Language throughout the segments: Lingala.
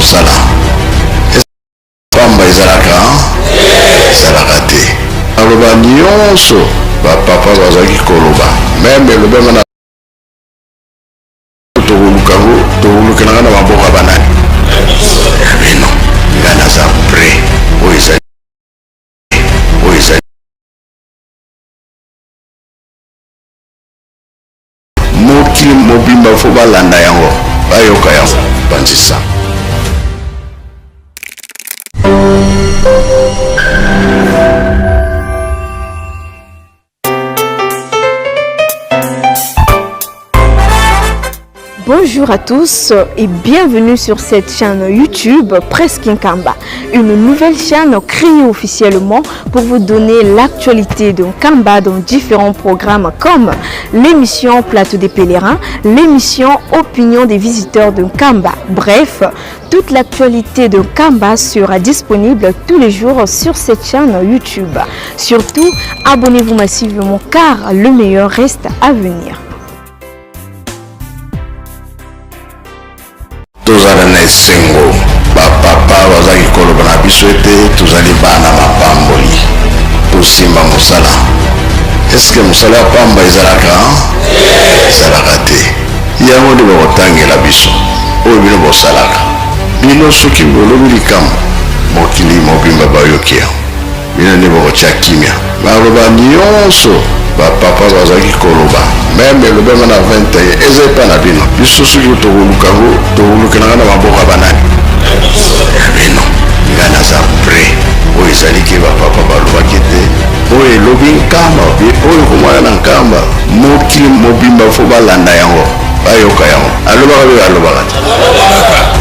mosala pamba ezalaka te aloba nyonso bapapa bazalaki koloba meme elobema na tokolukelanga na maboka banani bino nga naza pre oyo ezali mokili mobimba fo balanda yango bayoka yango banzisa. Bonjour à tous et bienvenue sur cette chaîne YouTube Presque Nkamba, une nouvelle chaîne créée officiellement pour vous donner l'actualité de Nkamba dans différents programmes comme l'émission Plateau des pèlerins, l'émission Opinion des visiteurs de Nkamba. Bref, toute l'actualité de Nkamba sera disponible tous les jours sur cette chaîne YouTube. Surtout, abonnez-vous massivement car le meilleur reste à venir. Tozala na esengo bapapa bazali koloba na biso ete tozali bana mapamboli tosimba mosala. Eske mosala ya pamba ezalaka te yango nde bakotangela biso oyo bino bosalaka bino soki bolobi likambo mokili mobimba bayoki yango bino nde bakotya kimia baloba nyonso bapapa bazalaki koloba meme elobema na 21 eza epa na bino biso soki tokolukelanga na maboka banani bino nga naza pre oyo ezaliki bapapa balobaki te oyo elobi nkamba oyo komwana na nkamba mokili mobimba fo balanda yango bayoka yango alobaka be alobaka te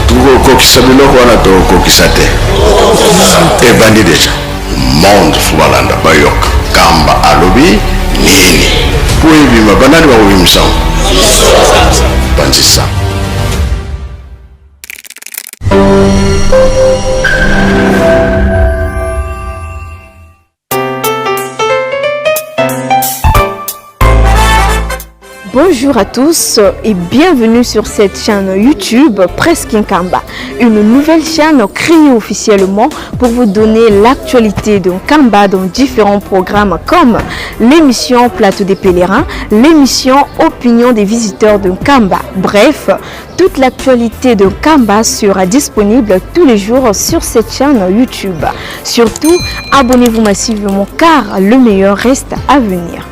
tokokokisa biloko wana tokokokisa te ebandi deja monde fo balanda bayoka kamba alobi nini po ebima banani bakobimisa banzisa. Bonjour à tous et bienvenue sur cette chaîne YouTube Presque Nkamba, une nouvelle chaîne créée officiellement pour vous donner l'actualité de Nkamba dans différents programmes comme l'émission Plateau des pèlerins, l'émission Opinion des visiteurs de Nkamba. Bref, toute l'actualité de Nkamba sera disponible tous les jours sur cette chaîne YouTube. Surtout, abonnez-vous massivement car le meilleur reste à venir.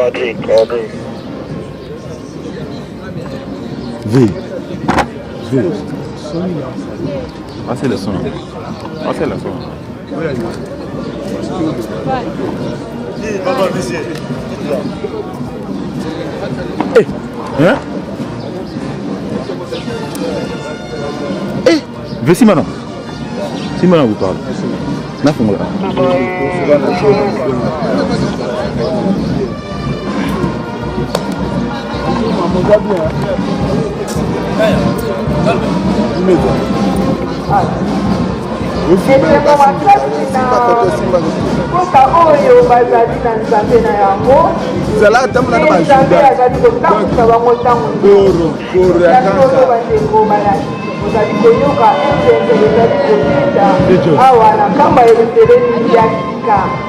Patrick. V. Ah, c'est le son. Hein? V Simana. Simana vous parle. Nafunga. Awa na kamba Africa.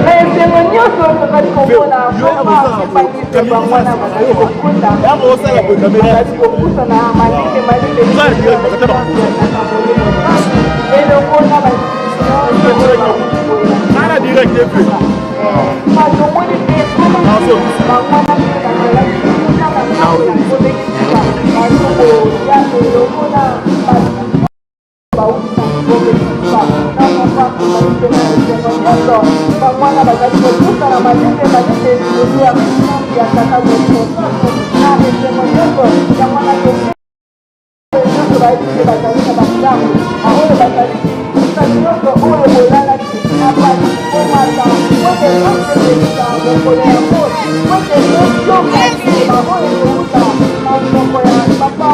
Mais c'est mon nyonso tozali komona vraiment epanise bangwana bazali kokunda bazali kopusana malite elongo na bazomoni mpe bangwana bangwana bazali kopusana malite ya tata na esengo nyonso ya mwana nyonso bayebi bazali na badamu oyo bazali nyonso oyo bolalaki apali omata ote oteelisa mokolo ya moti ote oyoka oyo kouta na moko ya papa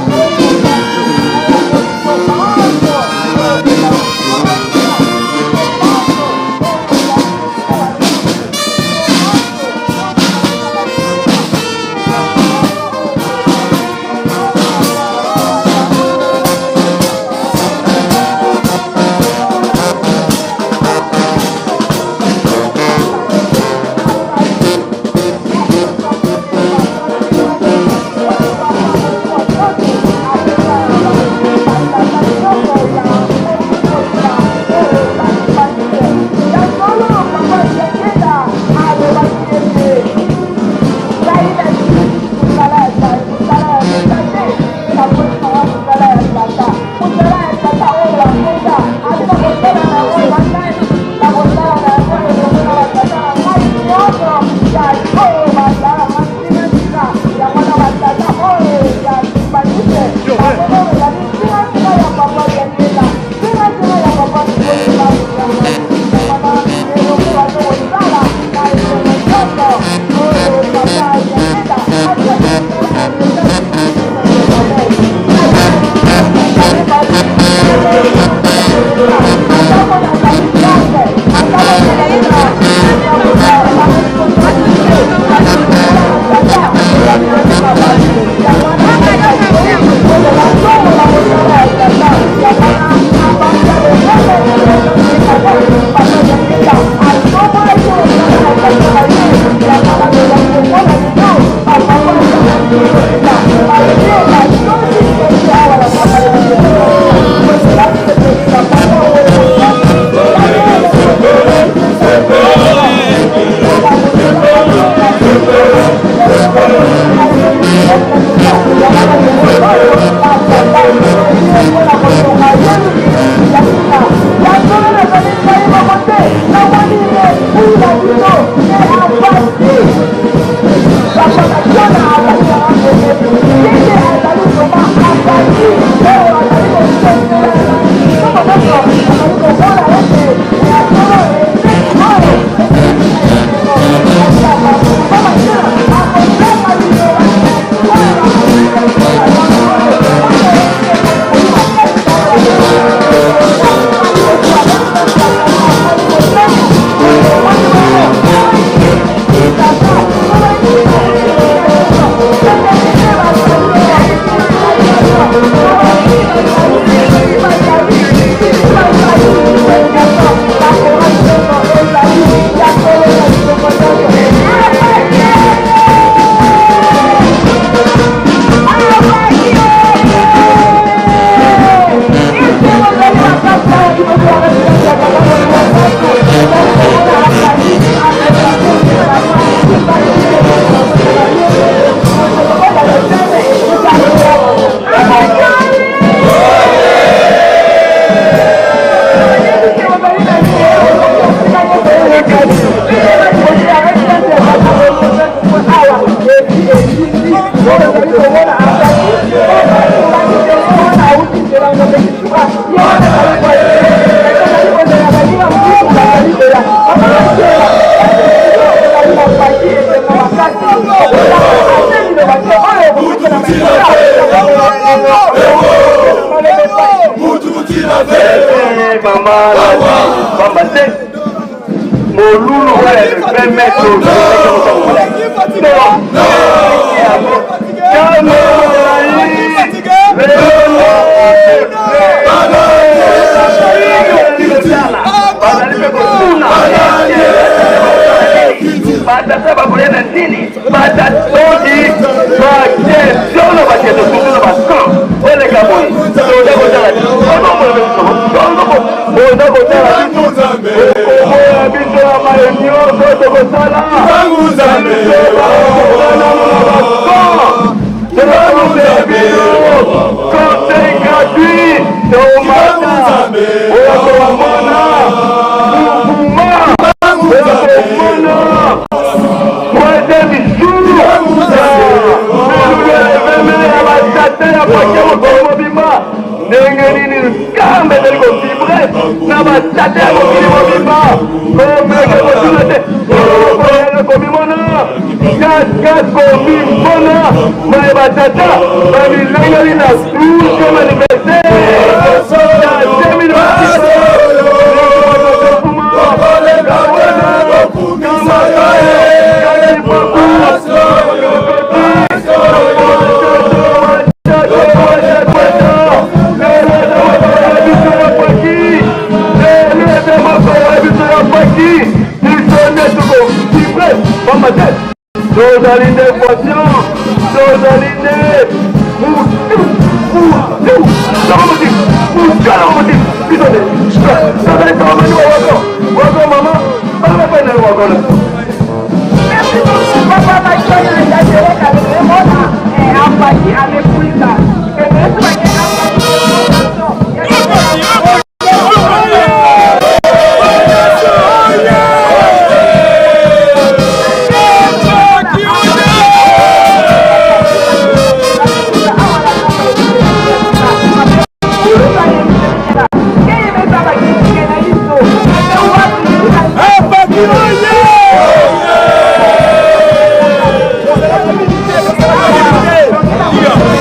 Yeah.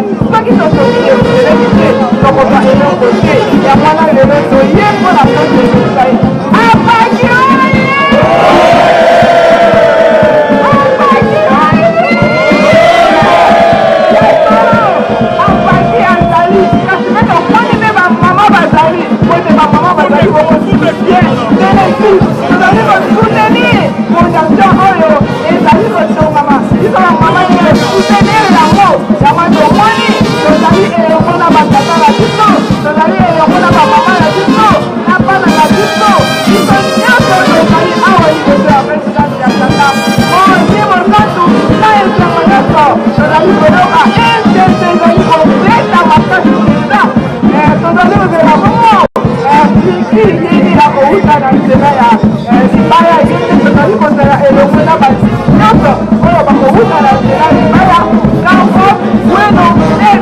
soki tosoki ezeleki te tokozwa eloko te ya mwana lelo toye mpona kotekosa ye apaki oye apaki azali kasi mpe tokoni mpe bamama bazali kote bamama bazali kokosoutenir teleki tozali kosoutenir fondation oyo ezali kosongama biso bamama soutenir yango yango tomoni tozali elongo na batata na biso tozali elongo na bamama na biso na bana na biso biso nyonso tozali awa liboso ya presidente ya tata mosi mosantu na esango nyonso tozali koyoka ntete ezali kobeta makasi mpenza tozali kozela bongo kiri ya kouta na nzela ya libaya yete tozali kozela elongo na basi nyonso oyo bakouta na nzela libaya kango weno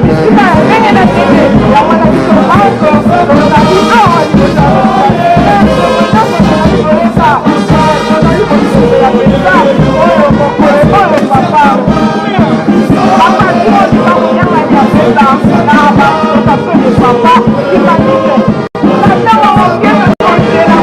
bisika ya ndenge na ndenge ya mwana biso banko tozali awa liboso tozali koleka tozali kosolola mpenza oyo mokolo oyo papa papa tiozi bakonyangani ya mpenza na basokaso de papa imanike tatawa mokeme kosela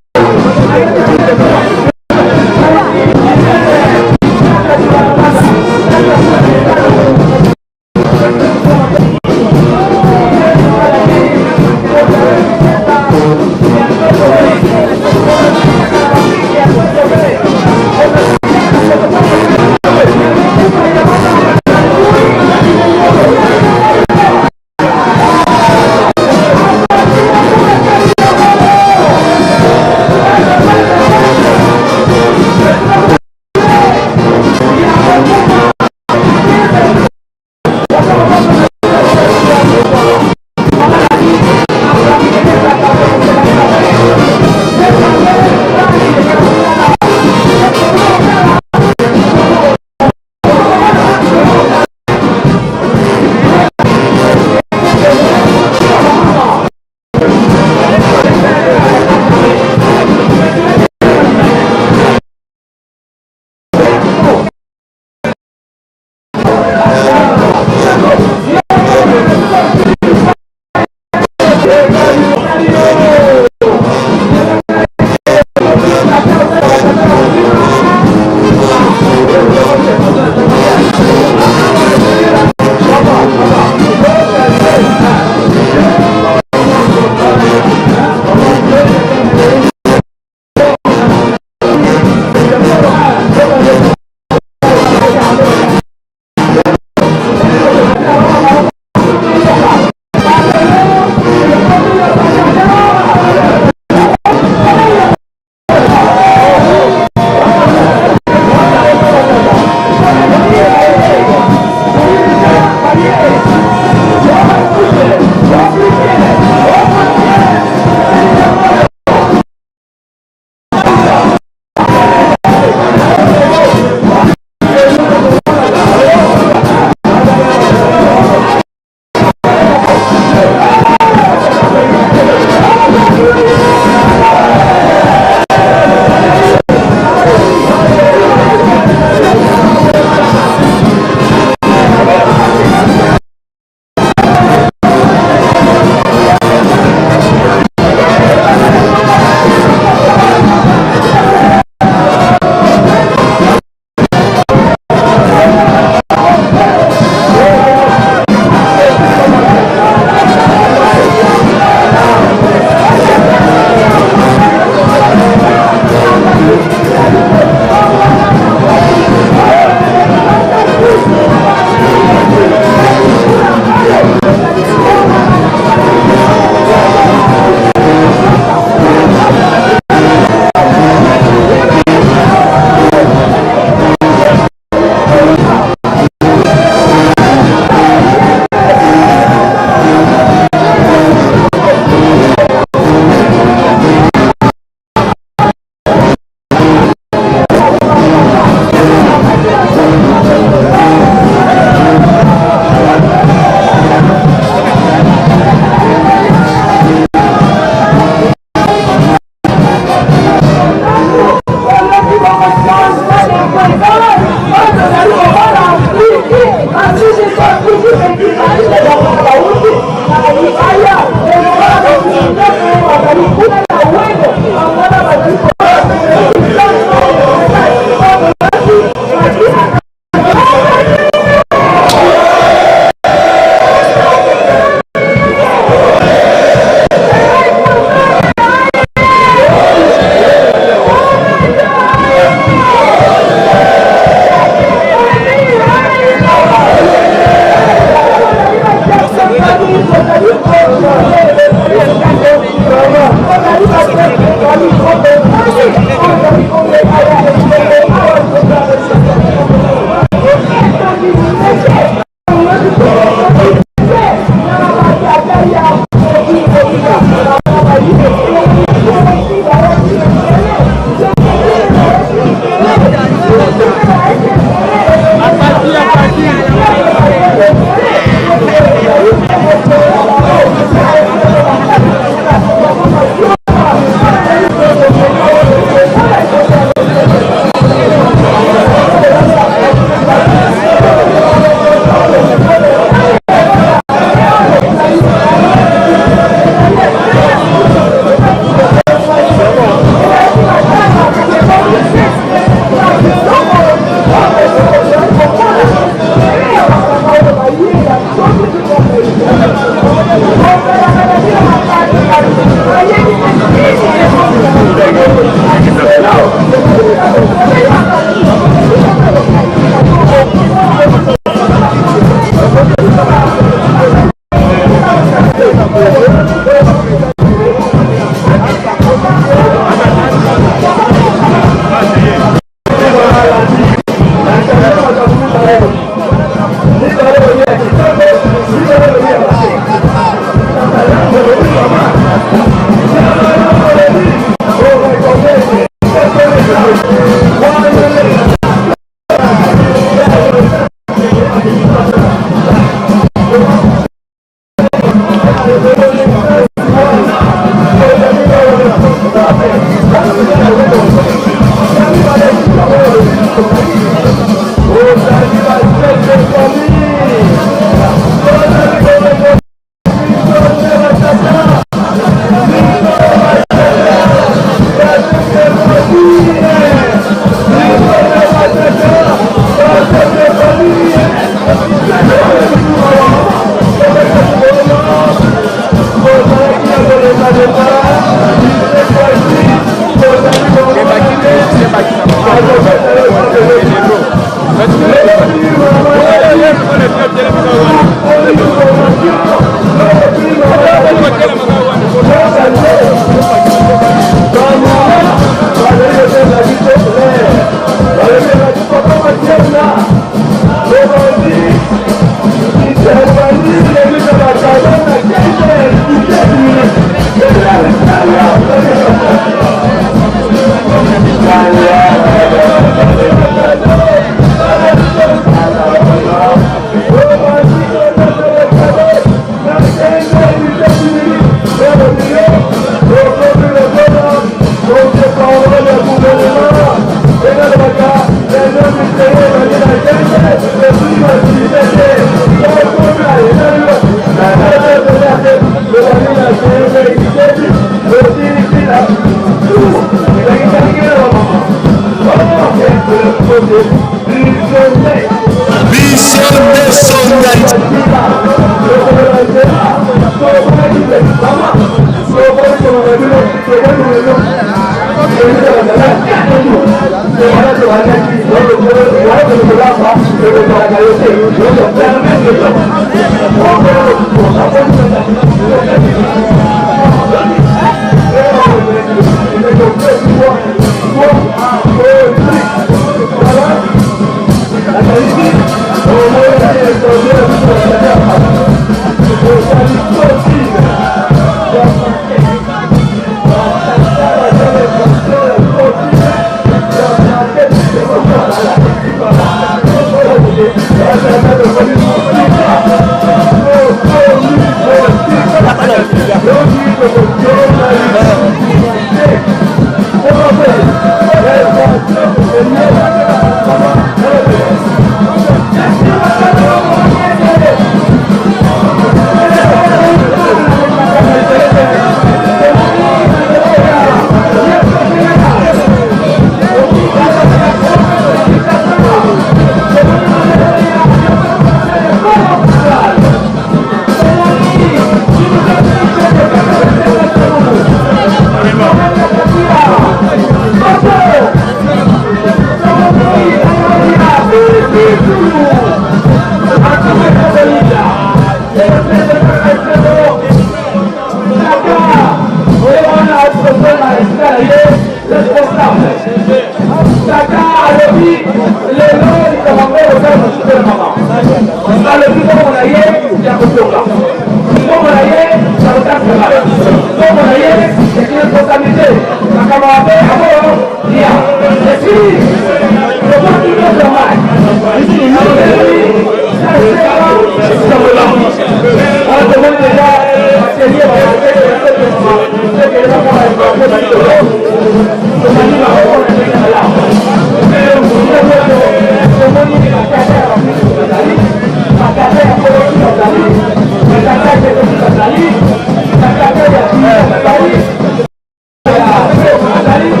Thank you.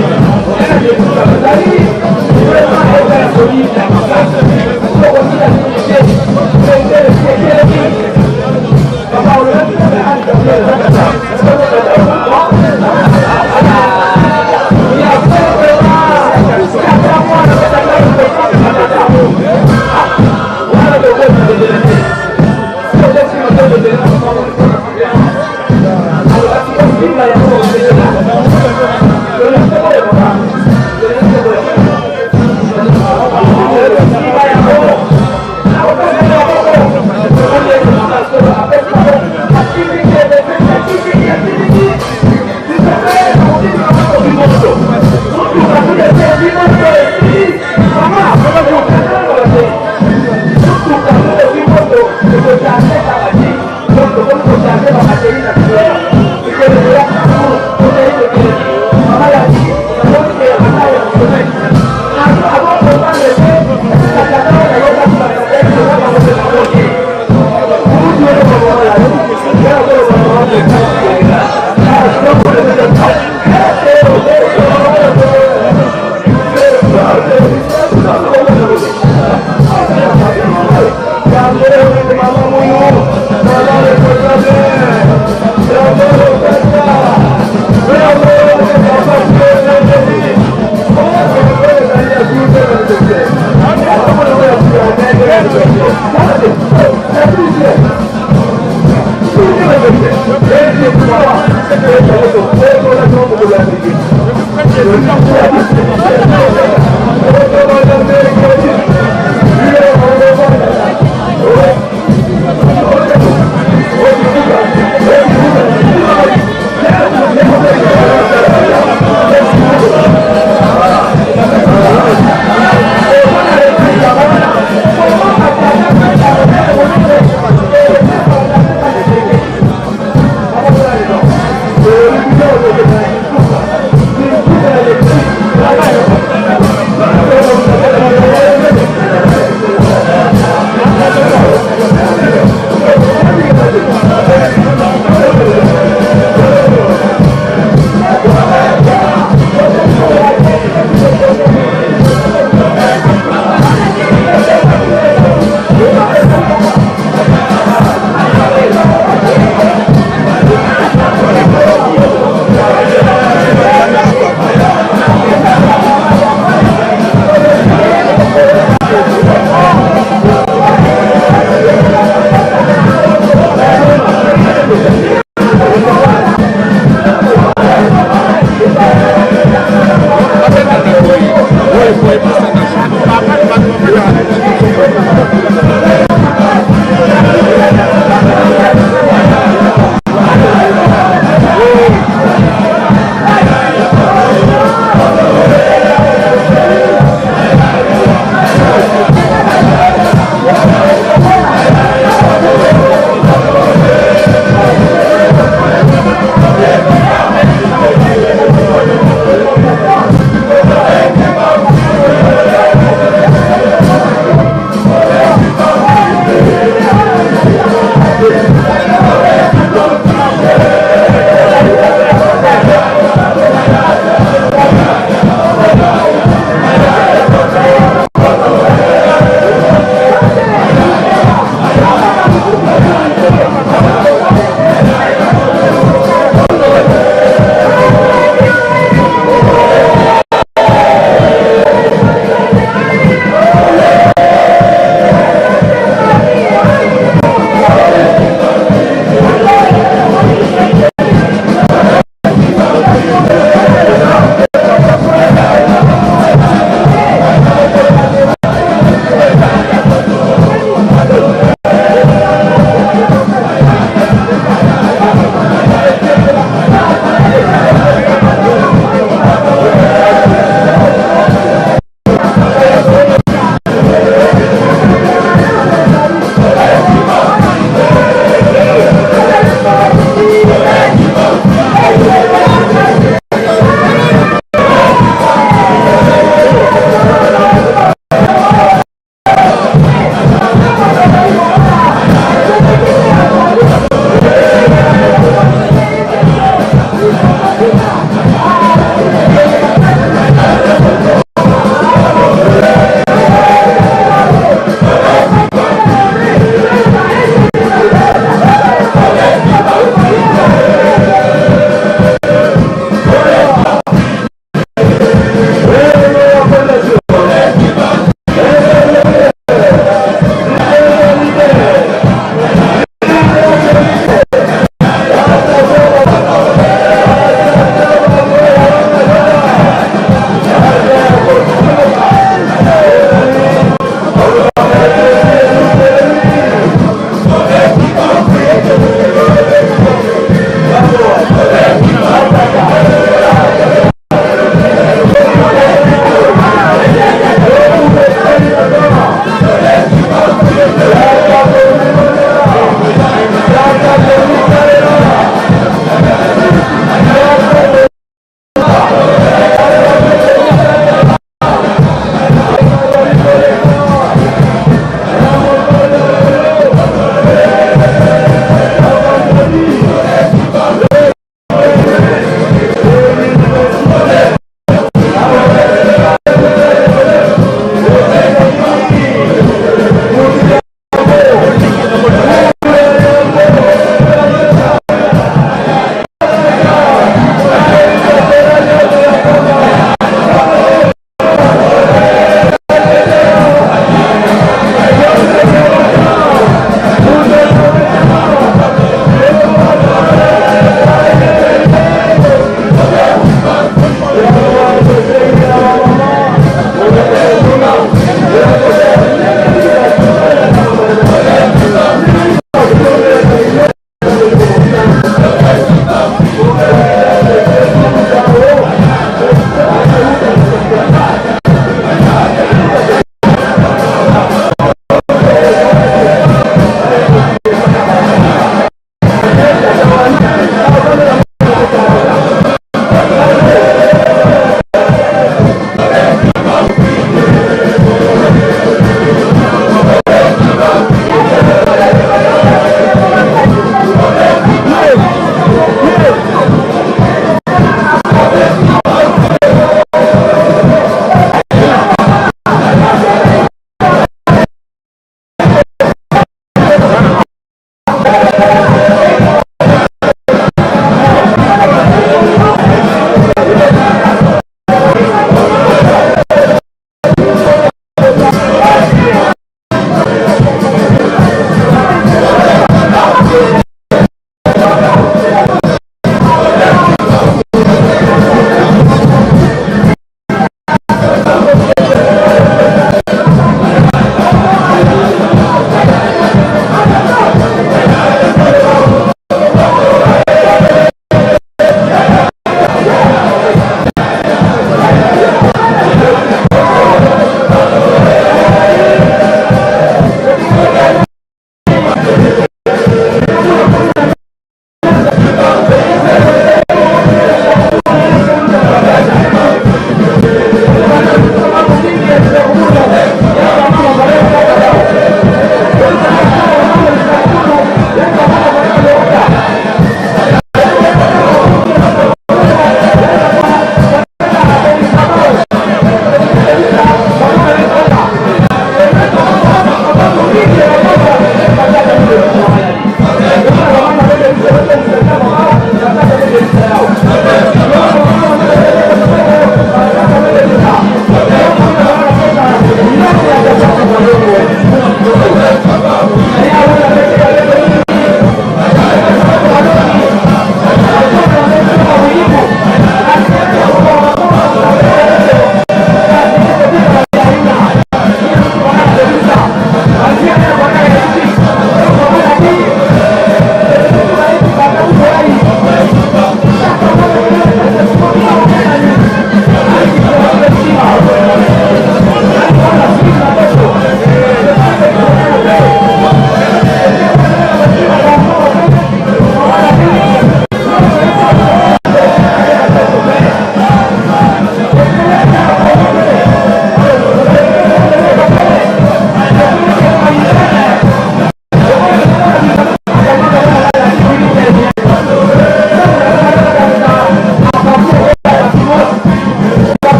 Thank you.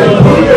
Thank you.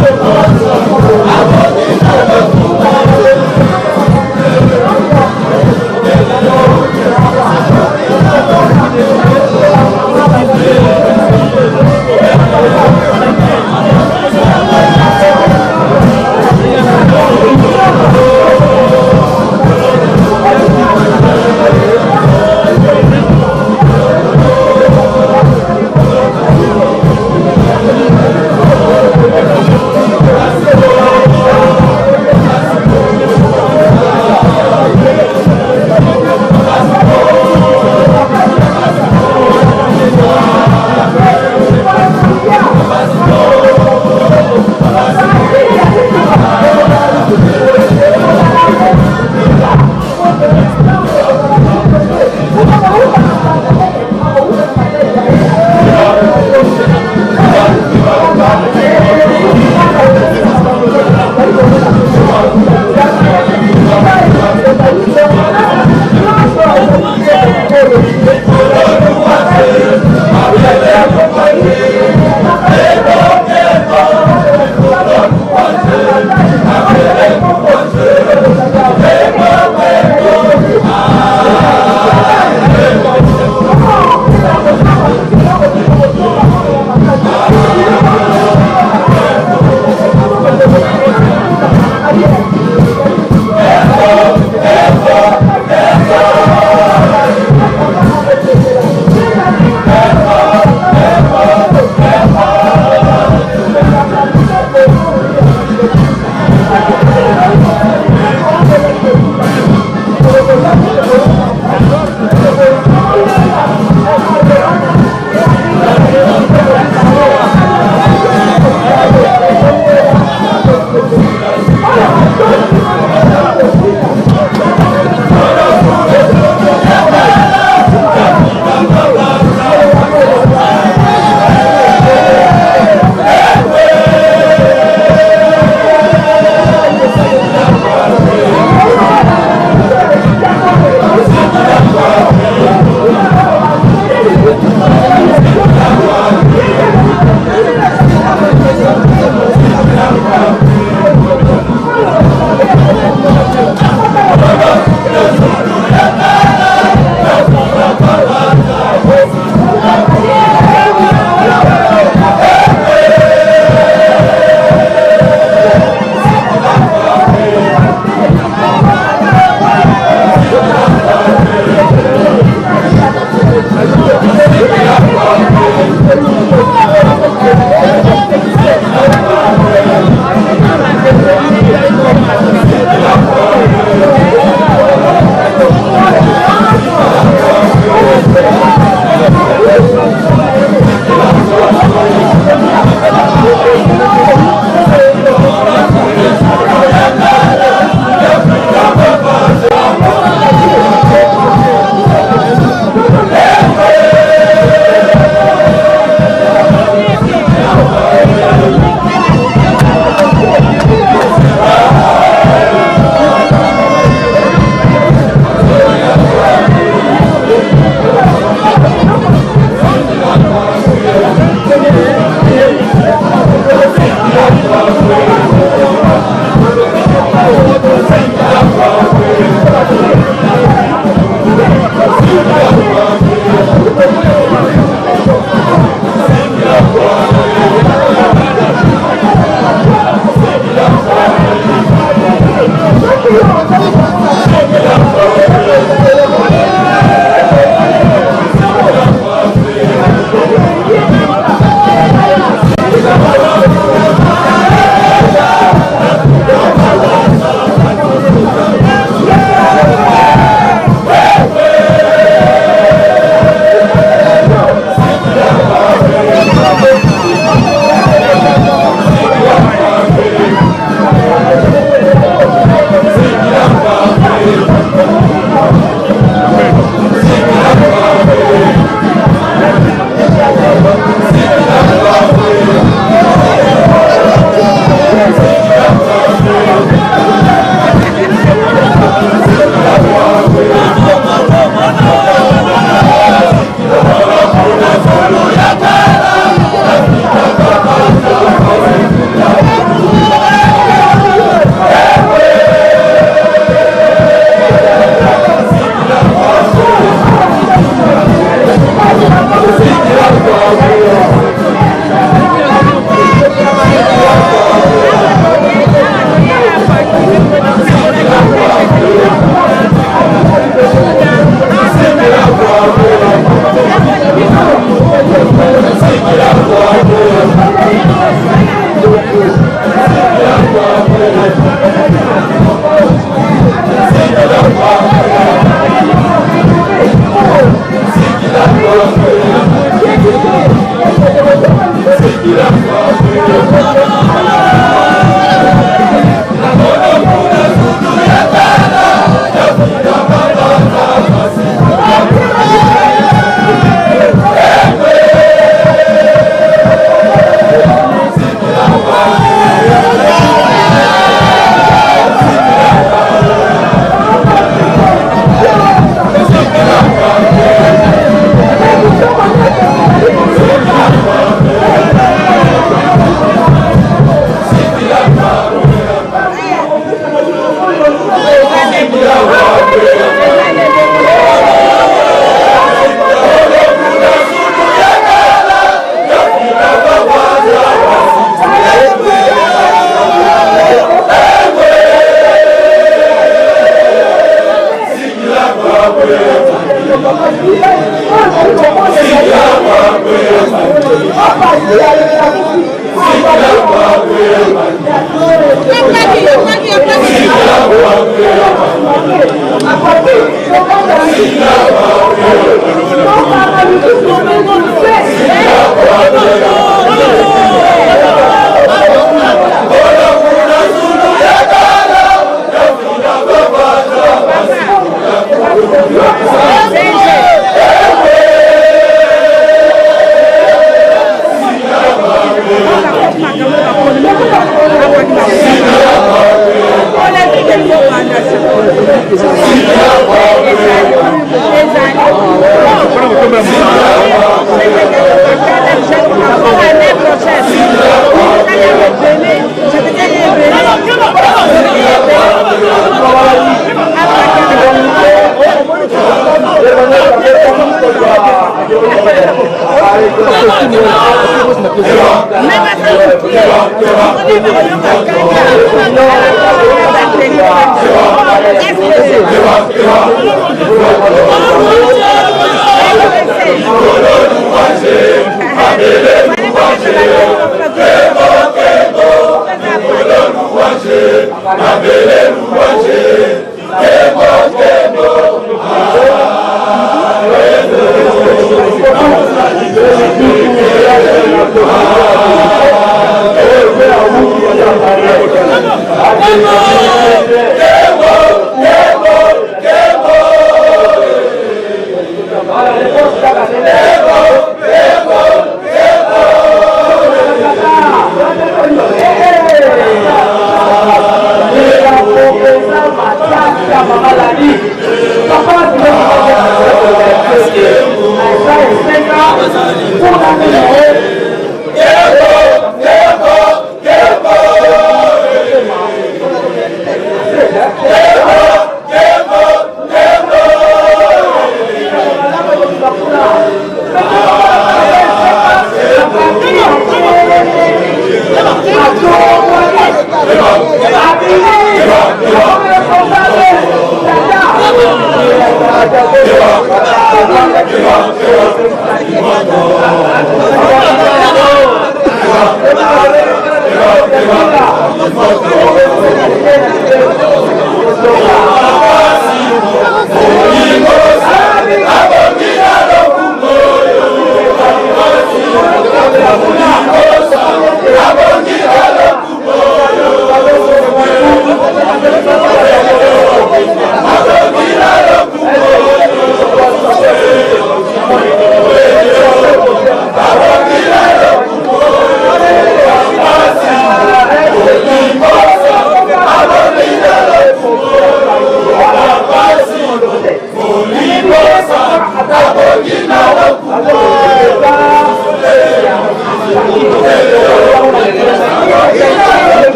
Thank you.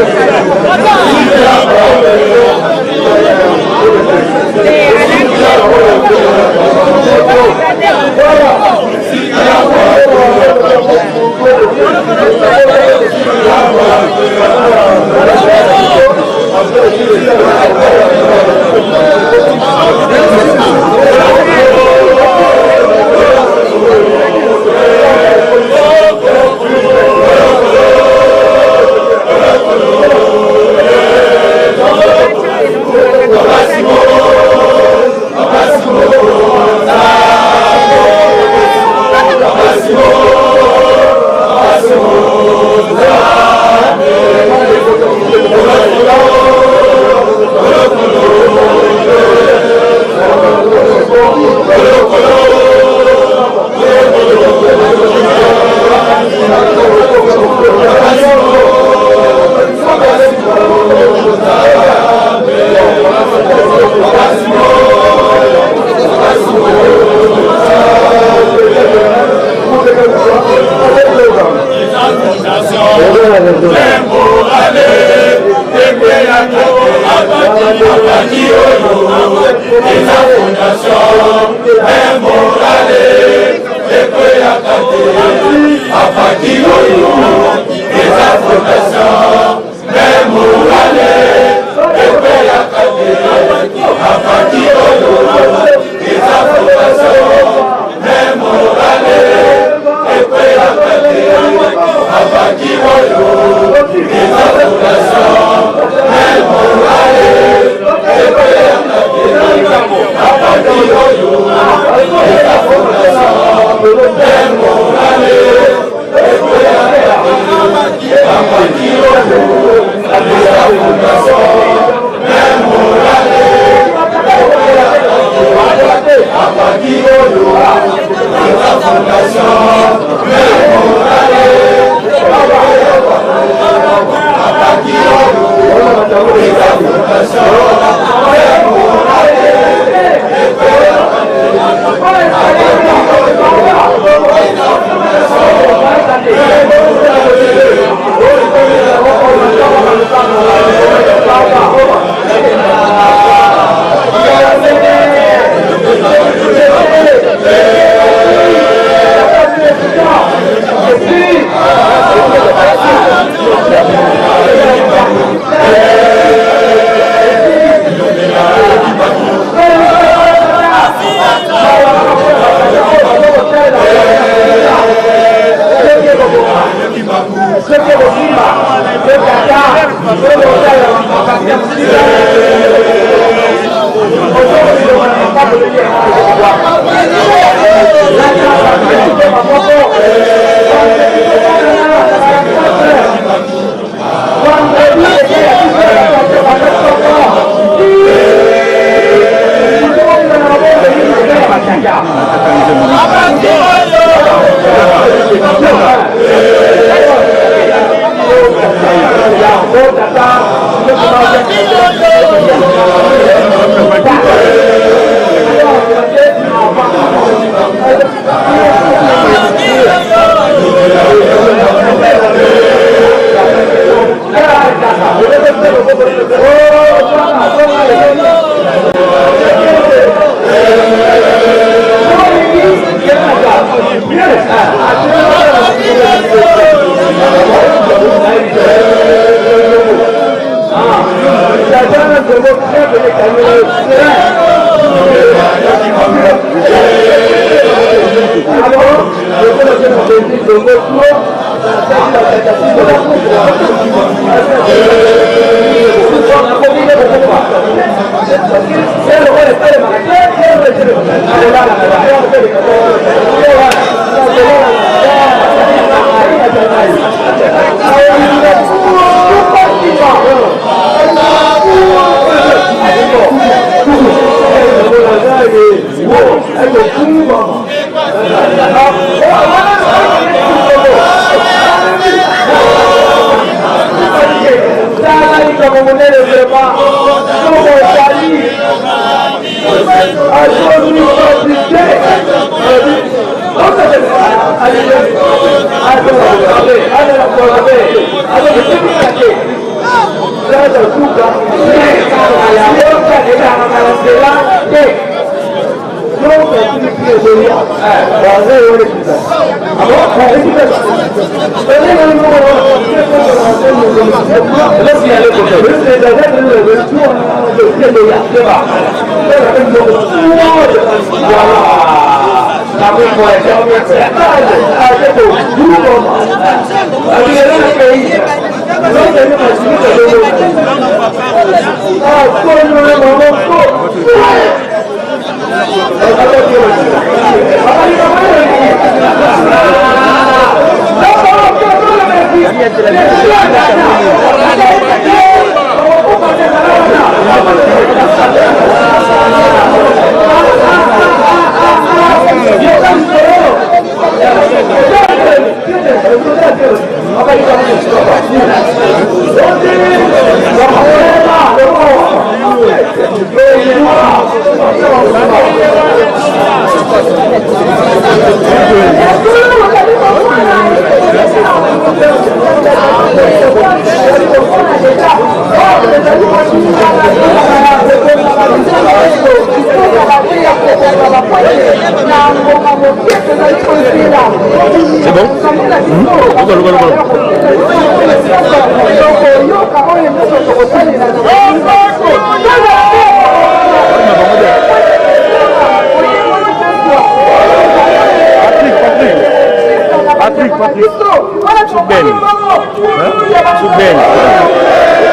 Signor Thank you. C'est bon? Patrick. Subeni. Subeni.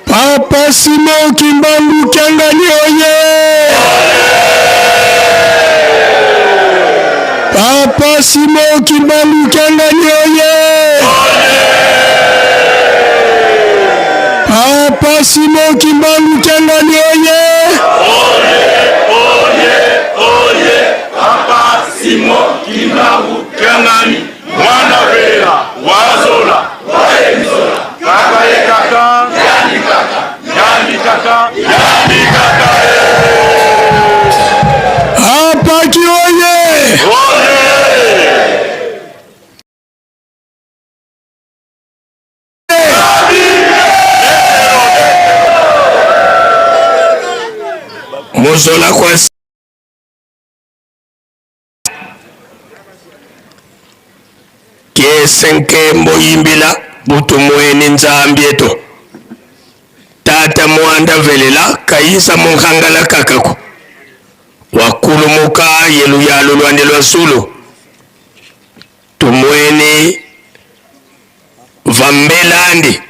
Papa Simon Kimbangu Kyangani oye! Papa Simon Kimbangu Kyangani oye! Papa Simon Kimbangu Kyangani oye! Papa Simon Kimbangu Kyangani mwana vela wazola kaka ye kaka yani kaka hapa kioye mozola kwa kesenke mboyimbila butu mwene nzambi eto tata mwanda velela kaisa munkangala kakako wakulumuka yelu yalu lwande lwa sulu tumwene vambelandi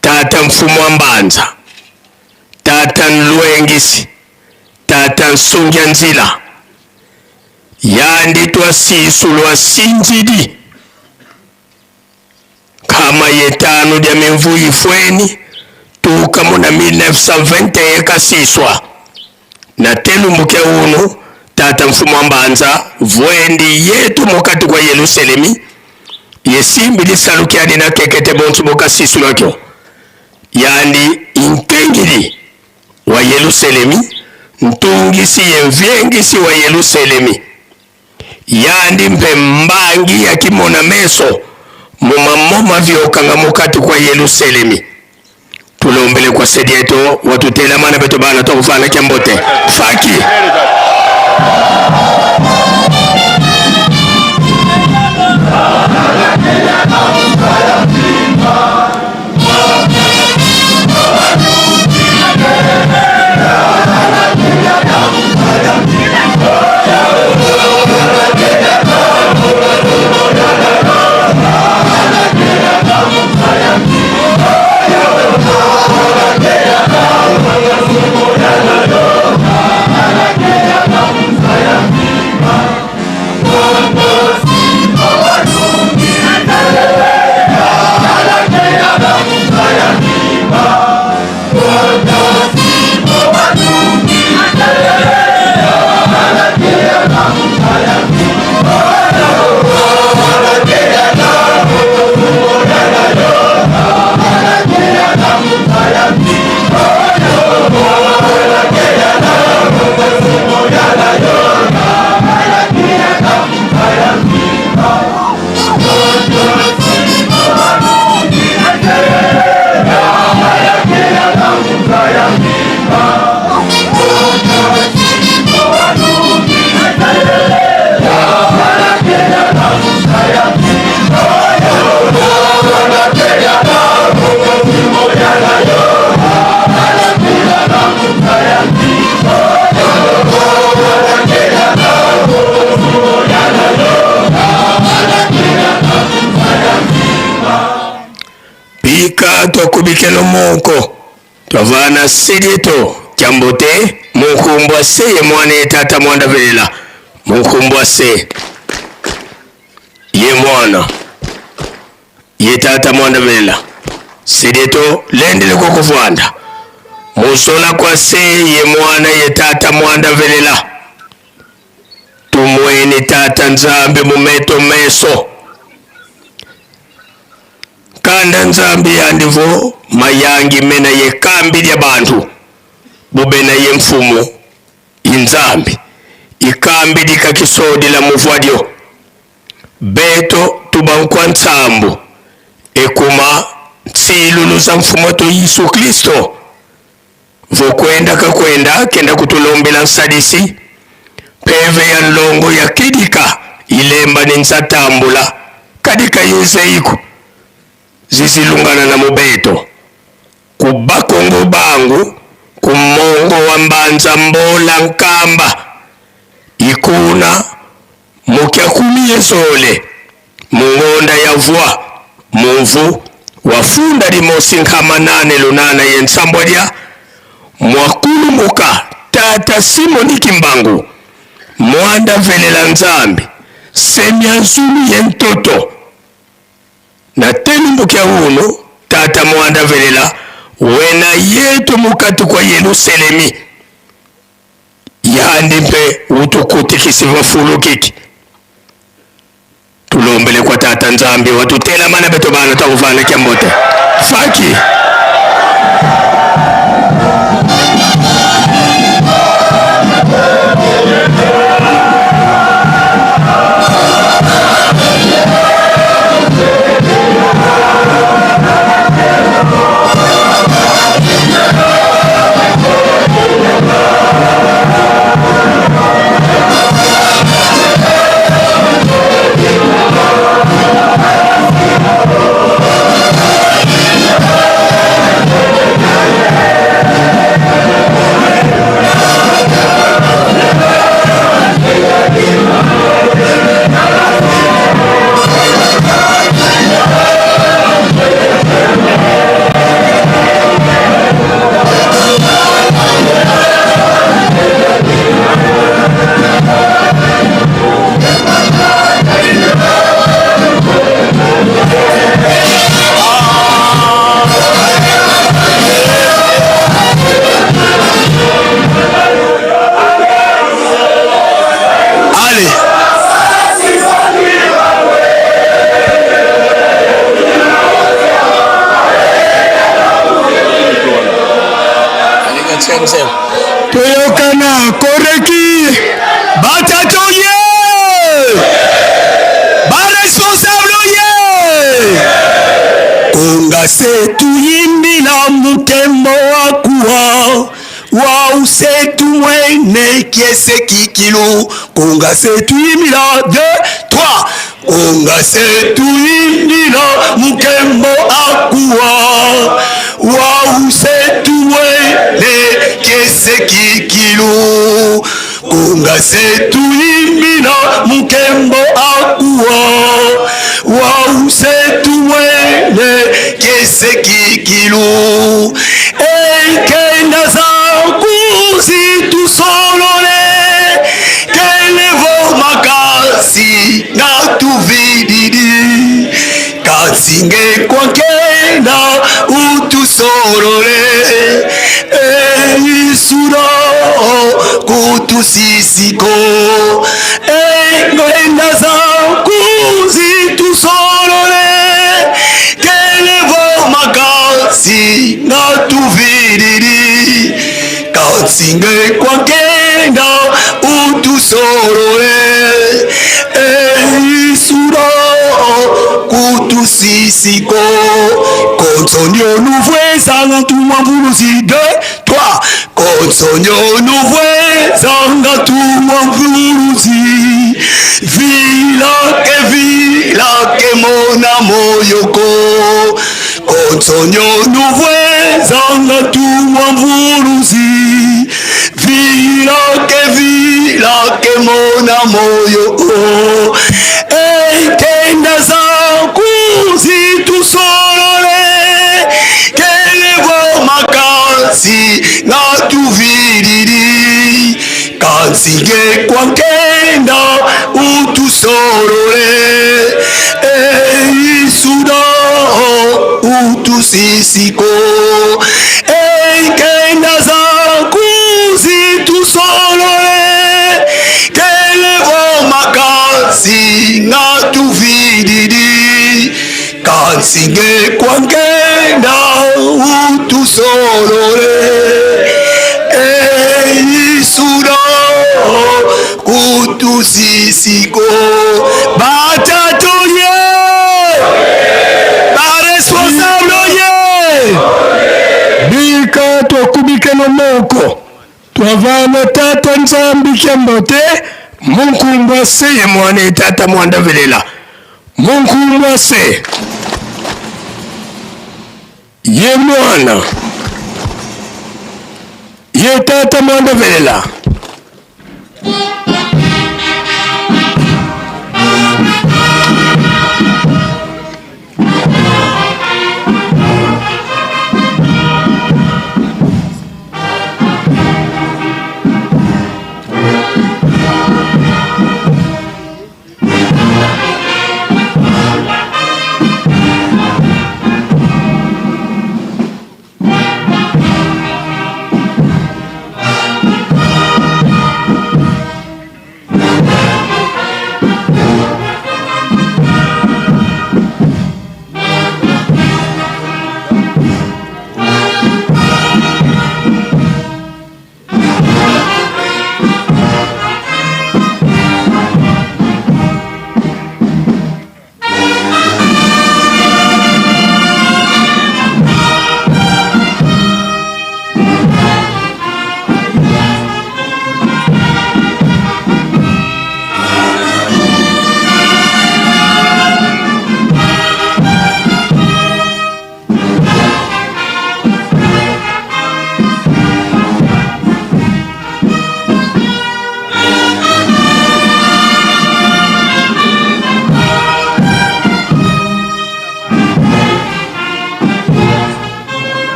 tata mfumu wa mbanza tata nlwengisi tata nsungya nzila yandi twasisu lwa sinjidi kama yetanu lya minvu ifweni tuka muna 1920 kasiswa na telumbuke unu tata mfumu wa mbanza vwendi yetu mukati kwa Yerusalemi yesimbi lisalukiani na kekete bonsu mukasisu lwakyo yandi inkengili wa Yerusalemi ntungisi yenvyengisi wa Yerusalemi yandi mpe mbangi ya kimona meso mumamoma vyokanga mukati kwa Yerusalemi. Tulombele kwa sedi yetu watutela mana beto bana tokufana kiambote faki tokubikelo moko twavana sidito kyambote munkumbwa se ye mwana etata mwanda velela munkumbwa se ye mwana ye tata mwanda velela sidito lendele kwa kuvanda musola kwa se ye mwana ye tata mwanda velela tumweni tata nzambe mumeto meso kanda nzambi yandivo mayangi mena ye kambi lya bantu bubena ye mfumu inzambi ikambi likakisodi la muvwadyo beto tubankwa nsambu ekuma tsilulu za mfumu to Yesu Kristo vokwenda kakwenda kenda kutulombela nsadisi peve ya nlongo ya kidika ilemba ni nsatambula kadika yezeiku zizilungana na mubeto kubakongo bangu kumongo wa mbanza mbola nkamba ikuna mukya kumiye sole mungonda ya vwa muvu wafunda limosi nkama 8 lunana yensambwa lya mwakulumuka tata Simoni Kimbangu mwanda velela nzambi semya nzulu yentoto na telumbukia uno tata mwanda velela wena yetu mukati kwa Yerusalemi yandi mpe utukuti kisiva fulu kiki tulombele kwa tata nzambi watutela mana beto bana takufana kiambote faki setu yimbila mukembo wakuwa wau setu mwene kiese kikilu konga setu yimbila 2, 3 konga setu yimbila mukembo akuwa wau setu mwene kiese kikilu konga setu yimbila mukembo akuwa wau setu mwene kiese kikilu enkenda zangu tusolole kelevo makasi na tuvididi katsinge kwankenda utusolole isuro kutusisiko enkenda zangu tusolole kelevo makasi na tuvididi katsinge kwankenda utusolole isuro kutusisiko konsonyo nuvwezanga tumwambuluzi 2, 3 konsonyo nuvwezanga tumwambuluzi vilake mona moyoko konsonyo nuvwezanga tumwambuluzi vilake mona moyoko enkenda zangu zitusolole kelevo makasi na tuvididi kansinge kwankenda utusolole isudo utusisiko enkenda zangu zitusolole kelevo makasi na tuvididi kansinge kwankenda utusolole isudo kutusisiko batatoye baresponsable ye bika tokubike no moko twavana tata nzambike mbote munkumbwase ye mwana tata mwandavelela munkumbwase ye mwana ye tata mwandavelela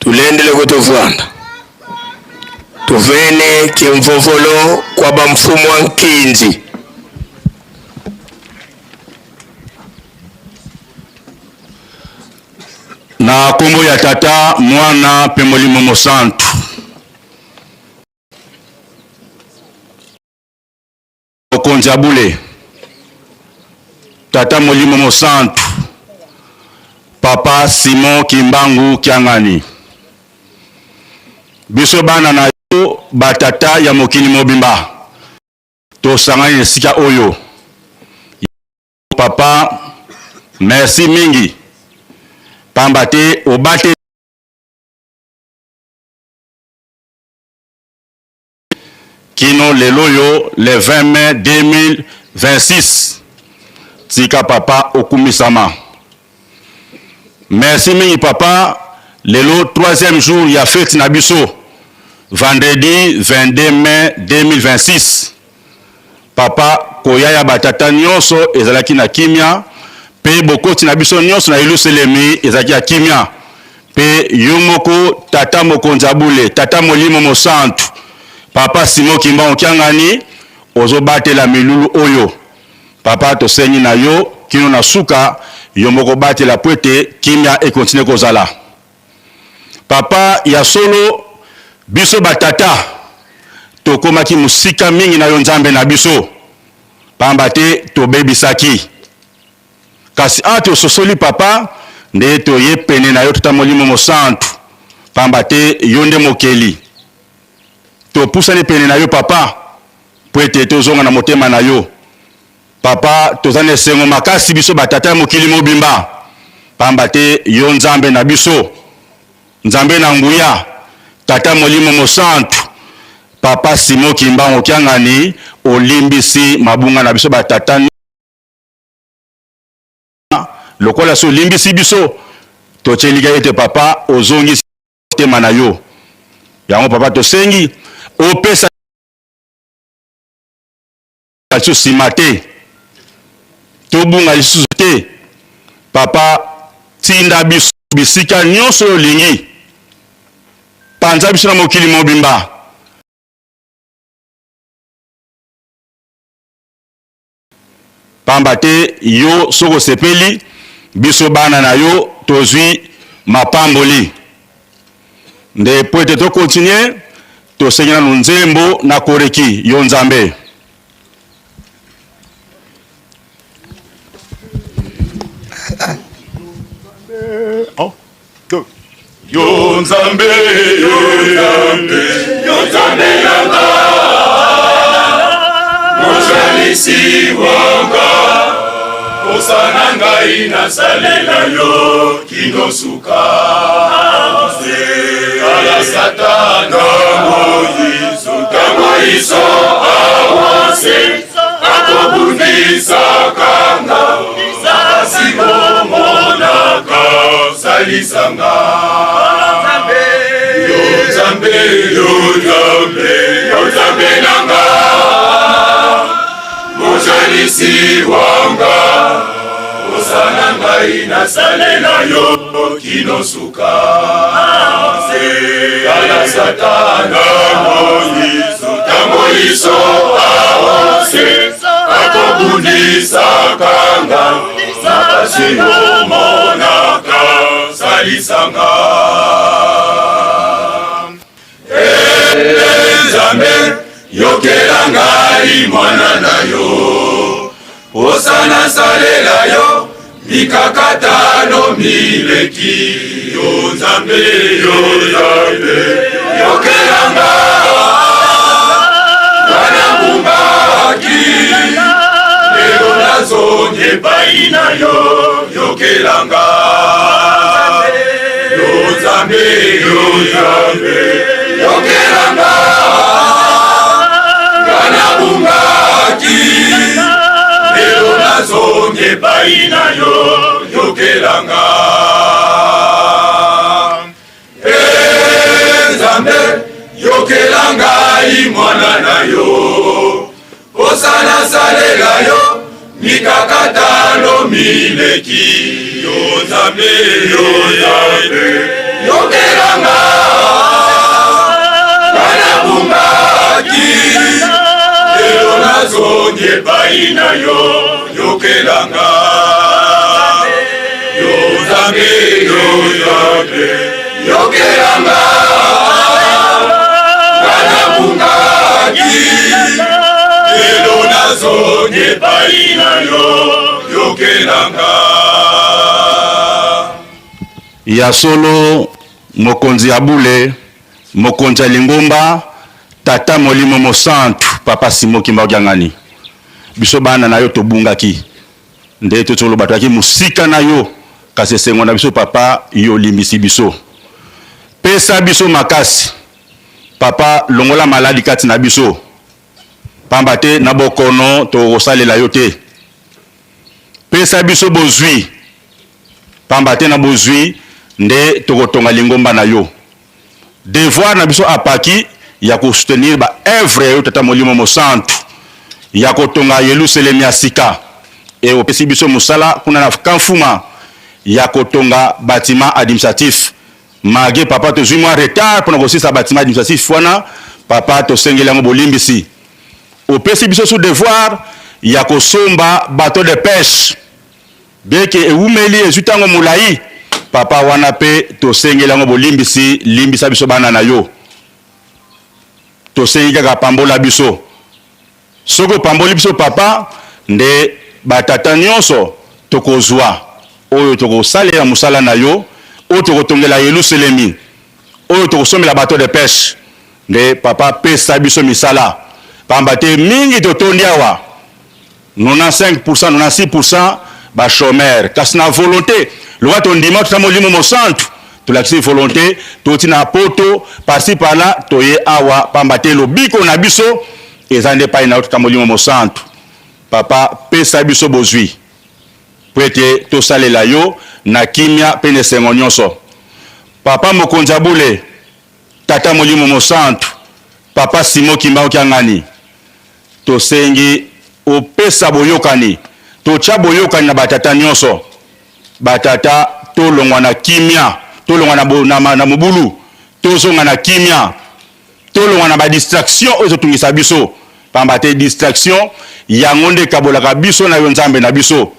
tulendele kutuvwana tuvene kimvovolo kwa bamfumu wa nkinzi na kombo ya tata mwana pe molimo mosantu okonzabule tata molimo mosantu Papa Simon Kimbangu Kiangani. Biso bana na yo batata ya mokili mobimba. Tosangani esika oyo. Papa, merci mingi. Pambate obate kino leloyo le 20 mai 2026. Tika papa okumisama. Merci mingi papa. Lelo 3e jour ya fête nabiso. Vendredi 22 mai 2026. Papa koyaya batata nyonso ezalaki na kimia. Pe bokoti nabiso nyonso na Yerusalemi ezalaki ya kimia. Pe yomoko tata mokonzabule, tata molimo mosantu. Papa Simon Kimbangu Kiangani ozobate la milulu oyo. Papa tosenyi na yo kino na suka yomoko bate la pwete kimia e continue kozala. Papa ya solo biso batata tokomaki musika mingi na yo nzambe na biso. Pambate tobebisaki. Kasi ate ososoli papa nde toye pene na yo tata molimo mosantu. Pambate yonde mokeli. Topusani pene na yo papa pwete tozonga na motema na yo. Papa tozane sengo makasi biso batata mokili mobimba. Pambate yo nzambe na biso. Nzambe na nguya tata molimo mosantu. Papa Simon Kimbangu Kiangani olimbisi mabunga na biso batata. Lokola so limbisi biso tocheliga ete papa ozongi tema na yo. Yango papa tosengi opesa so simate tobunga lisusu te papa tinda biso bisika nyonso olingi panza biso na mokili mobimba. Pamba te yo soko sepeli biso bana na yo tozwi mapamboli. Nde poete to continue to sengena nzembo na koreki yo nzambe. Yo nzambe, yo nzambe, yo nzambe yanga Mojalisi wanga Osana ngai nasalela yo kinosuka Kala satana moyiso awase Akobundisa kanga Simo monaka salisanga Yo nzambe nanga Mojalisi wanga Osana ngai nasalela yo kinosuka Kala satana moyiso awase Akobundisa kanga Simo monaka salisanga Nzambe yokela ngai mwana na yo Osana salela yo mikakatano mileki Yo nzambe yokela ngai Wana mumbaki Lelo nazonye baina yo yokela ngai Yo nzambe yokela ngai Kana bungaki Lelo nazonye baina yo yokela ngai Nzambe yokela ngai mwana na yo Osana salela yo mikakatano mileki Yo nzambe yokela ngai Kana bumbaki Lelo nazonye baina yo yokela ngai Yo nzambe yokela ngai Kana bumbaki Lelo nazonye baina yo yokela ngai ya solo mokonzi abule mokonzi lingomba tata molimo mosantu papa Simo Kimba Okiangani biso bana na yo tobungaki nde totolo bataki musika na yo kasi sengo na biso papa yo limbisi biso pesa biso makasi papa longola maladi kati na biso pamba te na bokono tokosalela yo te pesa biso bozwi pamba te na bozwi nde tokotonga lingomba na yo devoir na biso apaki ya kosoutenir ba œuvre yo tata molimo mosantu ya kotonga Yerusalemi ya sika e opesi biso musala kuna na kamfuma ya kotonga bâtiment administratif mage papa tozwi mwa retard pona kosisa bâtiment administratif wana papa tosengeli yango bolimbisi opesi biso sous devoir ya kosomba bateau de pêche bien que eumeli ezwi ntango molai papa wana pe tosengeli yango bolimbisi limbisa biso bana na yo tosengi kaka pambola biso soko pamboli biso papa nde batata nyonso tokozwa oyo tokosalela musala na yo oyo tokotongela Yerusalemi oyo tokosomela bateau de pêche nde papa pesa biso misala pamba te mingi totondi awa 95% 96% ba chômeur kasi na volonté loka tondima tota molimo mosantu tolakisi volonté toti na poto parci par là toye awa pamba te lobiko na biso eza nde pai na yo tota molimo mosantu papa pesa biso bozwi po ete tosalela yo na kimia mpe na esengo nyonso papa mokonzi abule tata molimo mosantu papa Simo Kimba Okiangani tosengi opesa boyokani totya boyokani na batata nyonso batata tolongwa na kimia tolongwa na mobulu tozonga na kimia tolongwa na badistraction oyo totungisa biso pamba te distraction yango nde ekabolaka biso na yo nzambe na biso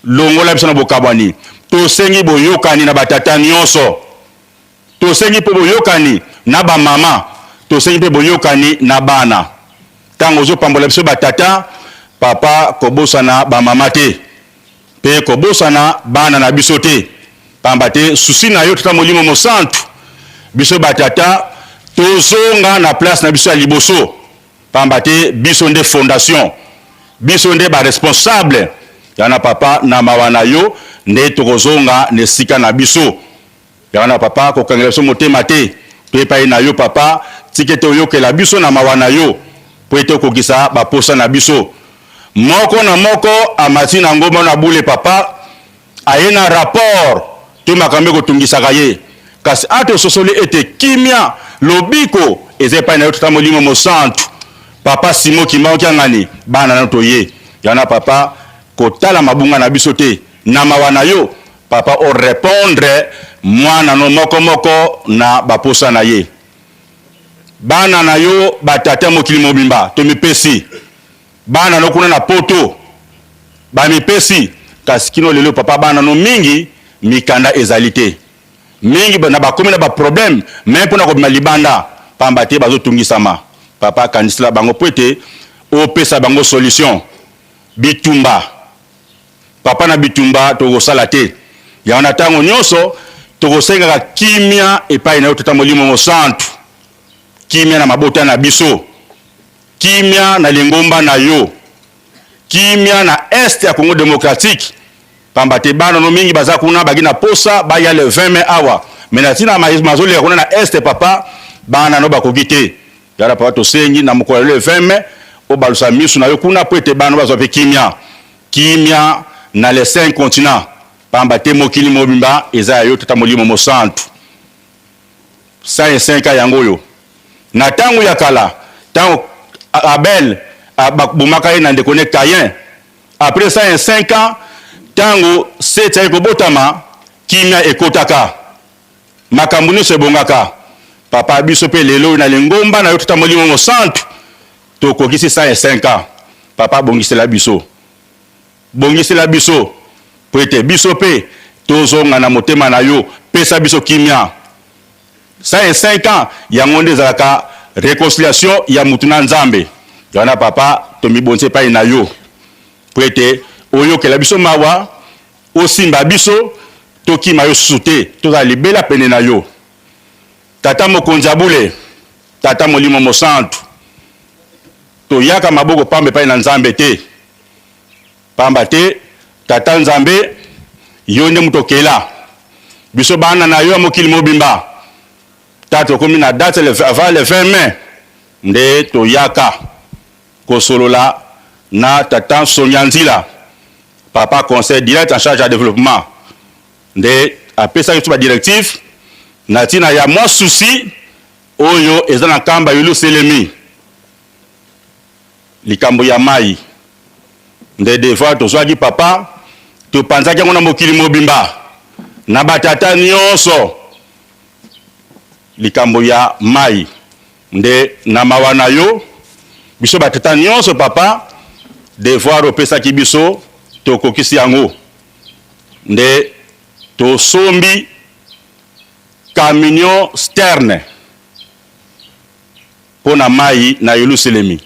longola biso na bokabwani tosengi boyokani na batata nyonso tosengi mpe boyokani na bamama tosengi mpe boyokani na bana ntango ozopambola biso batata papa kobosana bamama te mpe kobosana bana na biso te pamba te susi na yo tata molimo mosantu biso batata tozonga na place na biso ya liboso pamba te biso nde fondation biso nde baresponsable yana papa na mawa na yo nde tokozonga na esika na biso yana papa kokangela biso motema te to epai na yo papa tike ete oyokela biso na mawa na yo po ete okokisa baposa na biso moko na moko amati na ngomba na bule papa aye na rapport to makambo kotungisaka ye kasi ate sosoli ete kimia lobiko eza epai na yo tata molimo mosantu papa Simo Kimba Okiangani bana na toye yana papa kotala mabunga na biso te na mawa na yo papa o répondre mwana no moko moko na baposa na ye bana na yo batata mokili mobimba tomipesi bana no kuna na poto bamipesi kasi kino lelo papa bana no mingi mikanda ezali te mingi na bakomi na baproblème même mpona kobima libanda pamba te bazotungisama papa kanisila bango po ete opesa bango solution bitumba papa na bitumba tokosala te yango na ntango nyonso tokosengaka kimia epai na yo tata molimo mosantu kimia na mabota na biso kimia na lingomba na yo kimia na este ya Congo démocratique pamba te bana no mingi baza kuna bagi na posa baya le 20 mai awa mena tina mazoli ya kuna na este papa bana no bakoki te yara papa tosengi na mokolo le 20 mai obalusa misu na yo kuna po ete bana bazwa pe kimia na les 5 continents pamba te mokili mobimba eza ya yo tata molimo mosantu 5 yango yo na tango ya kala tango Abel bomaka ye na ndeko ne Caïn après 5 ans tango seta ekobotama kimia ekotaka makambo nyonso ebongaka papa biso pe lelo na lingomba na yo tata molimo mosantu tokokisi 5 ans papa bongisela biso po ete biso pe tozonga na motema na yo pesa biso kimia 5 ans yango nde ezalaka réconciliation ya mutu na nzambe yana papa tomibonzi epai na yo po ete oyokela biso mawa osimba biso toki mayo sute toza libela pene na yo tata mokonzi abule tata molimo mosantu toyaka maboko pamba epai na nzambe te pamba te tata nzambe yo nde moto okela biso bana na yo ya mokili mobimba tata tokomi na date avant le 20 mai nde toyaka kosolola na tata Sonia Nzila papa conseil direct en charge ya développement nde apesaki biso badirectif na ntina ya mwa susi oyo eza na nkamba yulu selemi likambo ya mai nde devoir tozwaki papa topanzaki yango na mokili mobimba na batata nyonso likambo ya mai nde na mawa na yo biso batata nyonso papa devoir opesaki biso tokokisi yango nde tosombi camion sterne pona mai na Yerusalemi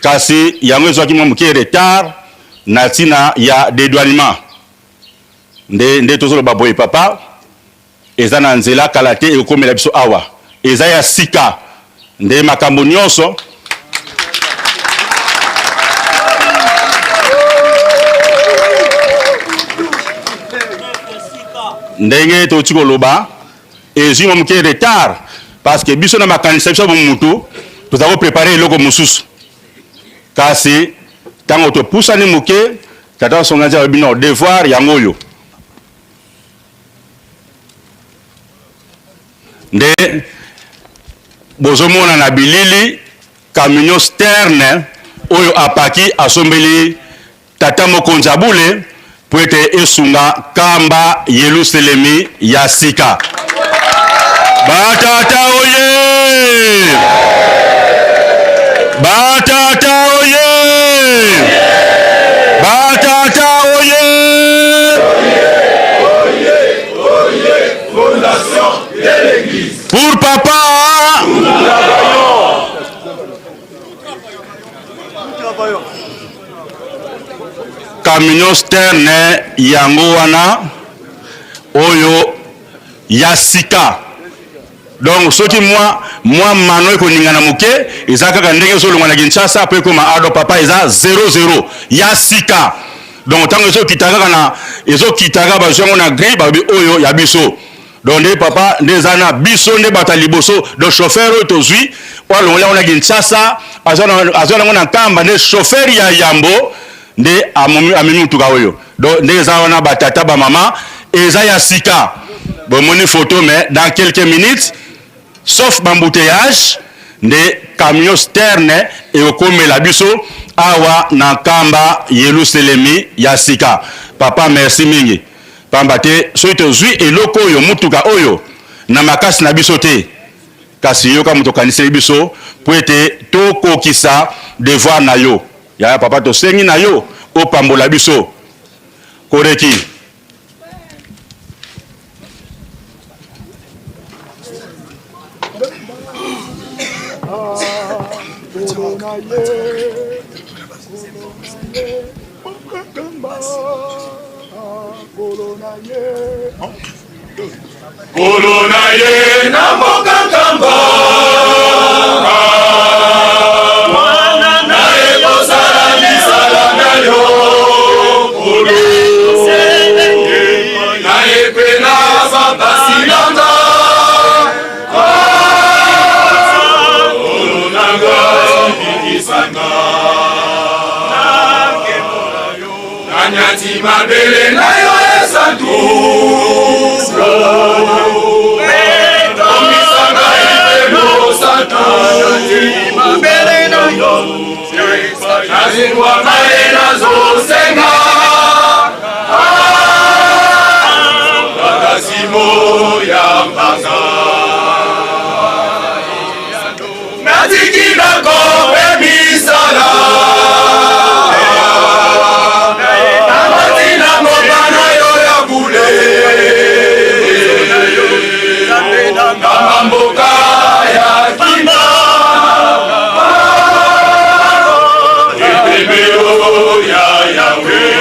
kasi yango ezwaki mwa moke retard na ntina ya dédouanement nde tozoloba boye papa eza na nzela kala te ekokomela biso awa eza ya sika nde makambo nyonso ndenge toti koloba ezwi mwa moke retard parce que biso na makanisa biso bomutu toza koprepare eloko mosusu kasi ntango topusani moke tata Songa Nzila alobi no devoir yango oyo nde bozomona na bilili camion sterne oyo apaki asombeli tata mokonzi abule po ete esunga kamba Yerusalemi ya sika batata oye batata oye batata oye Fondation de l'église pour papa camion sterne yango wana oyo ya sika donc soki mwa mano ekoningana moke eza kaka ndenge ezolongwa na Kinshasa po ekoma ado papa eza 00 ya sika donc ntango ezokita kaka na ezokitaka bazwi yango na gris babi oyo ya biso donc nde papa nde eza na biso nde bato ya liboso donc chauffeur oyo tozwi oyo alongoli yango na Kinshasa azwa nango na nkamba nde chauffeur ya yambo nde amemi mutuka oyo donc nde eza wana batata bamama eza ya sika bomoni photo mais dans quelques minutes sauf bambouteillage nde camion sterne ekokomela biso awa na nkamba Yerusalemi ya sika papa merci mingi pamba te soki tozwi eloko oyo mutuka oyo na makasi na biso te kasi yoka moto okaniseli biso po ete tokokisa devoir na yo yaya papa tosengi na yo opambola biso koreki Kolona ye na mokakamba na ekosala misala na yo kolo na epena babasilanga kolonanga ibikisanga na nyati mabele na yo esantu Nazingwa maena zosenga Bakasimo ya mpasa Natikina kope misala Namatina mopana yo ya bule Kama mboka ya kima ya Yahweh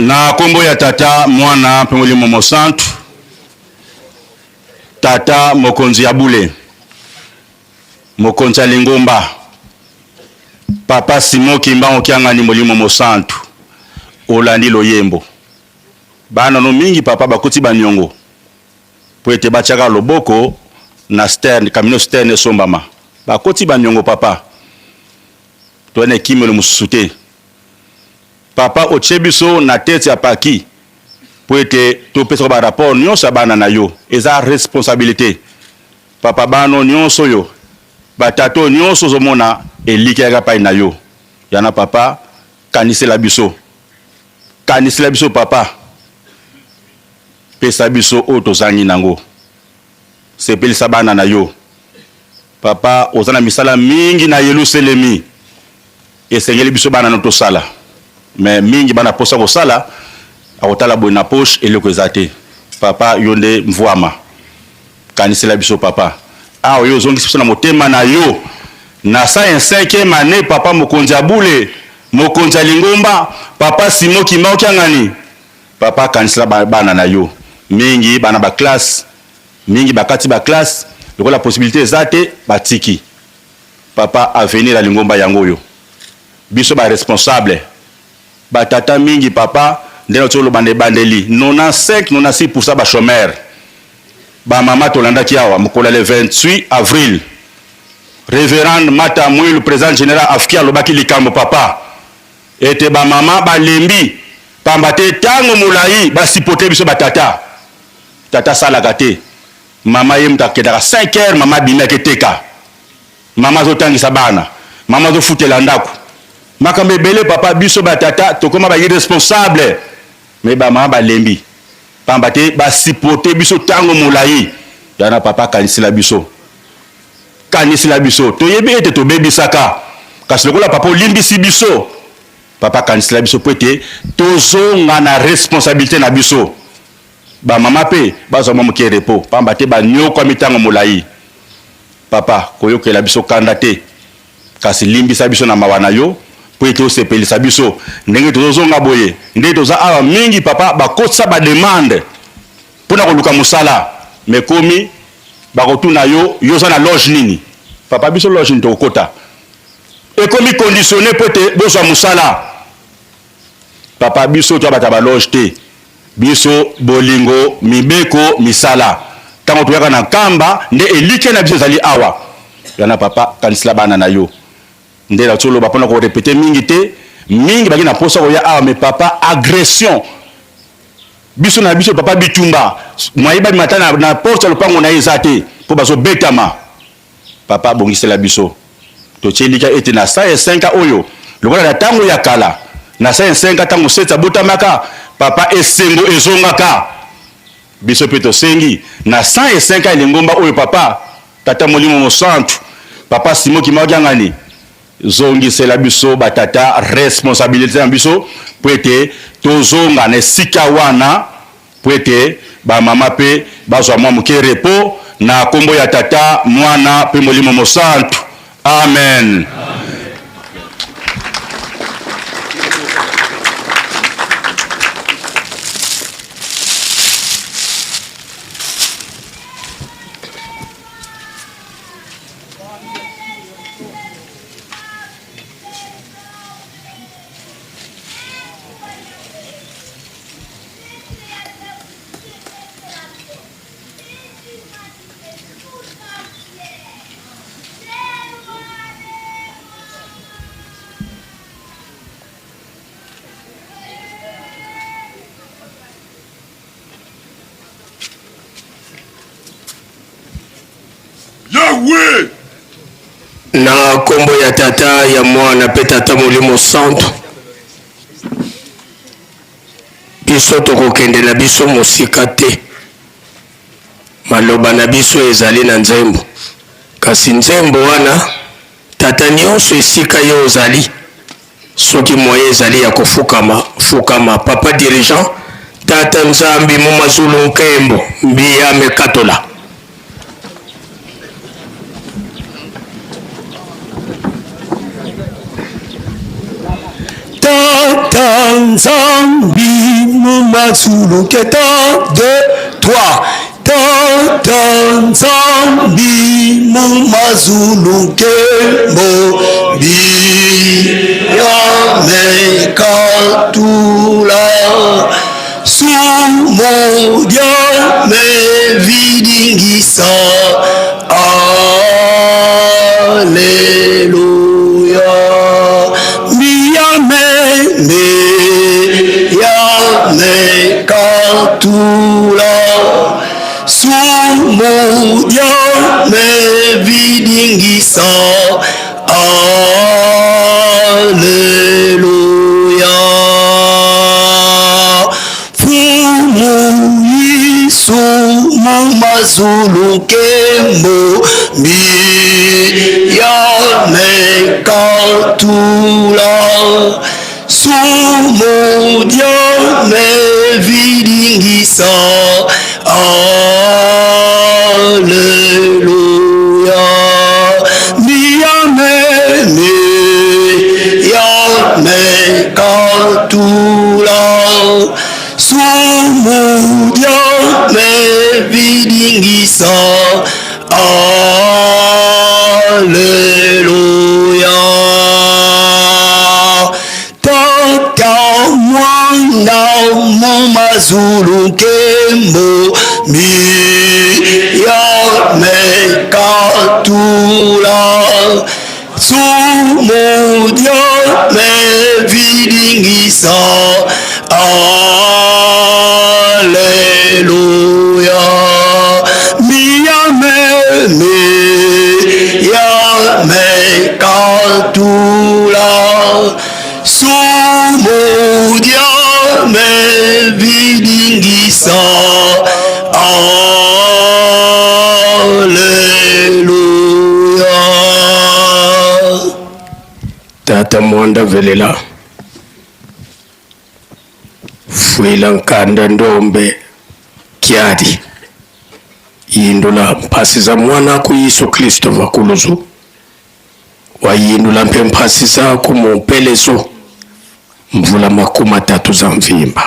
na kombo ya tata mwana pe molimo mosantu tata mokonzi ya bule mokonzi ya lingomba papa Simon Kimba okiangani molimo mosantu olandi loyembo bana no mingi papa bakoti banyongo po ete bachaka loboko na sterne kamino sterne sombama bakoti banyongo papa toene kimelo mususute papa ochebiso na tete ya paki po ete to pesa ba rapport nyonso bana na yo eza responsabilité papa bano nyonso yo batato nyonso zomona elike ya pai na yo yana papa kanisela biso papa pesa biso o tozangi nango sepelisa bana na yo papa ozana misala mingi na Yerusalemi esengeli biso bana no tosala mais mingi bana posa ko sala akotala boy na poche eloko ezate papa yonde mvwama kanisela biso papa awo yo zongi biso na motema na yo na 5e année papa mokonzi abule mokonzi lingomba papa Simon Kimba okiangani papa kanisela bana na yo mingi bana ba classe mingi bakati ba classe lokola possibilité ezate batiki papa avenir la lingomba yango yo biso ba responsable batata mingi papa ndeno tolo bande bandeli 95-96% ba chômeur ba mama tolanda kiawa mokola le 28 avril révérend Mata Mouy le président général Afkia lobaki likambo papa ete ba mama ba lembi pambate tango mulai ba sipote biso batata tata sala gate mama yemta kedaka 5h mama bimeke teka mama zo tangisa bana mama zo futela ndako makambe bele papa biso batata tokoma ba irresponsable mais ba mama ba lembi pambate ba sipote biso tango mulai yana papa kanisila biso toyebi ete tobebisaka kasi lokola papa olimbisi biso papa kanisila biso po ete tozonga na responsabilité na biso ba mama pe bazwa moke repo pamba te banyoko mitango molai papa koyokela biso kanda te kasi limbisa biso na mawana yo po ete osepelisa biso ndenge tozonga boye ndenge toza awa mingi papa bakotisa ba demande pona koluka musala mais komi bakotuna yo yoza na loge nini papa biso loge nto kokota ekomi conditionné po ete bozwa musala papa biso to bata ba loge te biso bolingo mibeko misala tango toyaka na kamba nde elike na biso zali awa yana papa kanisila bana na yo nde la tsolo bapona ko répéter mingi te mingi baki na posa ko ya awa mais papa agression biso na biso papa bitumba mwayiba matana na porte le pango na ezate po baso betama papa bongisela biso to tchelika ete na 5 oyo lokola na tango ya kala na 5 tango setsa botamaka papa esengo ezongaka biso peto sengi na 105 elengomba oyo papa tata molimo mosantu papa Simon Kimba okiangani zongisela biso batata responsabilité na biso po ete tozonga na esika wana po ete ba mama pe bazwa mwa moke repo na kombo ya tata mwana pe molimo mosantu amen. Na kombo ya tata ya mwana pe tata molimo santo biso tokokende na biso mosika te maloba na biso ezali na nzembo kasi nzembo wana tata nyonso esika yo ozali soki moye ezali ya kofukama papa dirigeant tata nzambi momazulu nkembo mbiya mekatola Nzambi mazuluke 1, 2, 3. Tata Nzambi mazuluke mbobi yamekatula sumodia mevidingisa. Alleluia. Miyameme yamekatula sumodia mevidingisa. Alleluia. Fumu Yesu mazuluke mbobi yamekatula sumodia mevidingisa. Alleluia. Miyameme yamekatula sumodia mevidingisa. Alleluia. Tata mwana mazuluke mbobi yamekatula sumodia mevidingisa. Alleluia. Miyameme yamekatula sumodia mevidingisa. Alleluia. Tata mwanda velela fuila nkanda ndombe kiadi yindula mpasi za mwana ku Yesu Kristo vakuluzu wayindula mpe mpasi za kumumpelezo mvula 3 za mvimba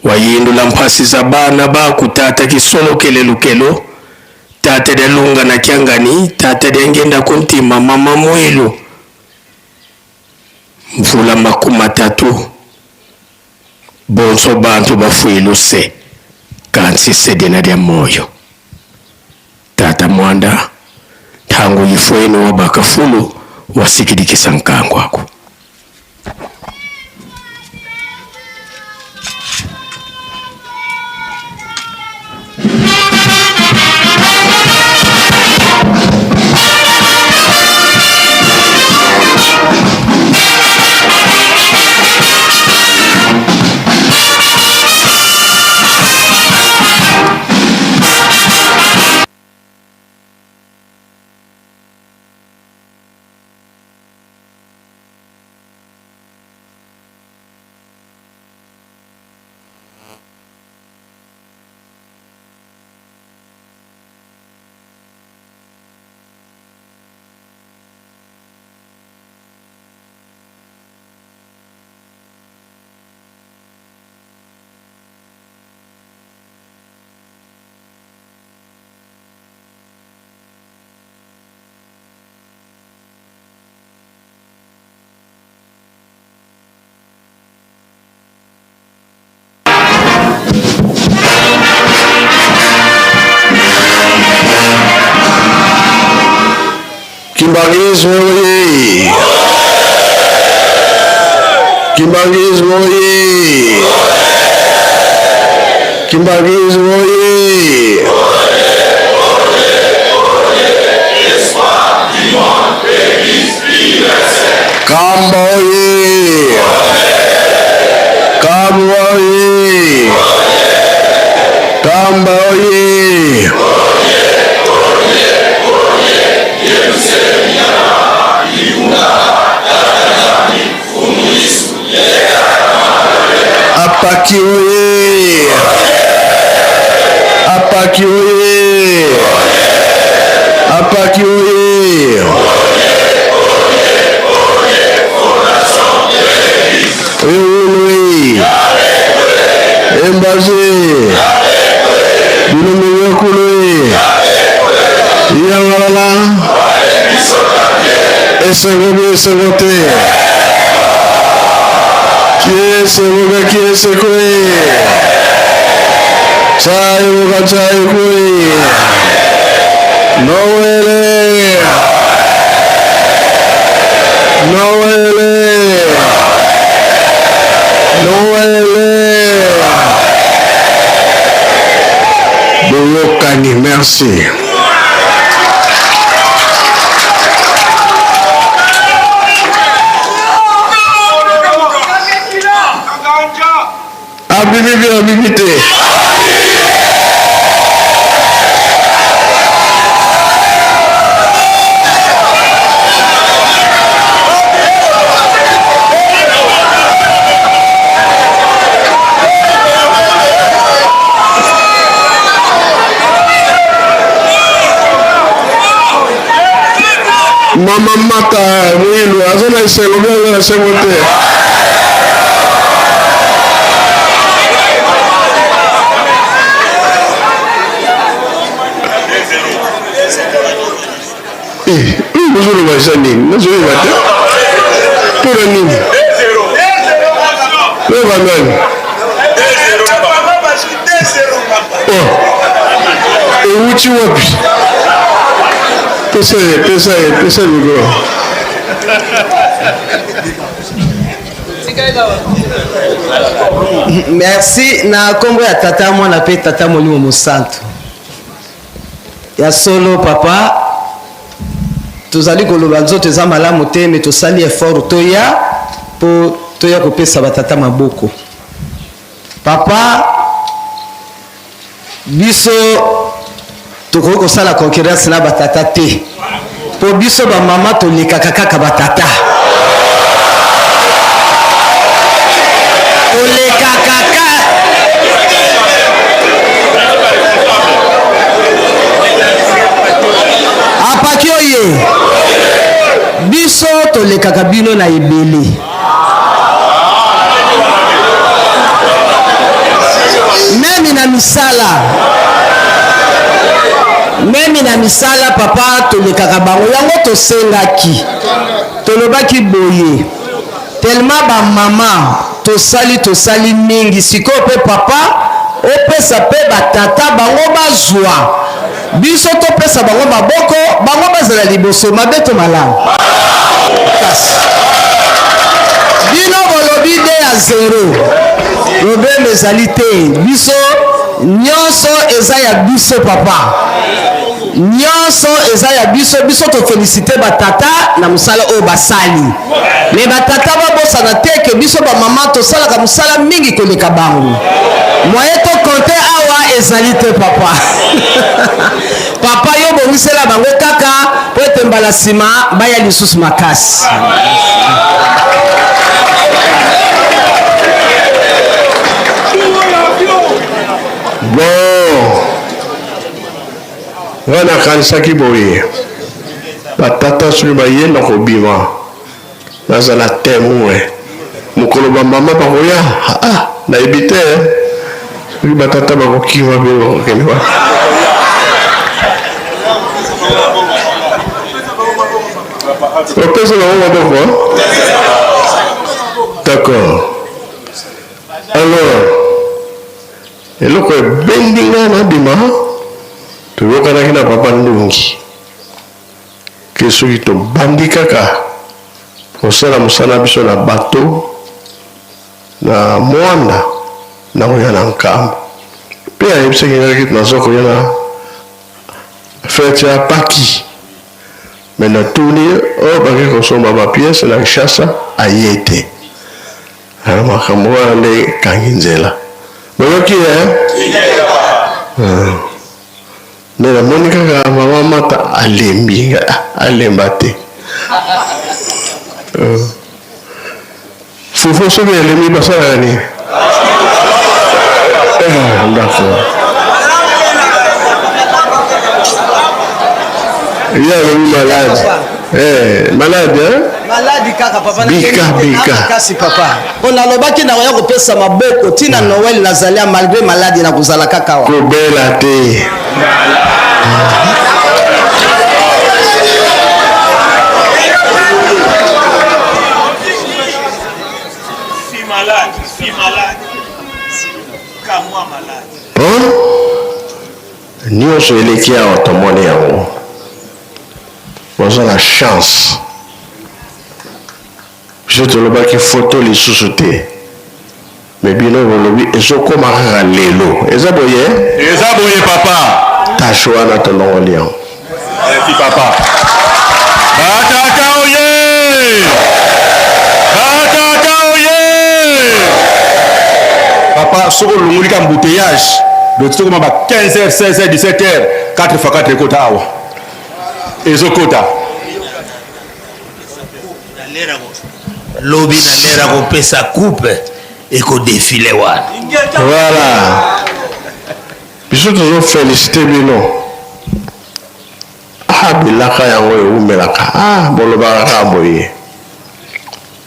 wayindula mpasi za bana baku tata kisolo kelelukelo tata delunga na kiangani tata dengenda kuntima mama mwelu mvula 3 bonso bantu bafuiluse kansi sedena dia moyo. Tata mwanda tangu yifwenu wabakafulu wasikidikisa nkangu wako. Kimbangis oye! Kimbangis oye! Kimbangis oye! Kamba oye! Kamba oye! Kamba oye! Apaki oye! Apaki oye! Apaki oye! Oui. Babazi. Bilumu Kulu. Yawala. Esegote. Qui est ce que Chai Kui Noele Boyokani, merci. Abimité. Mama mata mwilu azana iselo bela semote. Nzuri wa nini? Nzuri wa te? Pura nini? Wewe nani? Oh. Uchi wapi? Pesa ligo. Merci na kombo ya tata mwana pe tata molimo mosantu. Ya solo papa tozali koloba nzoto eza malamu te me tosali effort toya po toya kopesa batata maboko. Papa biso tokoki kosala concurrence na batata te po biso bamama tolekaka kaka batata apaki oye biso tolekaka bino na ebele memi na misala papa tolekaka bango yango tosengaki tolobaki boye tellement bamama tosali mingi sikoyo mpe papa opesa mpe batata bango bazwa biso topesa bango maboko bango bazala liboso mabe to malamu bino bolobi de ya 0 problème ezali te biso nyonso eza ya biso papa nyonso eza ya biso to féliciter batata na musala oyo basali me batata babosana te ke biso bamama tosalaka musala mingi koleka bango moye to konte awa ezali te papa papa yo bongisela bango kaka po ete mbala nsima baya lisusu makasi Bon, wana kanisaki boye batata soki bayenda kobima nazala témoin mokolo bamama bakoya nayebi te soki batata bakokima mpe bakokende wa opesa bango maboko d'accord alors eloko ebendi nga nabima toyokanaki na papa ndungi ke soki tobandi kaka kosala mosala biso na bato na mwanda na koya na nkamba mpe ayebisaki ngaki naza koya na fete ya paki me na tuni oyo baki kosomba bapiese na kishasa aye te ana makambo wana nde ekangi nzela boyoki nde namoni kaka mama mata alemba te fufu soki elembi basalaka nini d'accord ye alobi malade Malade, hein? Malade kaka papa. Bika. Kasi papa. On a lobaki na ko pesa maboko tina Noël nazalia malgré malade na kuzala kaka wa. Ko bela te. Si malade. Comme moi malade. Nyonso eleki awa tomoni yango baza na chance biso tolobaki foto lisusu te me bino bolobi ezokoma kaka lelo eza boye papa tashe wana tolongoli yango papa batata oye papa soko longolika embouteillage donc tu comme 15h 16h 17h 4 fois 4 kota awa ezokota lobi na lera kopesa coupe ekodefile wana voilà biso tozofélicité bino bilaka yango eumelaka bolobaka kaka boye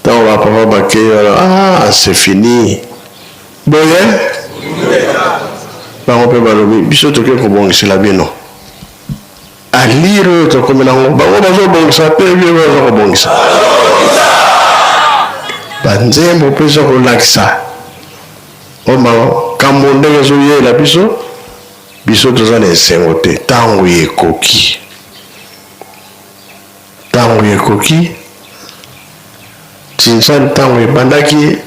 ntango bapapa bakei wana c'est fini boye bango mpe balobi biso toke kobongisela bino alire oyo tokomi nango bango bazobongisa mpe bie baza kobongisa banzembo mpe eza kolakisa makambo ndenge ezoyela biso toza na esengo te ntango ekoki tinsani ntango ebandaki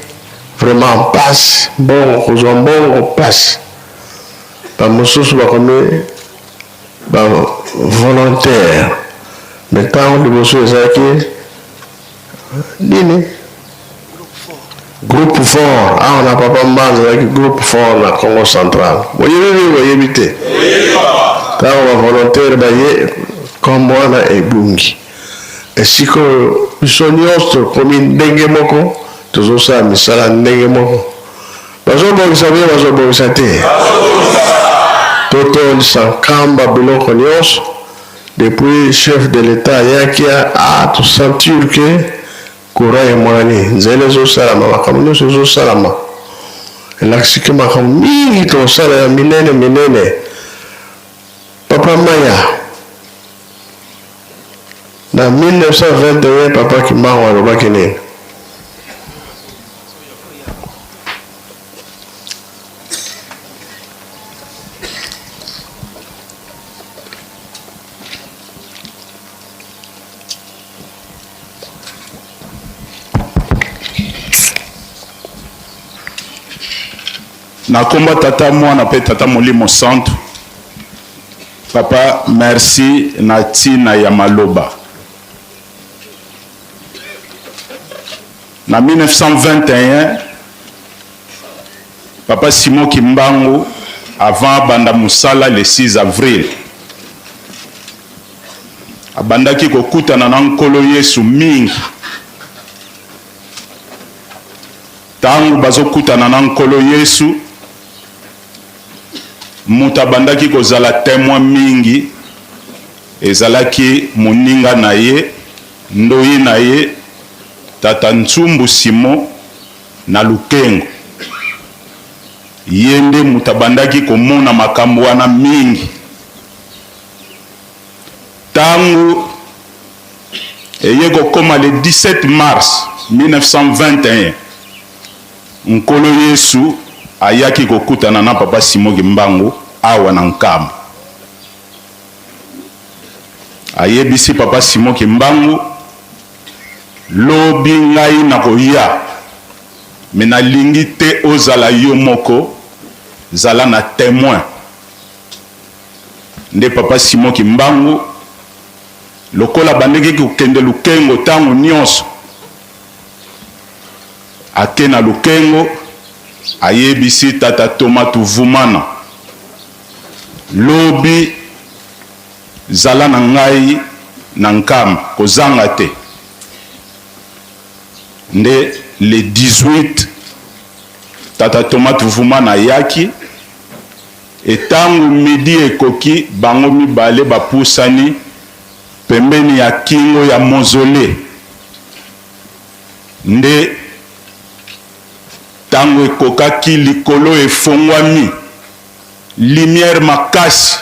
vraiment mpasi mbongo kozwa mbongo mpasi bamosusu bakomi bavolontaire me ntango liboso ezalaki nini groupe fort awa na papa mbanza ezalaki groupe fort na congo central boyebi te ntango bavolontaire baye kombo wana ebungi esikoyo biso nyonso tokomi ndenge moko tozosala misala ndenge moko bazobongisa bie bazobongisa te totolisa nkamba biloko nyonso depuis chef de l'état ayaki tosentir ke courant emwani nzela ezosalama makambo nyonso ezosalama elakisi ke makambo mingi tosala ya minene papa maya na 1921 papa Kimbangu alobaki nini nakomba tata mwana mpe tata molimo centre papa merci na ntina ya maloba na 1921 papa Simon Kimbangu avant banda musala le 6 avril abandaki kokutana na nkolo Yesu mingi tangu bazokutana na nkolo Yesu muta bandaki kozala témoin mingi ezalaki moninga na ye ndoyi na ye tata Ntsumbu Simon na Lukengo yende muta bandaki komona makambo wana mingi tangu eye kokoma le 17 mars 1921 nkolo Yesu ayaki kokutana na papa Simon Kimbangu awa na Nkamba ayebisi papa Simon Kimbangu lobi ngai na koya me nalingi te ozala yo moko zala na témoin nde papa Simon Kimbangu lokola bandeki kokende Lukengo tango nyonso ake na Lukengo ayebisi tata Thomas Tuvumana lobi zala na ngai na Nkamba kozanga te nde le 18 tata Thomas Tuvumana yaki etangu midi ekoki bango mibale bapusani pembeni ya kingo ya mozole nde tango ekokaki likolo efongwami lumière makasi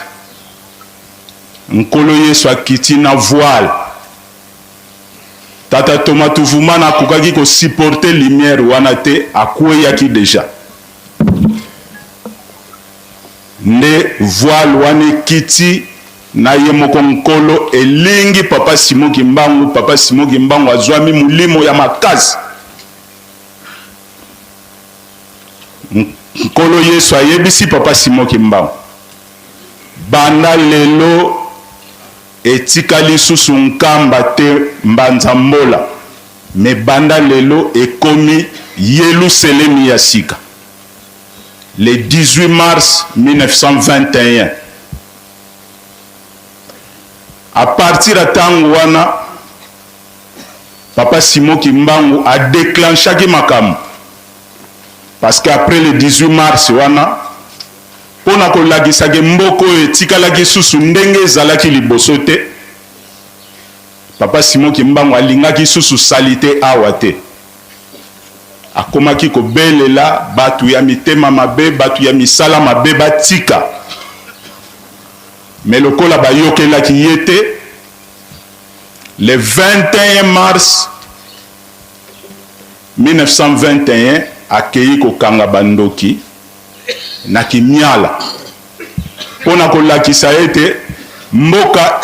nkolo Yesu akiti na voile tata Thomas Tuvumana akokaki ko supporter lumière wana te akweyaki deja nde voile wana ekiti na ye moko nkolo elingi papa Simon Kimbangu azwami mulimo ya makasi nkolo Yesu ayebisi papa Simon Kimbangu banda lelo etikali susu nkamba te mbanza mbola me banda lelo ekomi Yerusalemi ya sika le 18 mars 1921 à partir de tango wana papa Simon Kimbangu a déclenché ki makam parce qu'après le 18 mars wana pona ko lagisa ke mboko etikalaki susu ndenge ezalaki liboso te papa Simon Kimbangu alingaki susu salite awa te akomaki kobelela batu ya mitema mabe batu ya misala mabe batika mais lokola bayokelaki yete le 21 mars 1921 akei kokanga bandoki na kimiala pona kolakisa ete mboka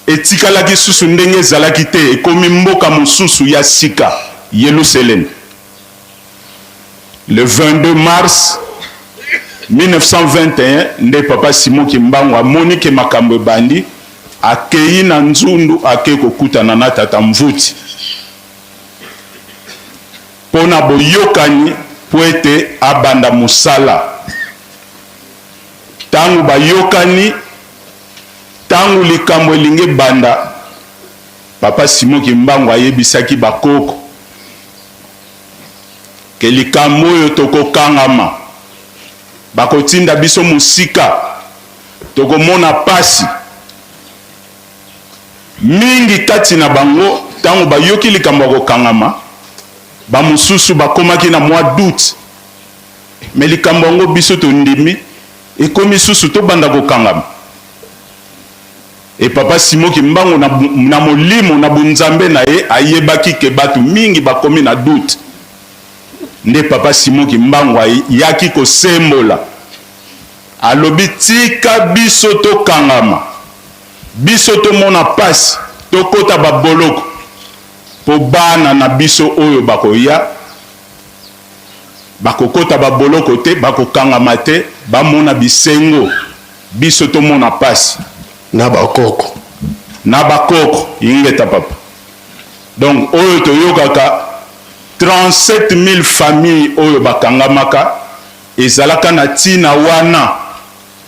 etikalaki susu ndenge ezalaki te ekomi mboka mosusu ya sika Yerusalem. Le 22 mars 1921 nde papa Simon Kimbangu amoni ke makambo ebandi akei na nzundu akei kokutana na tata Mvuti pona boyokani po ete abanda musala tangu bayokani tangu likambo elingi banda papa Simon Kimbangu ayebisaki bakoko ke likambo oyo tokokangama bakotinda biso musika tokomona pasi mingi kati na bango tango bayoki likambo kokangama bamususu bakomaki na mois d'août mais likambo yango biso tondimi ekomi susu tobanda kokangama et papa Simon Kimbangu na molimo na bunzambe na ye ayebaki ke batu mingi bakomi na doute nde papa Simon Kimbangu yaki kosembola alobi tika biso tokangama biso tomona pasi tokota baboloko po bana na biso oyo bakoya bakokota baboloko te bakokangama te bamona bisengo biso tomona pasi na bakoko ingeta papa donc oyo toyokaka 37 000 familles oyo bakangamaka ezalaka na tina wana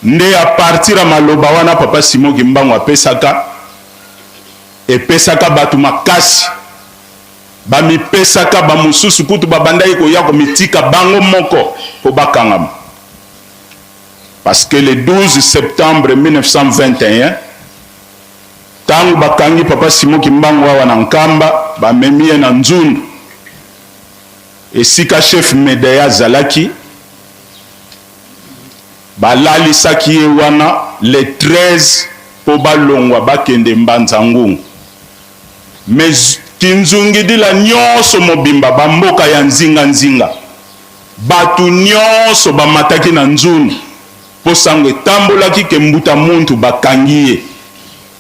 nde a partir ya maloba wana papa Simon Kimbangu epesaka batu makasi bamipesaka bamususu kutu babandaki koya komitika bango moko po bakangama parce que le 12 septembre 1921 tangu bakangi papa Simon Kimbangu awa na nkamba bamemi ye na nzundu esika chef Medea zalaki balalisaki ye wana le 13 po balongwa bakende mbanza ngungu mais kinzungidila nyonso mobimba bamboka ya nzinga batu nyonso bamataki na nzundu po sango etambolaki ke mbuta muntu bakangi ye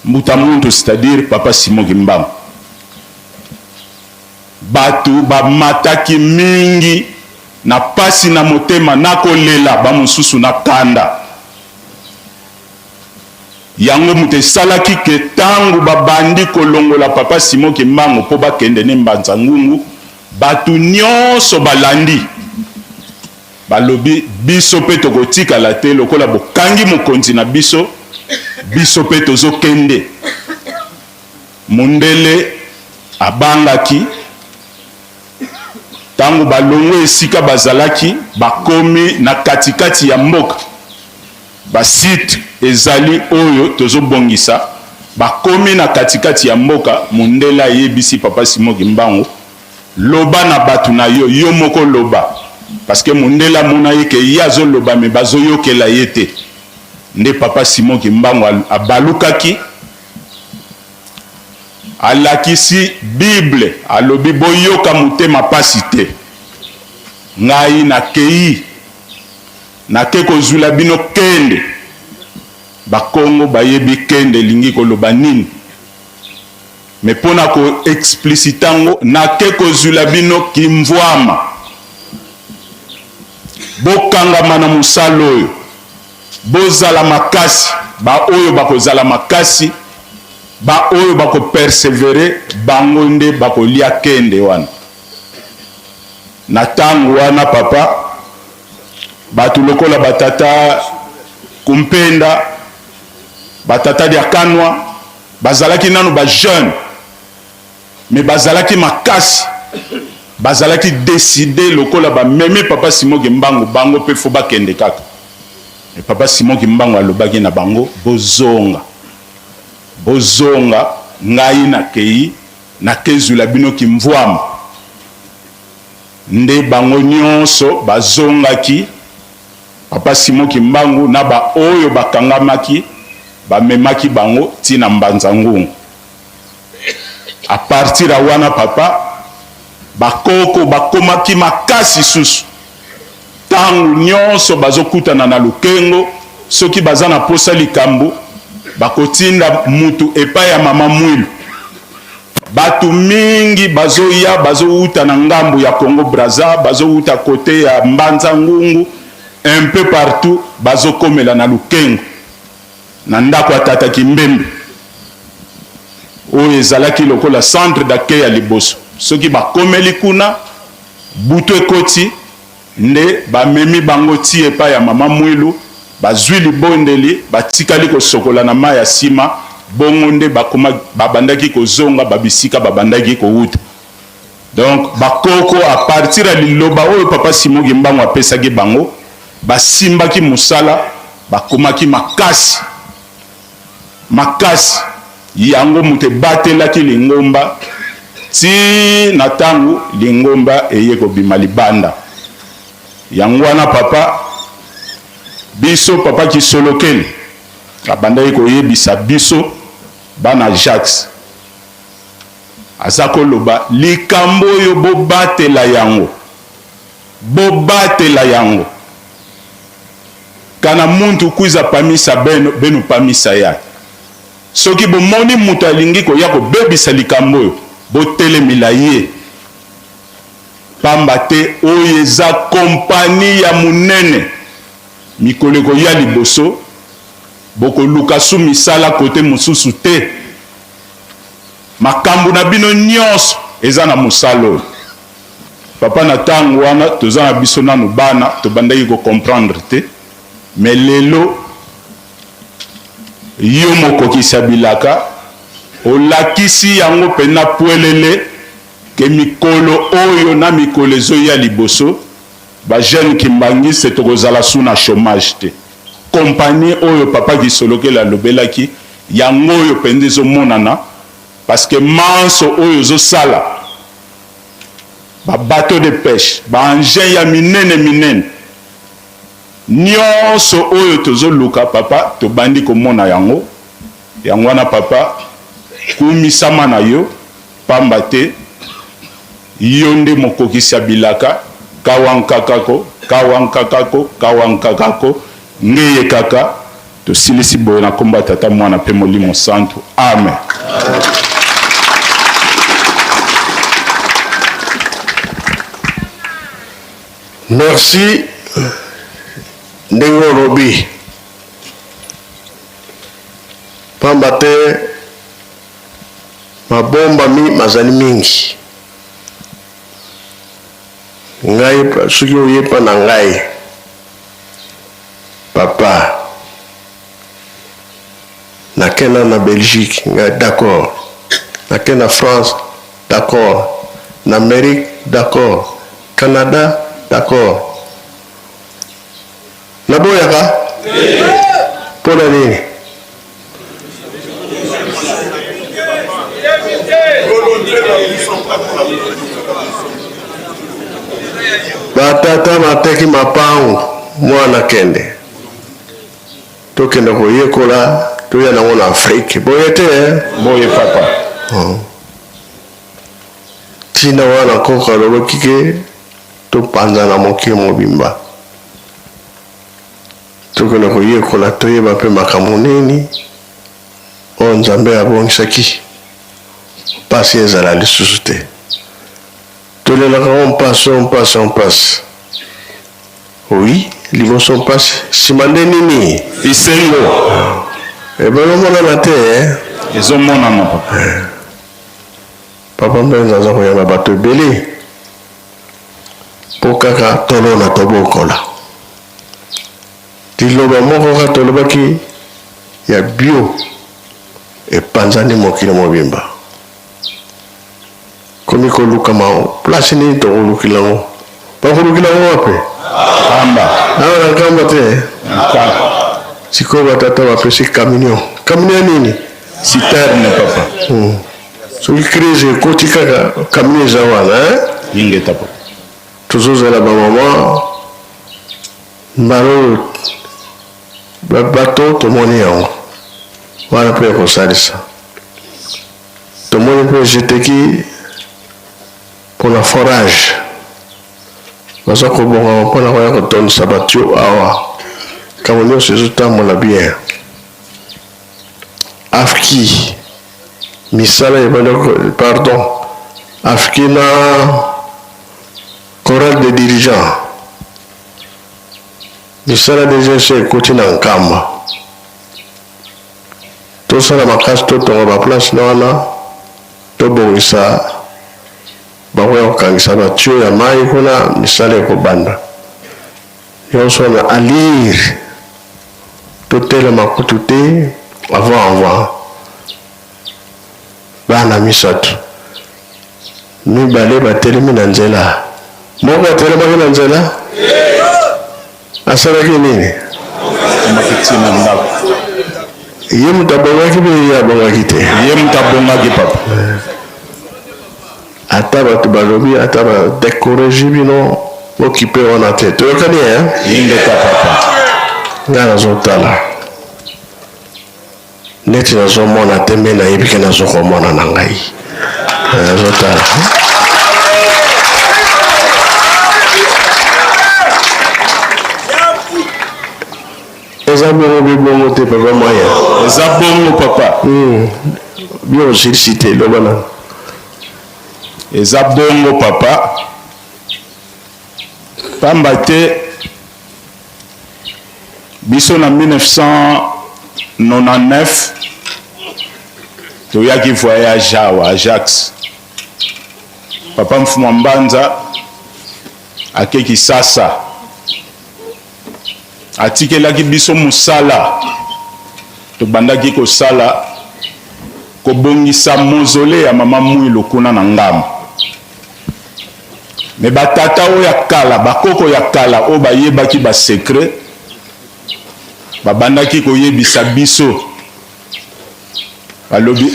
mbuta muntu c'est-à-dire papa Simon Kimbangu batu bamataki mingi na pasi na motema na kolela bamususu na kanda yango mutu esalaki ke tangu babandi kolongola papa Simon Kimbangu po bakende ne mbanza ngungu batu nyonso balandi balobi biso pe tokotikala te lokola bokangi mokonzi na biso biso pe tozokende mundele abangaki tangu balongo esika bazalaki bakomi na katikati ya mboka basite ezali oyo tozobongisa bakomi na katikati ya mboka mundela yebisi papa Simon Kimbangu loba na batu na yo yo moko loba parce que mundela mona yeke yazo loba me bazo yokela yete nde papa Simon Kimbangu abalukaki alakisi Bible alobi boyoka mutema pasi te ngai nake kozula bino kende bakongo bayebi kende lingi koloba nini me pona ko explicitango nake kozula bino kimvwama bokangama na musala oyo bozala makasi ba oyo bakozala makasi ba oyo bako persevere bango nde bakolia kende wana na tango wana papa batu lokola batata kumpenda batata dia kanwa bazalaki nanu ba jeune mais bazalaki makasi bazalaki décider lokola ba meme papa Simon Kimbangu bango pe fo bakende kaka et papa Simon Kimbangu alobaki na bango bozonga ngai na kei na kezula bino kimvwama nde bango nyonso bazongaki papa Simon Kimbangu na ba oyo bakangamaki bamemaki bango tina mbanza ngungu a partir ya wana papa bakoko bakomaki makasi susu tangu nyonso bazokutana na lukengo soki baza na posa likambo bakotinda mutu epai ya mama mwilu batu mingi bazoya bazouta na ngambu ya Congo Brazza bazouta kote ya mbanza ngungu un peu partout bazokomela na lukengo na ndako ya tata Kimbembe oyo ezalaki lokola centre d'accueil ya liboso soki bakomeli kuna butu ekoti nde bamemi bango ti epai ya mama mwilu bazwi libondeli batikali kosokola na mai ya sima bongo nde babandaki kozonga babisika babandaki kowuta donc bakoko a partir ya liloba oyo papa Simon Kimbangu apesaki bango basimbaki musala bakomaki makasi yango mutu ebatelaki lingomba ti na tangu lingomba eye kobima libanda yango wana papa biso papa Kisolokeli abandaki koyebisa biso bana Jacques aza koloba likambo oyo bobatela yango kana muntu kwiza pamisa beno pamisa ya soki bomoni mutu alingi koya kobebisa likambo oyo botelemela ye pamba te oyo eza kompani ya munene mikolo koya liboso bokoluka su misala kote mosusu te makambo na bino nyonso eza na mosala oyo papa na ntango wana toza na biso nanu bana tobandaki kocomprendre te me lelo yo mokokisa bilaka olakisi yango pena pwelele ke mikolo oyo na mikolo ezoya liboso bajeune kimbangisi tokozala su na chômage te kompani oyo papa Kisolokeli alobelaki yango oyo mpenza ezomonana parce que manso oyo ezosala babateau de pêche baengin ya minene nyonso oyo tozoluka papa tobandi komona yango wana papa kumisama na yo pamba te yo nde mokokisa bilaka kawankakako ngeye kaka tosilisi boye na kombo ya tata mwana mpe molimo santo amen. Merci ndenge olobi pamba te mabomba mazali mingi ngai soki oyepa na ngai papa nakenda na Belgique ngai d'accord nakenda na France d'accord na Amérique d'accord Canada d'accord naboyaka mpona nini batata mateki mapangu mwana kende tokende koyekola toya nango na Afrique boye te boye papa tina wana koka lobaki ke topanza na moke mobimba tokende koyekola toyeba mpe makambo nini oyo nzambe abongisaki mpasi ezala lisusu te tolelaka on passe oui liboso mpasi nsima nde nini isengo ebelomonana te ezomonana papa papa mpenza aza koyamba bato ebele mpo kaka tolona tobokola liloba moko kaka tolobaki ya bio epanzani mokili mobimba komi kolukama place nini tokolukilango bakolukilango wape kamba awa na nkamba te sikoyo batata bapesi camion nini citerne papa soki crise ekoti kaka camion eza wana yingeta papa tozozala bamama mbalo bato tomoni yango wana mpe ekosalisa tomoni mpe jeteki mpona forage baza kobonga mpona koya kotondisa batio awa kambo nyonso ezotambola bien afki misala pardon afki na chorale de dirigeant misala deja so ekoti na nkamba tosala makasi totonga baplace na wana tobongisa bakoya kokangisa batio ya mai kuna misala ekobanda nyonso na alire totelema kutu te avant bana misato mibale batelemi na nzela moko atelemaki na nzela asalaki nini makitina ndako ye moto abongaki mpe ye abongaki te ye moto abongaki papa ata bato balobi ata badekoreji bino okipe wana te toyokani yingeta papa nga nazotala neti nazomona te mbe nayebi ke nazokomona na ngai nazotala eza bongo bibongo te papa moya eza bongo papa bio osilisi te loba na eza bongo papa pamba te biso na 1999 toyaki voyage awa Ajax papa mfuma mbanza akeki sasa atikelaki biso mosala tobandaki kosala kobongisa mozole ya mama Mwilu kuna na ngambo me batata oyo ya kala bakoko ya kala oyo bayebaki basekret babandaki koyebisa biso balobi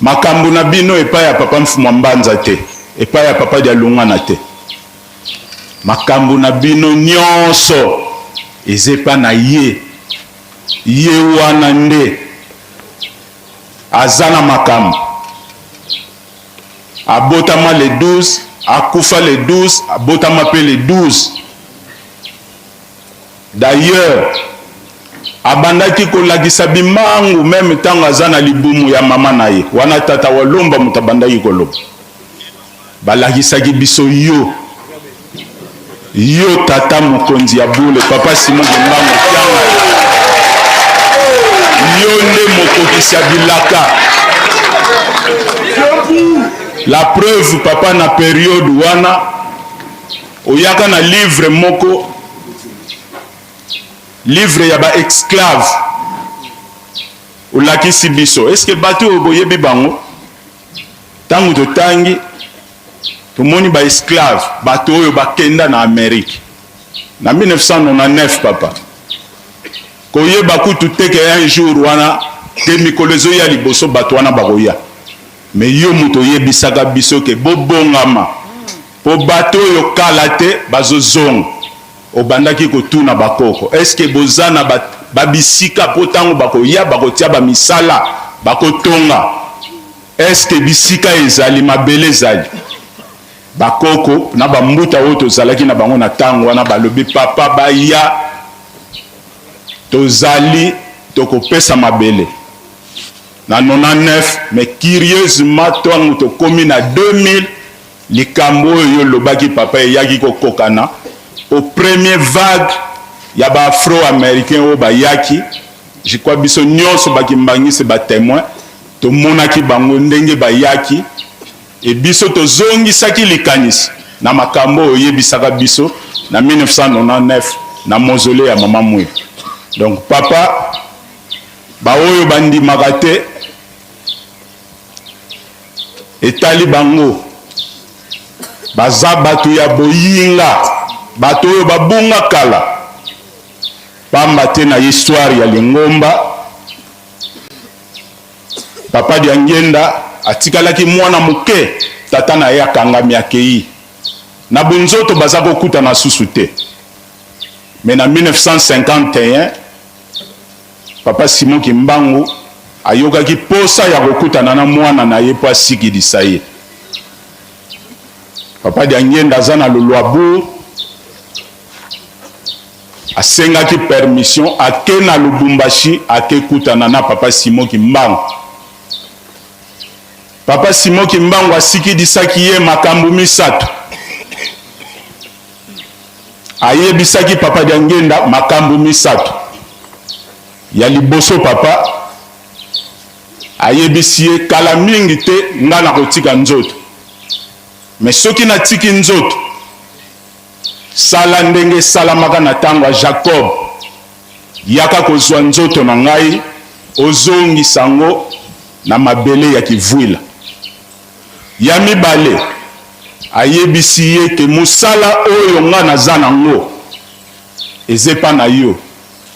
makambo na bino epai ya papa mfuma mbanza te epai ya papa dialungana te makambo na bino nyonso eza epa na ye wana nde aza na makambo abotama le 12 akufa le 12 abotama mpe le 12 d'ailleurs abandaki kolakisa bimangu meme ntango aza na libumu ya mama na ye wana tata walomba moto abandaki koloba balakisaki biso yo tata mokonzi ya bule papa Simon Ngambo Kianga yo nde mokokisi ya bilaka la preuve papa na periode wana oyaka na livre moko livre ya ba esclave olakisi biso est-ce que bato oyo boyebi bango ntango totangi tomoni ba esclave bato oyo bakenda na Amérique na 1999 papa koyeba kutu teke un jour wana te mikolo ezoya liboso bato wana bakoya mais yo moto yebisaka biso ke bobongama po bato yo kala te bazozonga obandaki kotuna bakoko est-ce que bozana babisika po tango bakoya bakotia bamisala bakotonga est-ce que bisika ezali mabele ezali bakoko na bambuta oyo tozalaki na bango na tango wana balobi papa baya tozali tokopesa mabele na 99 mais curieusement twango tokomi na 2000 likambo oyo lobaki papa eyaki kokokana au premier vague ya ba afro-américain oyo bayaki je crois biso nyonso bakimbangisi batémoin tomonaki bango ndenge bayaki e biso tozongisaki likanisi na makambo oyo yebisaka biso na 1999 na mausolée ya mama Mwiru. Donc papa baoyo bandimaka te etali bango baza bato ya boyinga bato oyo babunga kala pamba te na histoire ya Lingomba papa Diangenda atikalaki mwana moke tata na ye akangami akei na bunzoto baza kokuta na susu te mais na 1951 papa Simon Kimbangu ayokaki posa ya kokutana na mwana na ye po asikilisa ye papa Diangenda aza na Lolwabourg asengaki permission ake na Lubumbashi ake kutana na papa Simon Kimbangu. Papa Simon Kimbangu asikidisaki ye makambo misato ayebisaki papa Diangenda makambo misato ya liboso papa ayebisi ye kala mingi te nga na kotika nzoto mais soki natiki nzoto sala ndenge salamaka na tango ya Jacob yaka kozwa nzoto na ngai ozongisa ngo na mabele ya kivwila ya mibale ayebisi ye ke mosala oyo nga naza nango ezepa na yo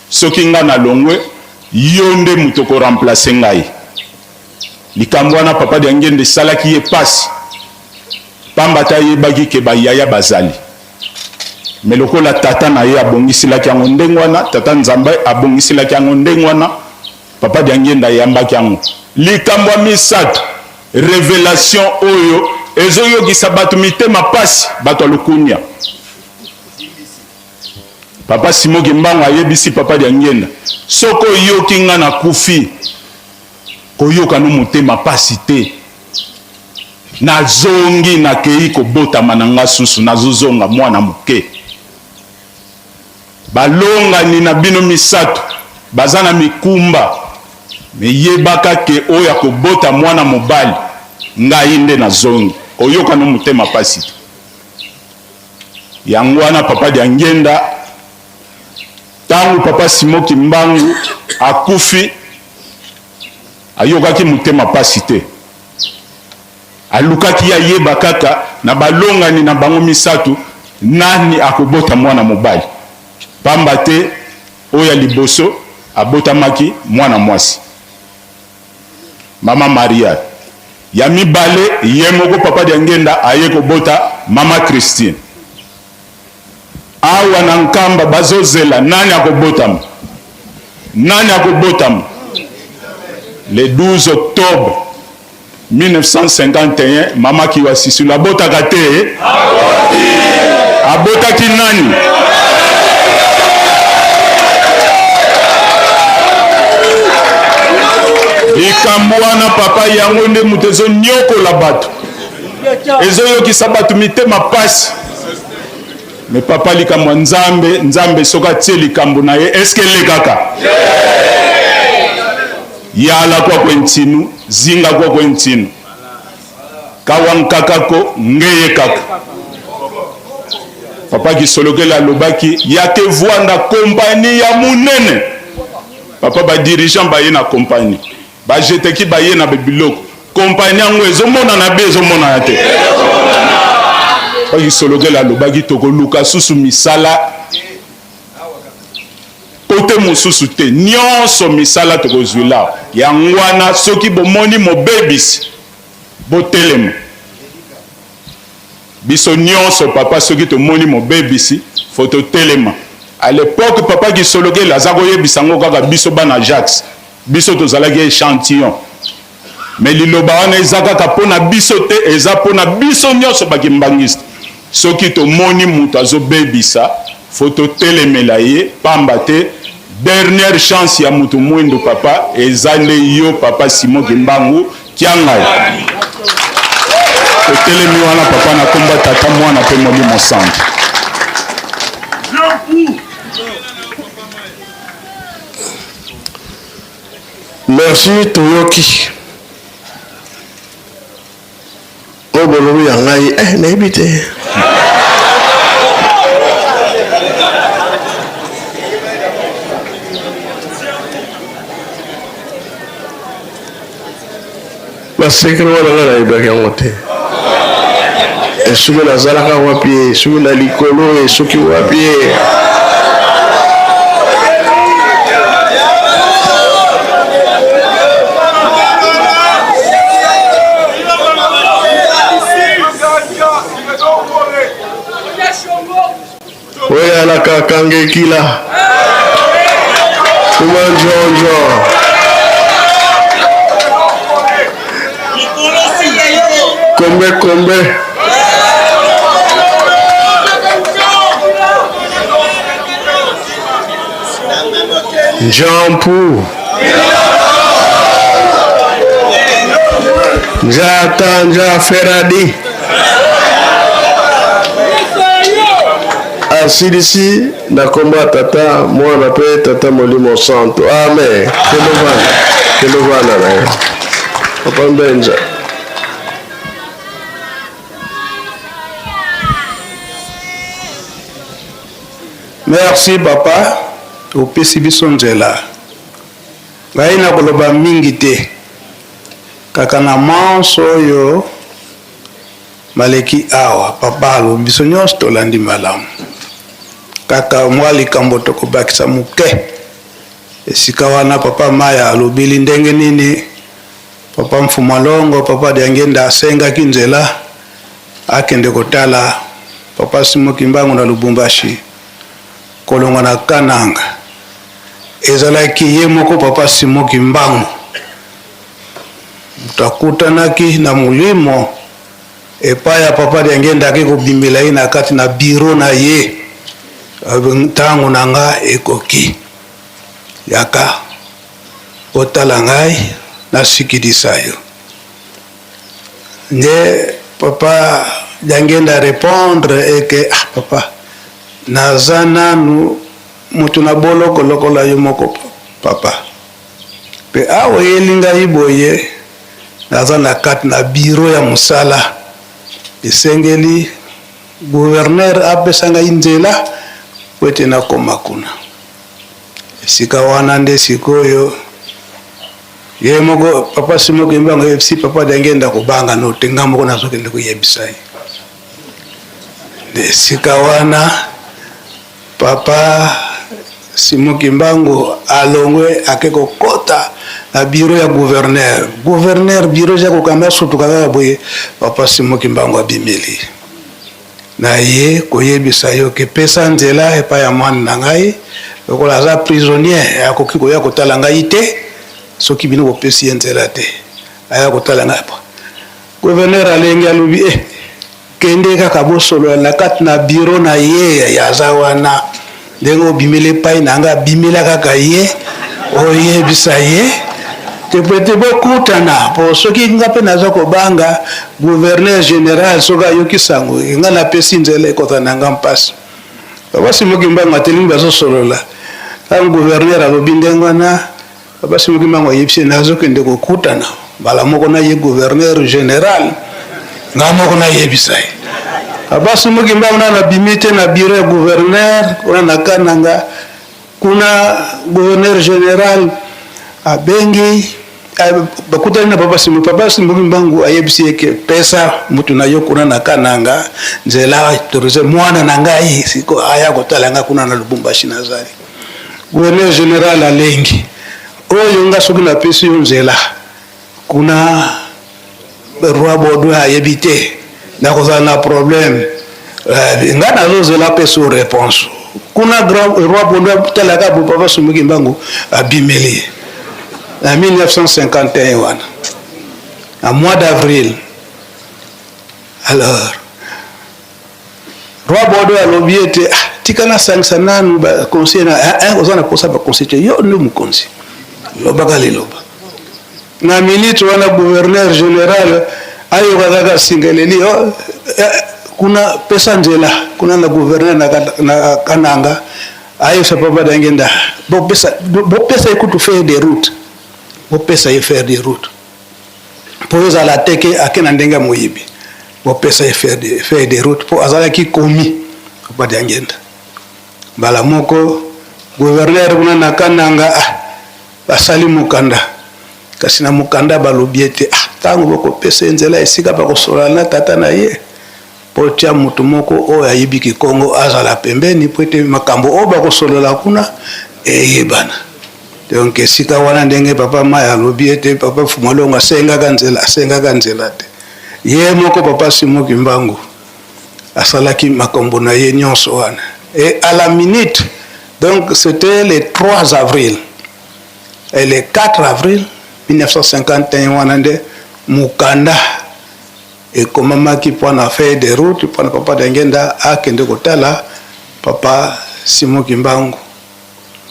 soki nga na longwe yo nde moto koremplace ngai likambo wana papa Diangenda esalaki ye pasi pamba te ayebaki ke bayaya bazali me lokola tata na ye abongisilaki yango ndenge wana tata Nzambe abongisilaki yango ndenge wana papa Diangenda ayambaki yango likambo ya misato révélation oyo ezoyokisa bato mitema pasi bato alukunya papa Simon Kimbangu ayebisi papa Diangenda soko yoki nga na kufi koyoka no motema pasi te nazongi nakei kobotama na nga susu nazozonga mwana moke balongani na bino misato baza na mikumba meyebaka ke oyo akobota mwana mobali ngai nde nazongi oyoka no motema pasi te yango wana papa Diangenda tango papa Simon Kimbangu akufi ayokaki motema pasi te alukaki ayeba kaka na balongani na bango misato nani akobota mwana mobali pamba te oyo liboso abotamaki mwana mwasi mama Maria ya mibale ye moko papa Diangenda aye kobota mama Christine awa na nkamba bazozela nani akobotama le 12 octobre 1951 mama Kiwa Sisulu abotaka te abotaki nani likambo wana papa yango nde moto ezonyokola bato ezoyokisa bato mitema pasi me papa likambo nzambe soki atie likambo na ye eske elekaka yala kwakwe ntinu zinga kwakwe ntinu kawankakako ngeye kaka papa kisolokela alobaki yake vwanda kompani ya munene papa badirigant baye na kompani bajeteki baye na biloko kompani yango ezomonana be ezomonana te papa kisolokela alobaki tokoluka susu misala kote mosusu te nyonso misala tokozwila yango wana soki bomoni mobebisi botelema biso nyonso papa soki tomoni mobebisi faut totelema. À l'époque papa Gisologela aza koyebisa ngo kaka biso bana Ajax biso tozalaki échantillon mais liloba wana eza kaka mpona biso te eza mpona biso nyonso bakimbangista soki tomoni moto azobebisa faut totelemela ye pamba te dernière chance ya moto mwindo papa eza nde yo papa Simon Kimbangu Kiangai totelemi wana papa na komba tata mwana pe molimo santo. Merci Toyoki. Oh bolobi yangai nayebi te. Basekre wana nayebi yango te. Esuki nazalaka wapi, esuki na likolo, esuki wapi. Oya la kakange kila kumanjonjo kombe kombe Jampu Njata Feradi asidisi na komba tata mwana pe tata molimo santo amen kelovana na papa Benja. Merci papa opesi biso nzela ngai na koloba mingi te kaka na manso oyo maleki awa papa alobi biso nyonso tolandi malamu kaka mwa likambo tokobakisa moke esika wana papa Maya alobeli ndenge nini papa Mfumalongo papa Diangenda asengaki nzela akende kotala papa Simon Kimbangu na Lubumbashi kolonga na Kananga ezalaki ye moko papa Simon Kimbangu takutanaki na mulimo epai ya papa Diangenda akekobimela ye na kati na biro na ye ntango na nga ekoki yaka otala ngai nasikilisa yo nde papa Diangenda répondre eke papa naza nanu mutu na boloko lokola yo moko papa pe awa yeli ngai boye naza na kati na biro ya musala esengeli gouverneur apesa ngai nzela po ete nakoma kuna esika wana nde sikoyo ye moko papa Simon Kimbangu efsi papa Diangenda kobanga notenga moko nazokende koyebisa ye nde esika wana papa Simon Kimbangu alongwe akeko kota na biro ya gouverneur biro ja kokamba sutu kaka boye papa Simon Kimbangu abimeli na ye koyebisa yo ke pesa nzela epa ya mwana na ngai lokola aza prisonnier akoki koya kotala ngai te soki bino kopesi ye nzela te aya kotala ngai pa gouverneur alengi alobi kende kaka bosolo na kati na biro na ye yaza wana ndenge obimele pai na nga bimela kaka ye oyebisa ye te bokutana po soki nga pe naza kobanga gouverneur général soki ayoki sango nga napesi nzela ekota na nga mpasi papa Simon Kimbangu atelemi bazosolola ntango gouverneur alobi ndenge wana papa Simon Kimbangu ayebisi nazokende kokutana mbala moko na ye gouverneur général nga moko nayebisa ye papa Simon Kimbangu na bimi te na biro ya gouverneur kuna na Kananga kuna gouverneur général abengi bakutani na papa Simon Kimbangu ayebisi eke pesa mutu na yo kuna na Kananga nzela torize mwana na ngai siko aya kotala nga kuna na Lubumbashi nazali gouverneur général alengi oyo nga soki na pesi yo nzela kuna roi Baudouin a évité na problème nga nazozela pe sur réponse kuna grand roi Baudouin talaka bo papa Simoki Mbangu abimeli en 1951 wana en mois d'avril. Alors roi Baudouin alobi ete tikana sangisa nanu ba conseiller na ozana posa ba conseiller yo no mu conseiller lobaka liloba na ministre wana gouverneur général ayo kaka singeleli kuna pesa nzela kuna na gouverneur na Kananga ayo sapapa dangenda bo pesa ikutu faire des routes bo pesa y faire des routes pour eza la teke akena ndenga moyibi bo pesa y faire des routes pour azala ki komi ba dangenda bala moko gouverneur kuna na Kananga basali mukanda kasi na mukanda balobi ete tango bokopesa nzela esika bakosolana tata na ye po tia mutu moko oyo ayibiki Kongo azala pembeni po ete makambo oyo bakosolola kuna eyebana. Donc esika wana ndenge papa Maya alobi ete papa Fumalongo asengaka nzela te ye moko papa Simoki Mbangu asalaki makambo na ye nyonso wana. Et à la minute, donc c'était le 3 avril et le 4 avril 1951 wanande mukanda et komamaki pona faire des routes pona papa dangenda akende kotala papa Simoki Mbangu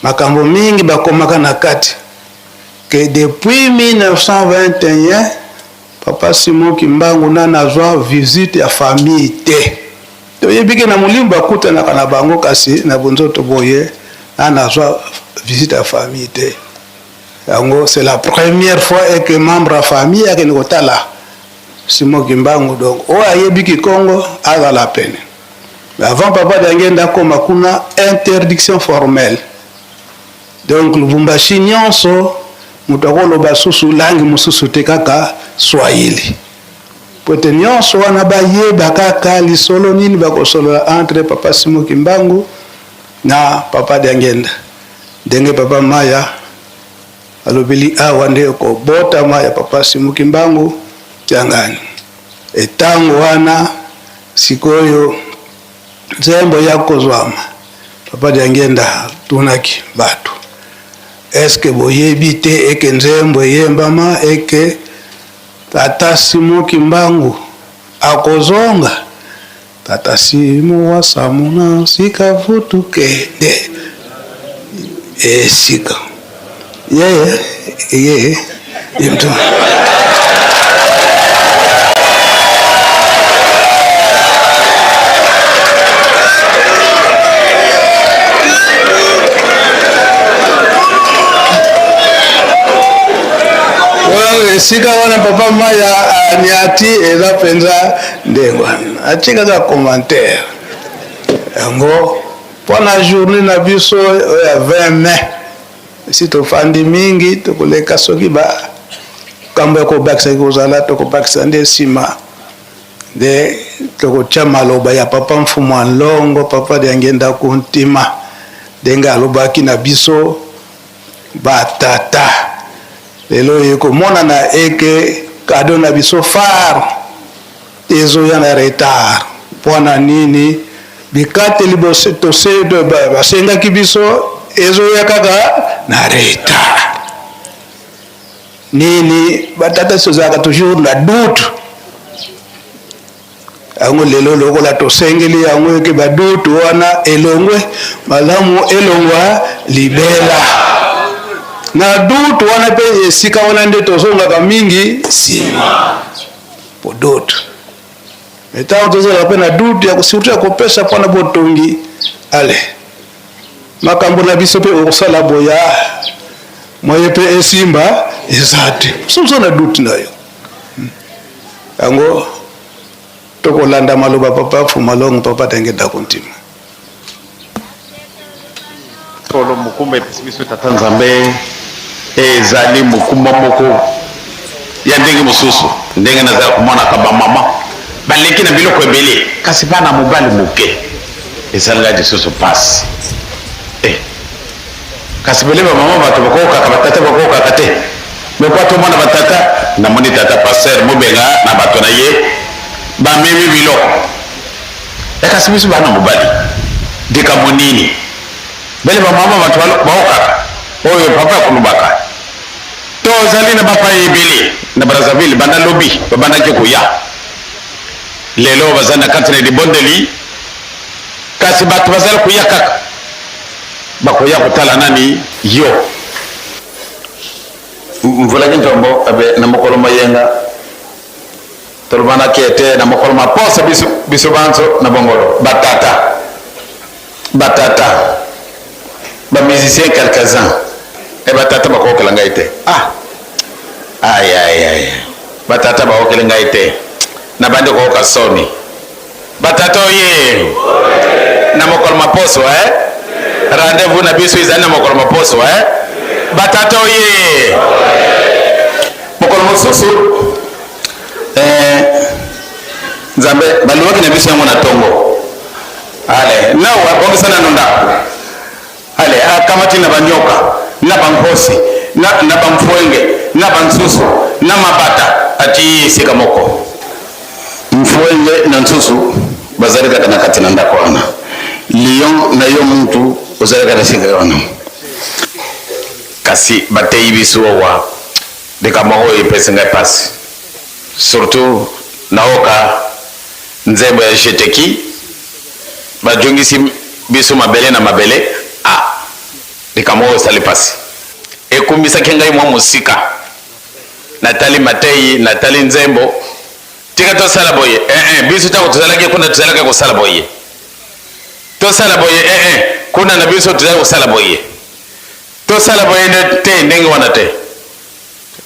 makambo mingi bakomaka na kati que depuis 1921 papa Simoki Mbangu na nazwa visite ya famille te to yebike na mulimba akuta na kana bango kasi na bonzoto boye na nazwa visite ya famille te. C'est la première fois que membre de la famille a été là. Simoki Mbangu donc o ayebiki Congo a la peine. Mais avant papa d'angenda koma kuna interdiction formelle. Donc Lubumbashi nyonso mutokolo basusu langi mususu te kaka Swahili. Pote nyonso wana baye bakaka lisolo nini bakosolola entre papa Simoki Mbangu na papa d'angenda. Denge papa Maya alobili awande ko bota Maya papa Simoki Mbangu tiangani etango wana sikoyo nzembo yako zwama papa d'angenda tunaki batu eske boyebi te eke nzembo yembama eke tata Simoki Mbangu akozonga tata Simo wa samuna sikavutuke de esika yeah yemtu sika wana papa Maya niati eza penza ndengwa achika za commentaire ngo pona journée na biso ya 20 mai si to fandi mingi to koleka soki ba kambo ko baksa ko zala to ko baksa nde sima de to ko chama loba ya papa Mfumu Longo papa de ngenda kuntima denga loba kina biso batata lelo yeko mona na eke kado na biso far ezo ya na retard pona nini bikate libose to se de basenga kibiso ezo ya kaka na retard nini batata sozaka toujours na doute ango lelo loko la to sengeli ango ke ba doute wana elongwe malamu elongwa libela na doute wana pe esika wana nde tozongaka mingi sima po doute etant tozala pe na doute ya surtout ya kopesa mpona botongi ale makambo na biso pe okosala boya moye pe esimba ezate sozo na doute na yo yango tokolanda maloba papa Mfumu Longo papa tengeda kontima tolo mukumba biso tata Nzambe ezali mukumba moko ya ndenge mosusu ndenge na za kumona kaba mama baleki na biloko ebele kasi bana mobali moke ezalanga lisusu pasi kasi beleba mama bato bakoka batata bakoka te me kwa to mona batata na moni tata pasteur mobenga na bato na ye ba memi biloko ekasi biso bana mobali dika monini bele ba mama bato baoka oyo papa kulubaka to zali na papa ebele na Brazzaville banda lobby babanda ke kuya lelo bazana kantine di bondeli kasi bato bazala kuya kaka bakoya kutala nani yo mvula kintombo abe na mokolo mayenga tolbana kete na mokolo maposa biso banzo na bongolo batata ba musicien quelques-uns e batata bakokela ngaite ay batata bakokela ngaite na bande ko ka soni batata oye na mokolo maposo rendez-vous na biso izana na mokolo maposo batata oye mokolo mosusu nzambe baluwaki na biso yango na tongo ale nawa bongisana no ndako ale akamati na banyoka na bankosi na bamfwenge na bansusu na mabata ati sika moko mfwenge na nsusu bazalika kana kati na ndako wana lion na yo muntu uzalika na sika wana kasi batei biso wa de kamaro epesenga pasi surtout naoka nzembo ya jeteki bajungisi biso mabele na mabele de kamaro sali pasi ekumbisa kengai mwa musika natali matei natali nzembo tika to sala boye biso ta kutuzalake kuna tuzalaka ko sala boye to sala boye kuna na biso tuzalaka ko sala boye to sala boye te ndenge wana te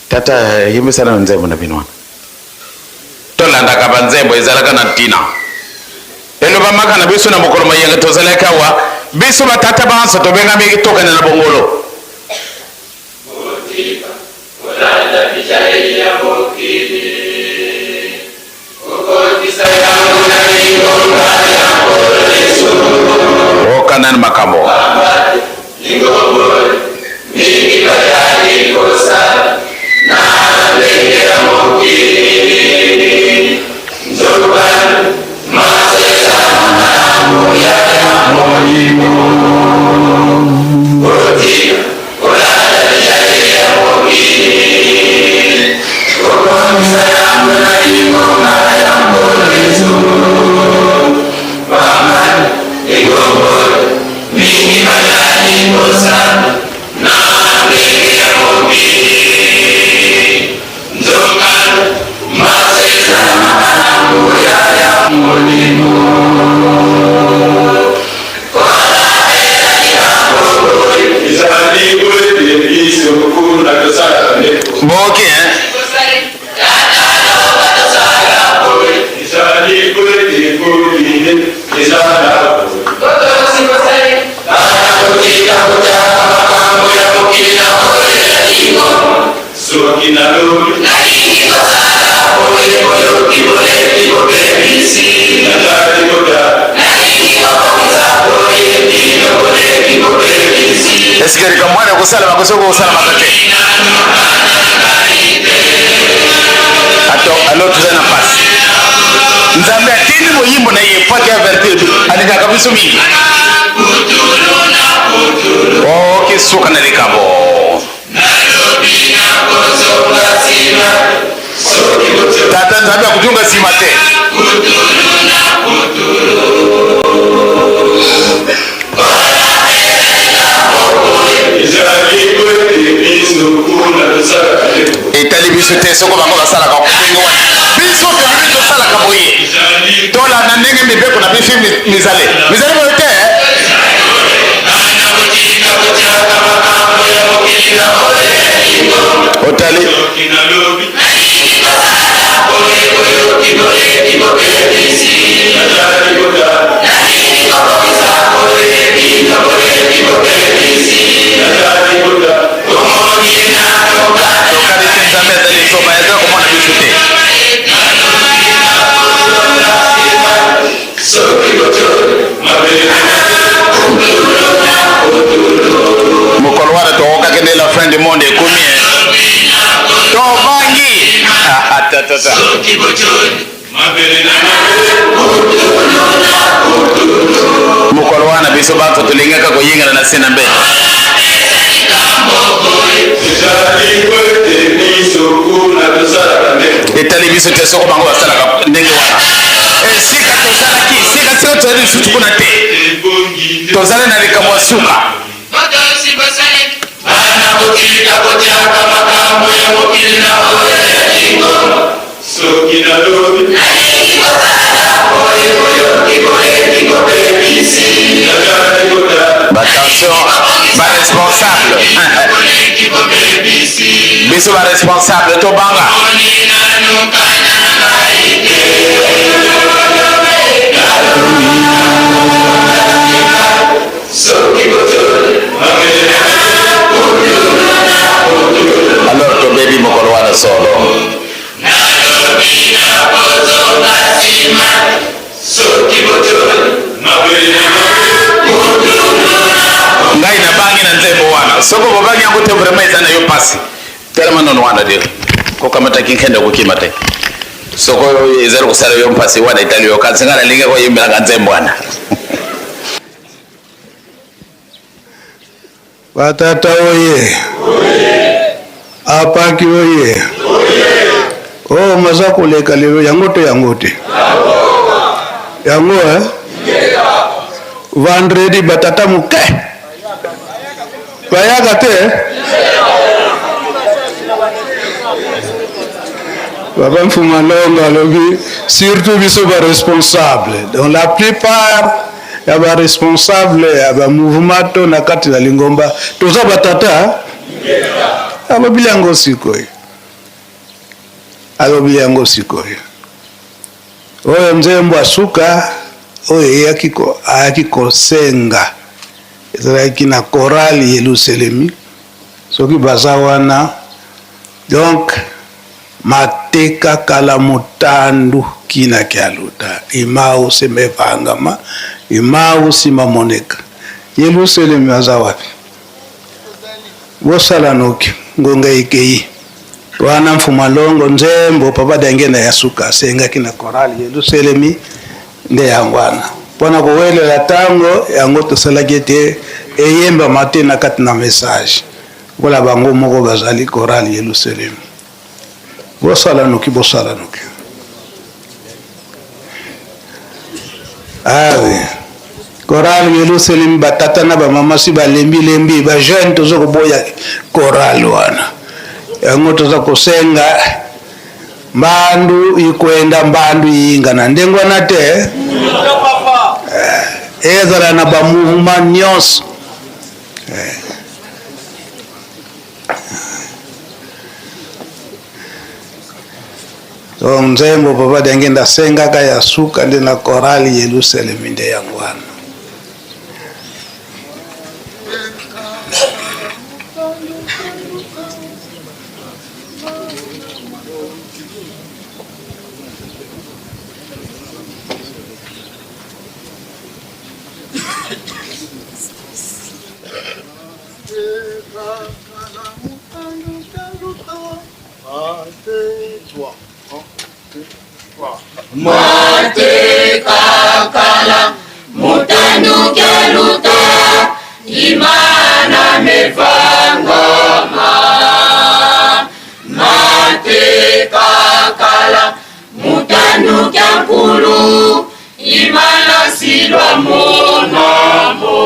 tata yimbe sala nzembo na binwana to landa ka banzembo ezalaka na tina elo bamaka na biso na mokolo mayenga tozalaka wa biso batata banso to benga meki toka na bongolo kanan makambo esikeri kamwana kusala makosoko kusala makate alo tuzana pasi nzambe atindi muyimbo na ye paki ya vertu alikaka biso mingi kisuka na likabo tata nzambe akutunga sima te etali biso te soko bango basalaka ndenge wana biso tolimi tosalaka boye tola na ndenge mibeko na biso mizale boye te otali mokolo wana tokokaki nde la fin du monde ekomi Mbosa. Mukolo wana biso bato tulingaka kuyingana na sena mbele. Etali biso te soko bango basalaka ndenge wana. Sika tozalaki, sika sika tozali lisusu kuna te. Tozali na likambo ya suka. Bana mokili kotiaka makambo ya mokili na oyo ya kingo. Soki na lobi nalingi kosala boye kingo bebisi. Attention, ba responsable. Biso ba responsable to banga. Alors to baby mokolo wana solo. Ngai na bangi na nzembo wana soko bobangi yango te vraiment ezana yo pasi tellement non wana de ko kamata kinkenda ko kimata soko ezero kusala yo pasi wana itali yo kansinga na linga ko yimbela ka nzembo wana Batata oye. Apaki oye. Oh mazako leka lelo yangote. Yango Vendredi batata muke. Bayaga te. Baba Mfumalonga lobi surtout biso ba responsable. Donc la plupart ya ba responsable ya ba mouvement to na kati na Lingomba toza batata. Alobi yango sikoyo. Oyo nzembo asuka oyo yakiko senga ezalaki na chorale Yerusalemi soki baza wana donc mateka kala mutandu kina kialuta imau semevangama imau simamoneka Yerusalemi aza wapi bosala noki ngonga ikei wana Mfumalongo nzembo papa dangena yasuka senga kina chorale Yerusalemi nde yangwana pona kowelela tango yango tosalaki te eyemba mate na kati na message kola bango moko bazali chorale Yerusalemi bosala noki awe chorale Yerusalemi batata na bamama si balembi ba jeune tozo koboya chorale wana yango toza kosenga mbandu ikwenda mbandu yinga na ndengwa na te ezala na ba mouvement nyonso so nzembo papa dengenda senga kaya suka ndi na chorale Yerusalemi nde yangwana Mate kakala mutandu keluta imana mevangoma. Mate kakala mutandu kyankulu imana silwa monamo.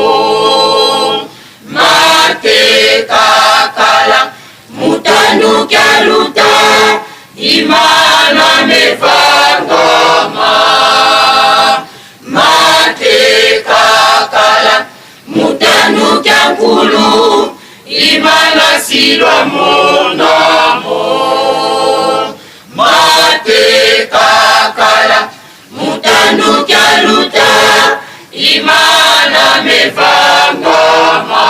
Mate kakala mutandu keluta imana mevangoma. Mate kakala mutandu kyankulu imana silwa monamo. Mate kakala mutandu kyaluta imana mevangoma.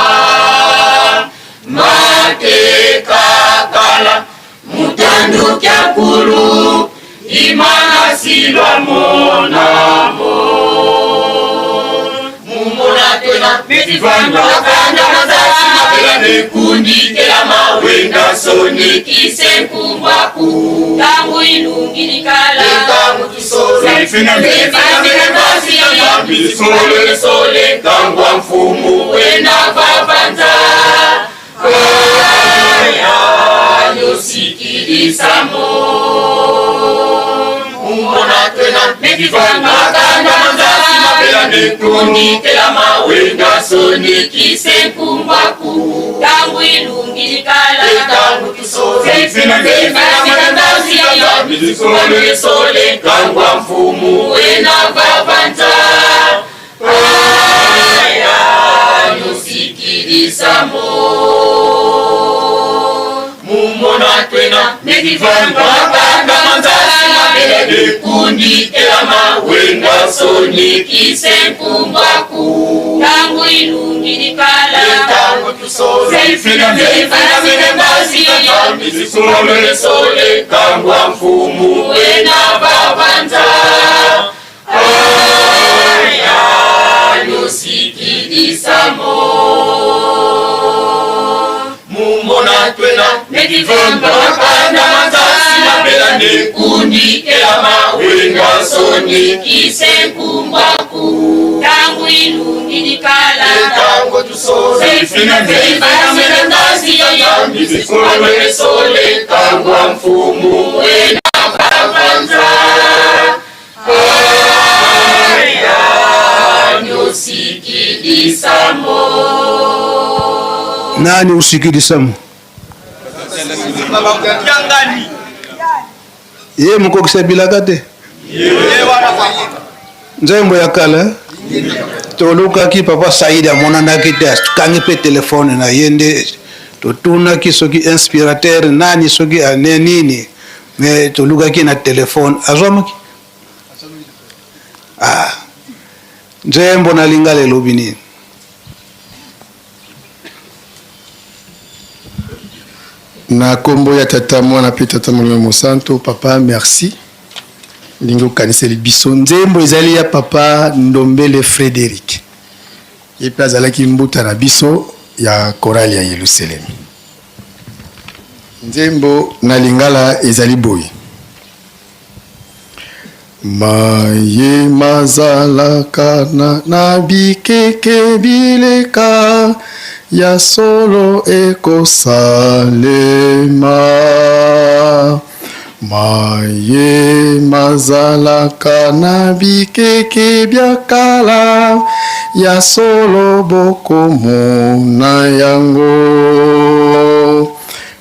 Mate kakala mutandu kyankulu imana silwa monamo. Mumula tena mitifanya kanda mazasi mabele kundikela mawenga soni kisenkumbaku tangu ilungilikala tangu tusole sole kangwa mfumu wena vavanza aya yosikilizamo umona tena nekivangakanda manzasi mapela nekundikela mawenga soni kisenkumbaku tangu ilungilikala tangu tusole sole kangwa mfumu wena vavanza aya yosikilizamo mumona twena nekivangakanda manzasi mapela nekundikela mawenga soni kisenkumbaku tangu ilungilikala tangu tusole sole kangwa mfumu wena vavanza aya yosikilizamo mumona twena nekivangakanda manzasi mapela nekundikela mawenga soni kisenkumbaku tangu ilungilikala tangu tusole sole kangwa mfumu wena vavanza aya yosikilizamo. Nani usikilizamo? Ye mko kusabila kate nzembo ya kala toluka ki papa Saida mona na kitas kangi pe telefone na yende to tuna ki soki inspirateur nani soki ane nini me toluka ki na telefone azomaki nzembo na lingale lobini na kombo ya tata mwana pe tata molimo mosanto papa merci ndingo kaniseli biso nzembo ezali ya papa Ndombele Frédéric ye pe azalaki mbuta na biso ya korali ya Yerusalem. Nzembo na lingala ezali boye maye mazalaka na bikeke bileka ya solo ekosalema maye mazalaka na bikeke byakala ya solo bokomona yango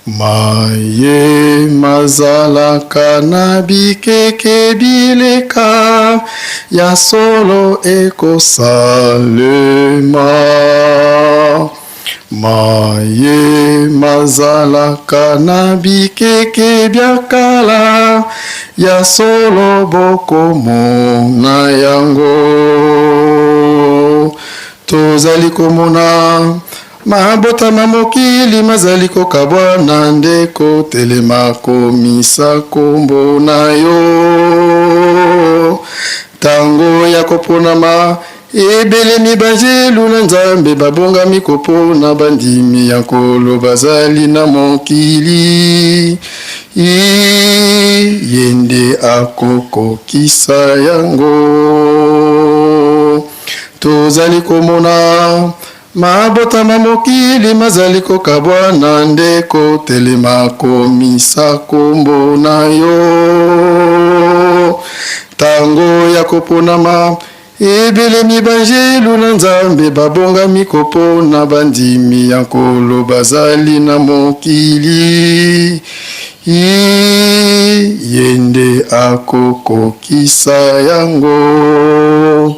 maye mazalaka na bikeke bileka ya solo ekosalema maye mazalaka na bikeke byakala ya solo bokomona yango tozali komona mabotama mokili mazali kokabwa na ndeko telema komisa kombo na yo tango ya koponama ebelemi banjelu na nzambe babongami kopona bandimi ya nkolo bazali na mokili yende akokokisa yango tozali komona mabotama mokili mazali kokabwa na ndeko telema komisa kombo na yo tango ya koponama ebelemi banjelu na nzambe babongami kopona bandimi ya nkolo bazali na mokili yende akokokisa yango.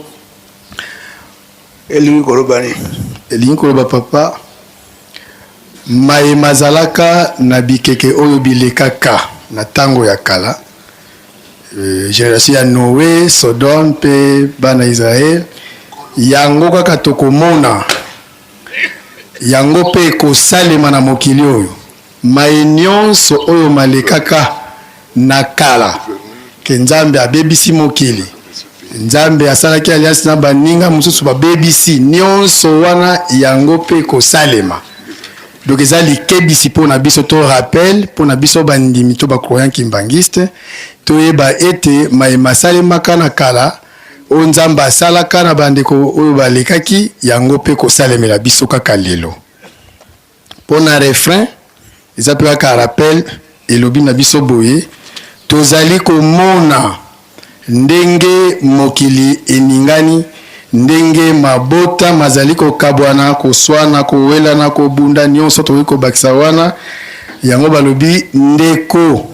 elingi kolobani elingi koloba papa maye mazalaka na bikeke oyo bilekaka na tango ya kala génération ya Noé, Sodome pe bana Israël yango kaka tokomona yango pe kosalema na mokili oyo maye nyonso oyo malekaka na kala ke nzambe abebisi mokili nzambe asalaki alliance na baninga mosusu babebisi nyonso wana yango pe kosalema donc eza likebisi mpo na biso to rappel mpo na biso bandimi to bacroyant kimbangiste toyeba ete mayema asalemaka na kala oyo nzambe asalaka na bandeko oyo balekaki yango mpe kosalemela biso kaka lelo. Mpo na refrain eza mpe kaka rappel elobi na biso boye tozali komona ndenge mokili eningani, ndenge mabota mazali kokabwana koswana kowelana kobunda nyonso tokoki kobakisa wana yango balobi ndeko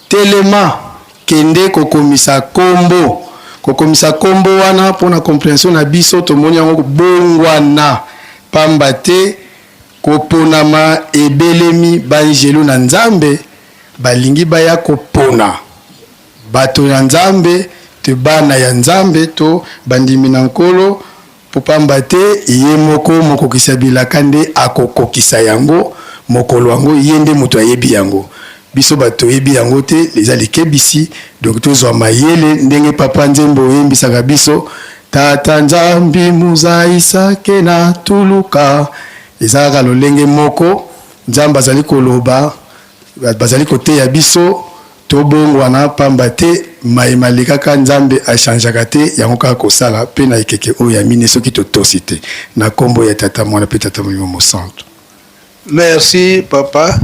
telema kende kokomisa kombo wana mpona compréhension na biso tomoni yango bongwana pamba te koponama ebelemi banjelu na nzambe balingi baya kopona bato ya nzambe te bana ya nzambe to bandimi na nkolo popamba te ye moko mokokisa bilaka nde akokokisa yango mokolo yango ye nde moto ayebi yango biso bato yebi yango te eza likebisi donc tozwa mayele ndenge papa nzembo oyembisaka biso tata nzambi muzaisake na tuluka eza kaka lolenge moko nzambe azali koloba bazali koteya biso tobongwana pamba te mayema lekaka nzambe achangeaka te yango kaka kosala mpe na ekeke oyo ya mine soki totosi te na nkombo ya tata mwana mpe tata molimo mosantu. Merci papa.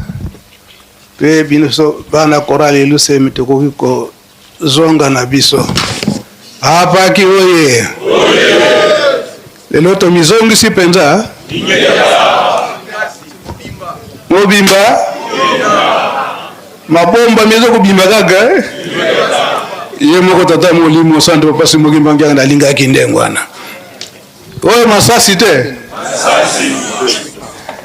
Pe biso bana korali lusemi tokoki kozonga na biso apaki oye lelo tomizongisi mpenza mobimba mabomba mizo kobimba kaka ye moko tata molimo santo papa simogimba ngianga nalingaki ndengwana oyo masasi te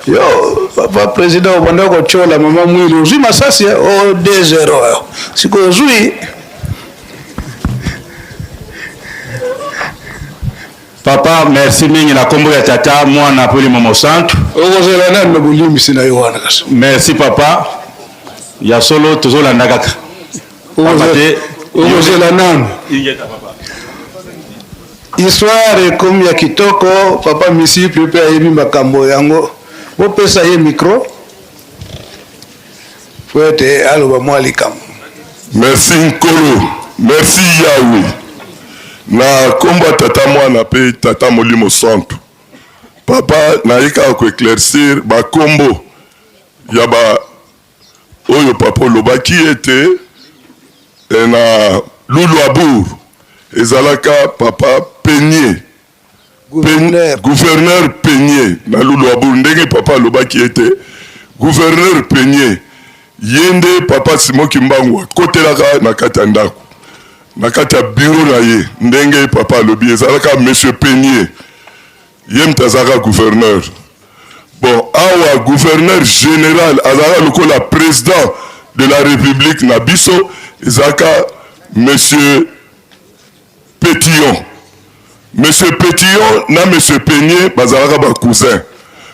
yo papa président obanda kochola mama mwili ozwi masasi o 2-0 siko ozwi papa merci mingi na kombo ya tata mwana poli momo santu okozela nani na bolimisi na yo wana kaso merci papa ya solo tozolanda kaka okozela nani histoire ekomi ya kitoko papa misiple mpe ayebi makambo yango bopesa ye micro po ete aloba mwa likambo. Merci nkolo, merci Yahweh na kombo tata mwana mpe tata molimo santu papa nayika koeclaircir bakombo ya ba oyo papa olobaki ete na lulu abour ezalaka papa Peigné gouverneur Peigné na lulu abour ndenge papa alobaki ete gouverneur Peigné yende papa Simoki Mbangu akotelaka na kati ya ndako na kati ya bureau na ye ndenge papa alobi ezalaka monsieur Peigné ye mtazaka gouverneur. Bon, awa gouverneur général azalaka lokola président de la république na biso ezalaka monsieur Pétillon. Monsieur Pétillon na monsieur Peigné bazalaka ba cousin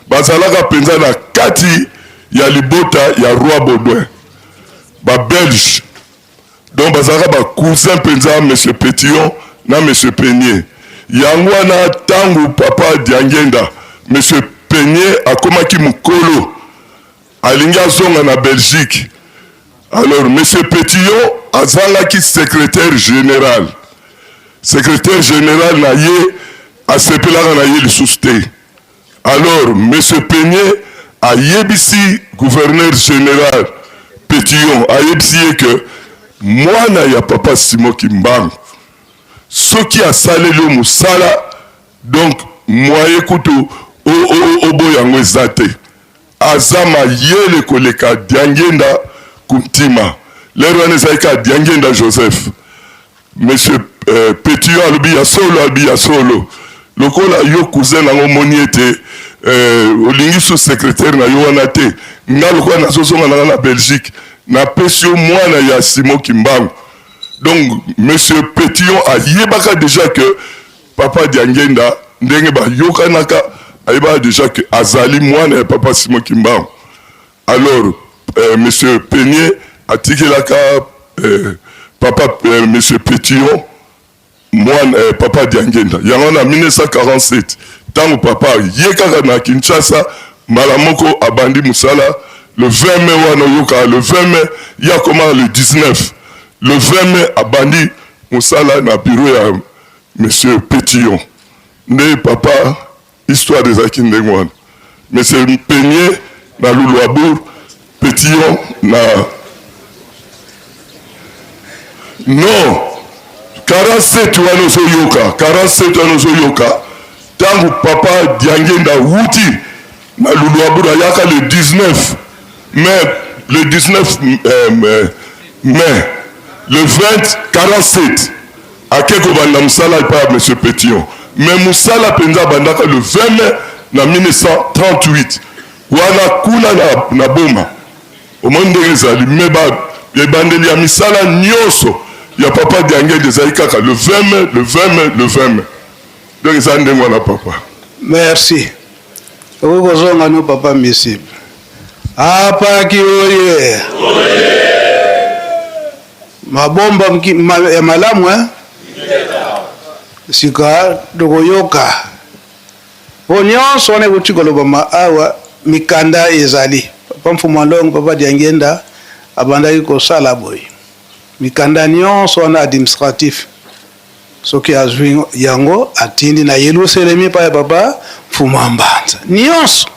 bazalaka penza na kati ya libota ya roi Baudouin ba belge donc bazalaka ba cousin penza monsieur Pétillon na monsieur Peigné yango wana tangu papa Diangenda monsieur Peigné akomaki mukolo alingi azonga na Belgique. Alors monsieur Pétillon azalaki secrétaire général na ye asepelaka na ye lisusu te. Alors monsieur Peigné ayebisi gouverneur général Pétillon ayebisi ye que mwana ya papa Simoki Mbangu soki asaleli yo mosala donc mwaye kutu oboya yango eza te aza mayele koleka Diangenda kuntima lero wana ezalaki ka Diangenda Joseph monsieur Pétillon alobi ya solo lokola yo cousin nango moni ete olingi so secrétaire na yo wana te nga lokola nazozonga nanga na Belgique napesi yo mwana ya Simoki Mbangu. Donc monsieur Pétillon ayebaka déjà que papa Diangenda ndenge bayokanaka ayebaka déjà que azali mwana ya papa Simoki Mbangu. Alors monsieur Peigné atikelaka papa monsieur Pétillon mwana papa Diangenda yango na 1947 tango papa yekaka na Kinshasa Malamoko abandi musala le 20 mai wana yoka le 20 mai ya comment le 19 le 20 mai abandi musala na bureau ya monsieur Pétillon ne papa histoire des akindengwana monsieur Peigné na Loulouabour Pétillon na non 47 wana soyoka 47 wana soyoka tangu papa Diangenda wuti na Loulouabour ayaka le 19 mai le 19 mai le 20 47 akeko banda musala pa monsieur Pétillon mais musala penza bandaka le 20 mai na 1938 wana kuna na boma omonde ezali meba ebandeli ya misala nyoso ya papa Diangenda ezali kaka le 20 mai le 20 mai le 20 mai donc ça ndenge wana papa merci okozonga no papa misible apa kioye mabomba ya malamu sika dogoyoka nyonso wana ekuti koloba awa mikanda ezali papa mfumu alongo papa Diangenda abandaki kosala boye mikanda nyonso wana administratif soki azwi yango atindi na Yelusalemi pa ya papa mfumu Mbanza nyonso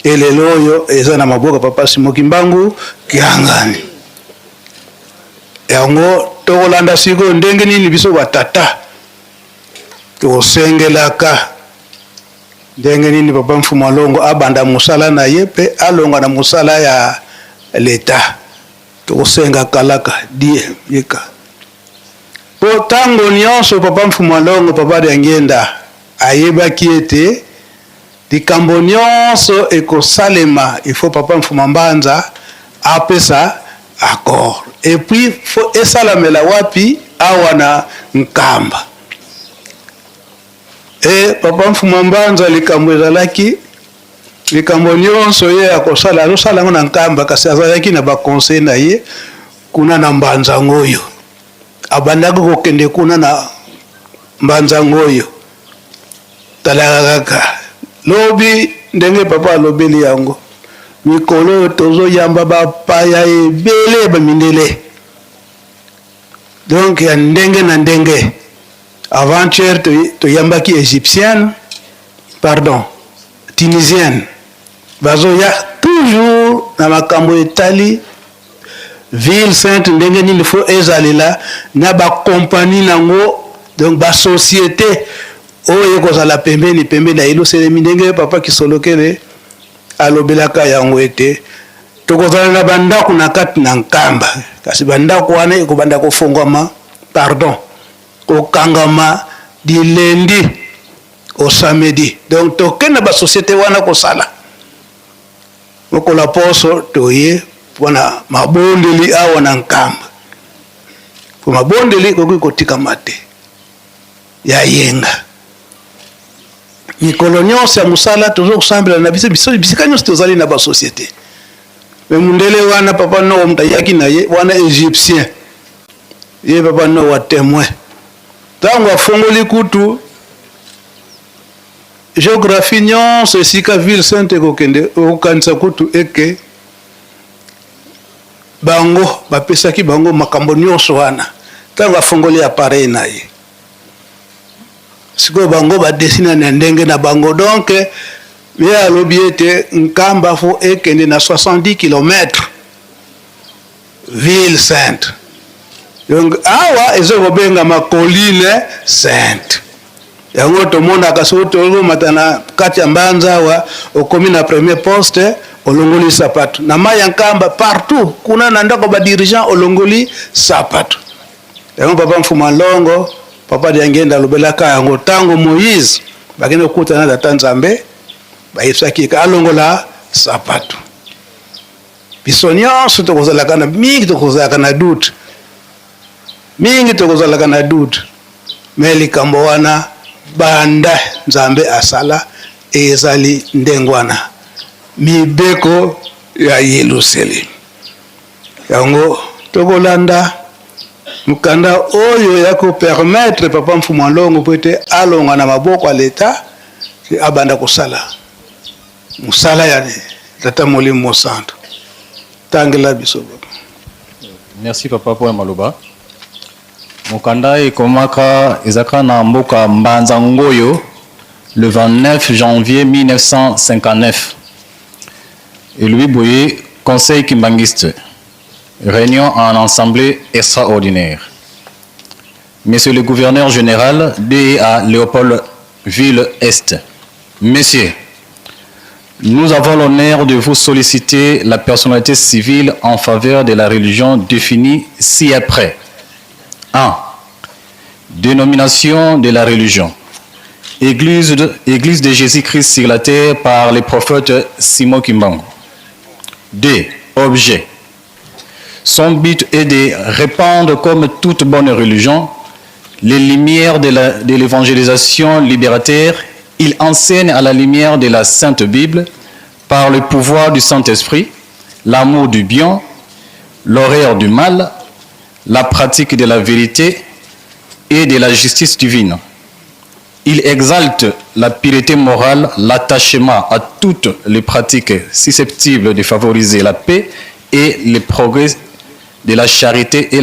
elelo oyo eza na maboka papa Simoki Mbangu Kiangani yango tokolanda siko ndenge nini biso batata tosengelaka ndenge nini papa mfumu alongo abanda musala na ye pe alonga na musala ya leta tokosenga kalaka die yeka po tango nyonso papa mfumu alongo papa Diangenda ayebaki ete likambo nyonso ekosalema il faut papa mfumu Mbanza apesa accord et puis faut esalamela wapi awa na Nkamba papa mfumu Mbanza likambo ezalaki likambo nyonso ye akosala azosala na Nkamba kasi azalaki na baconseil na ye kuna na Mbanza ngoyo abandaki kokende kuna na Mbanza ngoyo talaka kaka lobi ndenge papa alobeli yango mikolo tozoyamba bapaya ebele bamindele donc ya ndenge na ndenge avant-hier toyambaki égyptienne pardon tunisienne bazoya toujours na makambo etali ville sainte ndenge nini faut ezalela na bakompagnie nango donc basociété oyo ekozala pembeni ya Yelusalemi ndenge papa Kisolokele alobelaka yango ete tokozala na bandako na kati na Nkamba kasi bandako wana ekobanda kofongwama pardon kokangama di lundi au samedi donc tokende basociété wana kosala mokola poso toye wana mabondeli awa na Nkamba po mabondeli koki kotikama te ya yenga mikolo nyonso ya musala tozosambela na bisika nyonso tozali na basociété me mundele wana papa no mutayaki na ye wana égyptien ye papa no wa témoin tango afongoli kutu géographie nyonso esika ville sainte kokende okanisa kutu eke bango bapesaki bango makambo nyonso wana tango afongoli appareil na ye siko bango badesina na ndenge na bango donc ye alobi ete Nkamba fo ekende na 70 km ville sainte donc awa ezokobengama colline sainte yango tomonaka soki tolomata na kati ya Mbanza awa okomi na premier poste olongoli sapatu na mai ya Nkamba partout kuna na ndako badirigant olongoli sapatu yango papa mfumu alongo papa Diangenda alobelaka yango tango Moïse bakende kokutana na Tata Nzambe bayebisaki alongola sapatu biso nyonso tokozalaka na mingi tokozalaka na doute mingi tokozalaka na doute me likambo wana banda Nzambe asala ezali ndengwana mibeko ya Yelusalemi yango tokolanda mukanda oyo ya ko permettre papa mfumu alongo pete alonga na maboko ya leta abanda kosala musala ya tata Molimo Mosantu. Tangela biso. Merci papa pour maloba. Mokanda ekomaka ezaka na mboka Mbanza Ngoyo le 29 janvier 1959. Et lui Boye, conseil kimbangiste, réunion en assemblée extraordinaire. Monsieur le gouverneur général DEA Léopoldville-Est, Messieurs, nous avons l'honneur de vous solliciter la personnalité civile en faveur de la religion définie ci-après. 1. Dénomination de la religion. Église de Jésus-Christ sur la terre par le prophète Simon Kimbangu. 2. Objet. Son but est de répandre comme toute bonne religion les lumières de l'évangélisation libérateur. Il enseigne à la lumière de la Sainte Bible, par le pouvoir du Saint-Esprit, l'amour du bien, l'horreur du mal, la pratique de la vérité et de la justice divine. Il exalte la pureté morale, l'attachement à toutes les pratiques susceptibles de favoriser la paix et le progrès de la charité et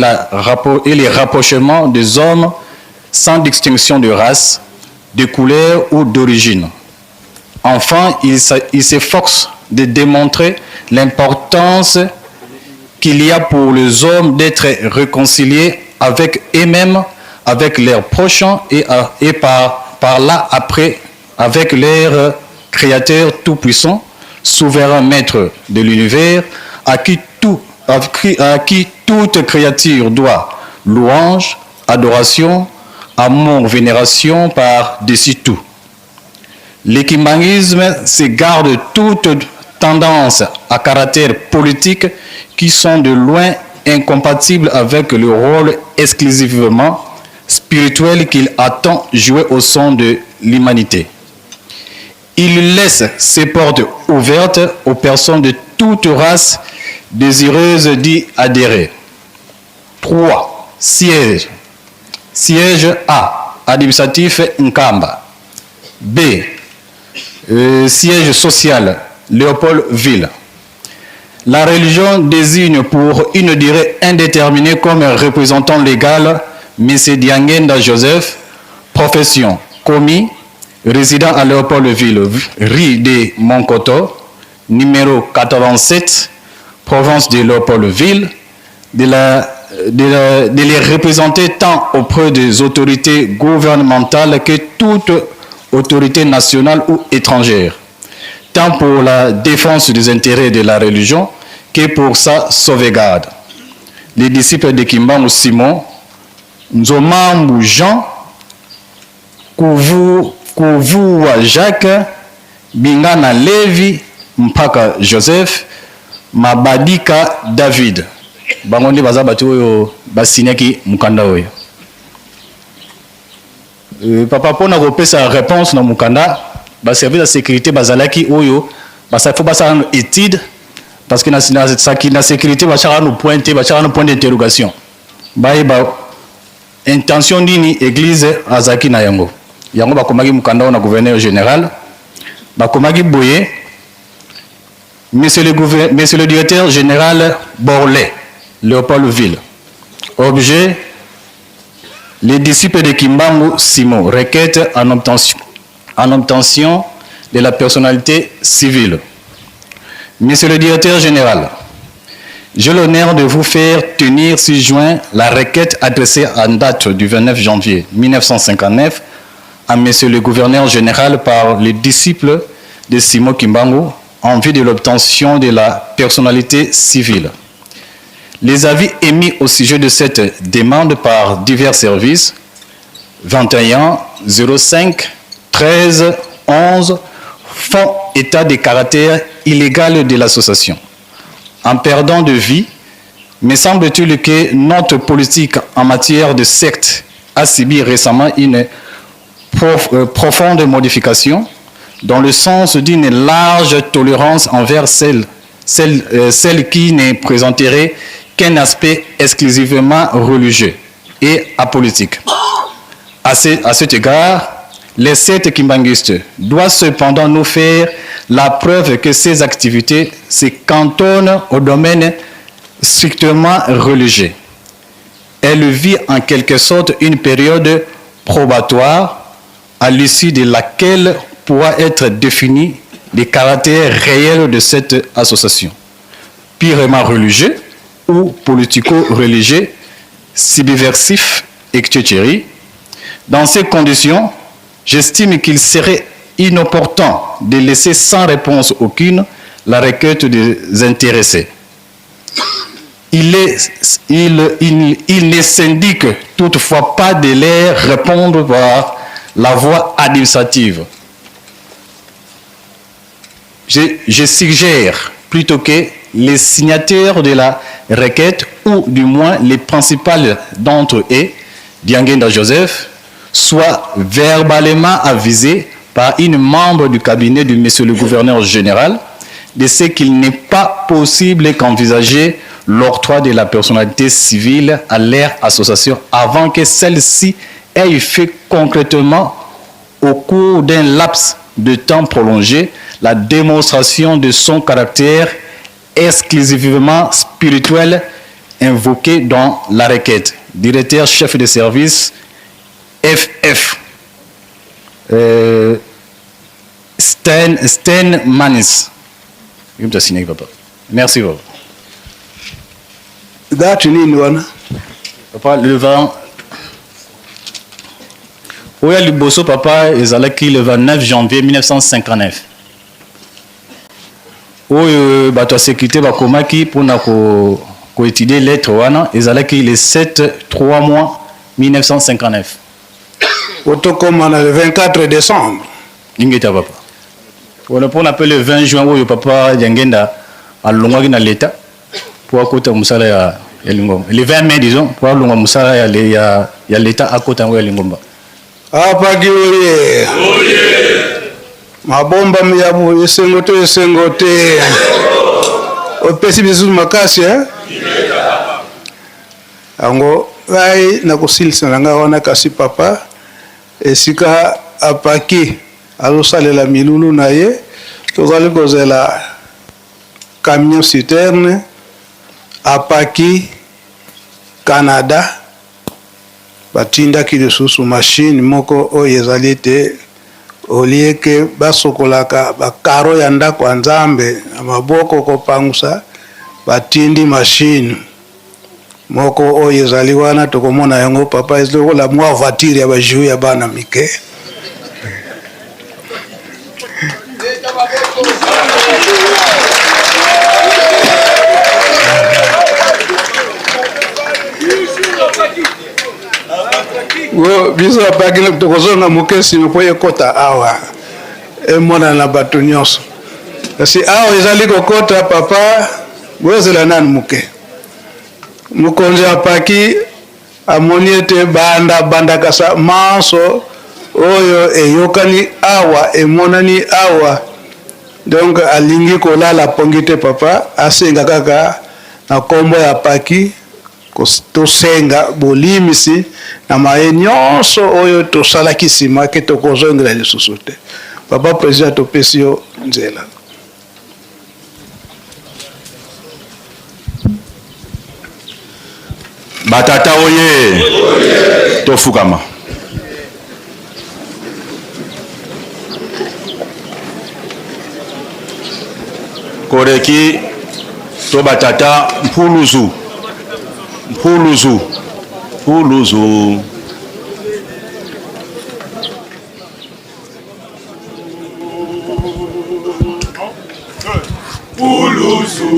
les rapprochements des hommes sans distinction de race, de couleur ou d'origine. Enfin, il s'efforce de démontrer l'importance qu'il y a pour les hommes d'être réconciliés avec eux-mêmes, avec leurs proches et par là après avec leur Créateur tout-puissant, souverain maître de l'univers, à qui toute créature doit louange, adoration, amour, vénération par-dessus tout. L'écuménisme se garde toute tendance à caractère politique qui sont de loin incompatibles avec le rôle exclusivement spirituel qu'il attend jouer au sein de l'humanité. Il laisse ses portes ouvertes aux personnes de toute race désireuses d'y adhérer. 3. Siège. Siège A. Administratif Nkamba. B. Siège social Léopoldville. La religion désigne pour une durée indéterminée comme représentant légal M. Diangenda Joseph, profession commis, résident à Léopoldville, rue de Monkoto, numéro 87, province de Léopoldville, de les représenter tant auprès des autorités gouvernementales que toute autorité nationale ou étrangère, tant pour la défense des intérêts de la religion que pour sa sauvegarde. Les disciples de Kimbangu Simon, Nzomambu Jean, Kuvua Jacques, Bingana Levi, Mpaka Joseph, Mabadika David. Bangondi bazabati oyo basinyaki mukanda oyo. Papa pona kopesa réponse na mukanda, ba service de sécurité bazalaki oyo, basa faut basa une étude parce que na sécurité bachara no pointer, bachara no point d'interrogation. Ba intention nini église azaki na yango. Yango bakomaki mukanda na gouverneur général, bakomaki boye Monsieur le directeur général Borlet, Léopoldville. Objet, les disciples de Kimbangu Simon, requête en obtention de la personnalité civile. Monsieur le directeur général, j'ai l'honneur de vous faire tenir 6 juin la requête adressée en date du 29 janvier 1959 à Monsieur le gouverneur général par les disciples de Simon Kimbangu en vue de l'obtention de la personnalité civile. Les avis émis au sujet de cette demande par divers services 21, 05, 13, 11 font état des caractères illégaux de l'association. En perdant de vie, me semble-t-il que notre politique en matière de secte a subi récemment une profonde modification dans le sens d'une large tolérance envers celle qui ne présenterait qu'un aspect exclusivement religieux et apolitique. À cet égard, Les 7 kimbanguistes doivent cependant nous faire la preuve que ces activités se cantonnent au domaine strictement religieux. Elle vit en quelque sorte une période probatoire à l'issue de laquelle pourra être défini le caractère réel de cette association, purement religieux ou politico-religieux, subversif, etc. Dans ces conditions, j'estime qu'il serait inopportun de laisser sans réponse aucune la requête des intéressés. Il ne s'indique toutefois pas de les répondre par la voie administrative. Je suggère plutôt que les signataires de la requête, ou du moins les principales d'entre eux, Diangenda Joseph, soient verbalement avisés par une membre du cabinet de monsieur le gouverneur général de ce qu'il n'est pas possible qu'envisager l'octroi de la personnalité civile à leur association avant que celle-ci ait fait concrètement, au cours d'un laps de temps prolongé, la démonstration de son caractère exclusivement spirituel invoqué dans la requête. Directeur chef de service FF Sten Manis. Merci beaucoup. Date nini wana? Papa, le vent. Oya liboso papa ezalaki le 29 janvier 1959. Oyo bato ya sécurité bakomaki mpona koétudier lettre wana ezalaki le 7-3 mois 1959. Otokoma na le 24 décembre. Ingeta papa. Mpona mpe le 20 juin oyo papa Diangenda alongwaki na l'état pour akota musala ya Lingomba. Le 20 mai disons pour alongwa musala ya l'état akota ya Lingomba. Apaki oye. Mabomba miyabu esengote. Opesi bisu makasi Ango vai na kusilisa nanga wana kasi papa esika apaki azosalela milulu na ye tozali kozela camion citerne apaki Canada batindaki lisusu machine moko oyo ezali te olie ke basokolaka bakaro ya ndako ya Nzambe na maboko kopangusa batindi machine moko oyo ezali wana tokomona yango papa ezokola mwa voiture ya bajou ya bana mike. Biso apaki tokozonga mokesi mpo ekota awa emona na bato nyonso kasi awa ezali kokota papa bozela nani muke mokonzi apaki amoni ete bandaka sa manso oyo eyokani awa emonani awa donc alingi kolala pongi te papa asenga kaka na kombo ya paki tosenga bolimisi na maye nyonso oyo tosalaki nsima ke tokozongela lisusu te papa président topesi yo nzela. Batata oye tofukama. Koreki to batata mpuluzu. Mpuluzu. Mpuluzu. Mpuluzu.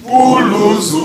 Uluzu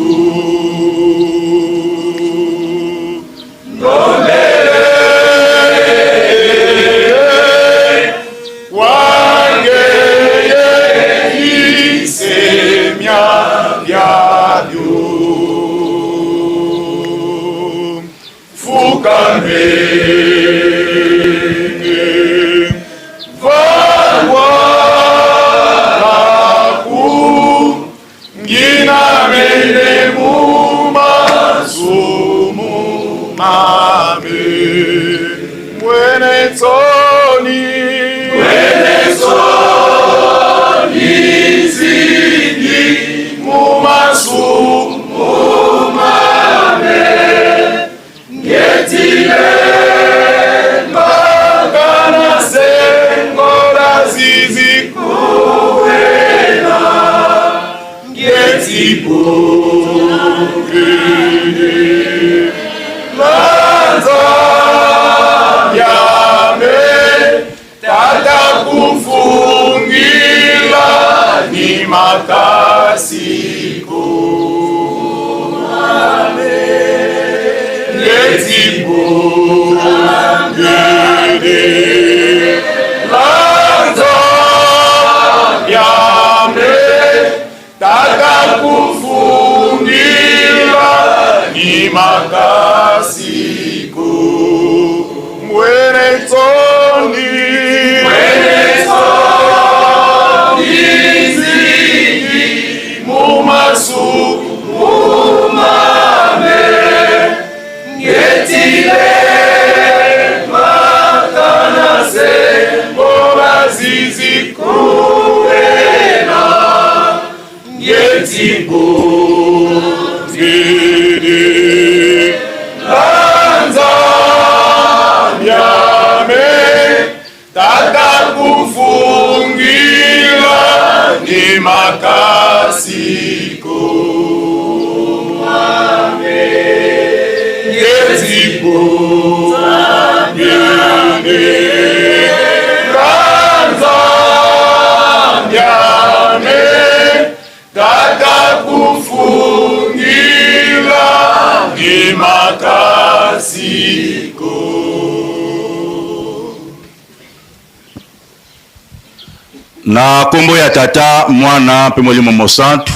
Na kombo ya tata mwana pe molimo mosantu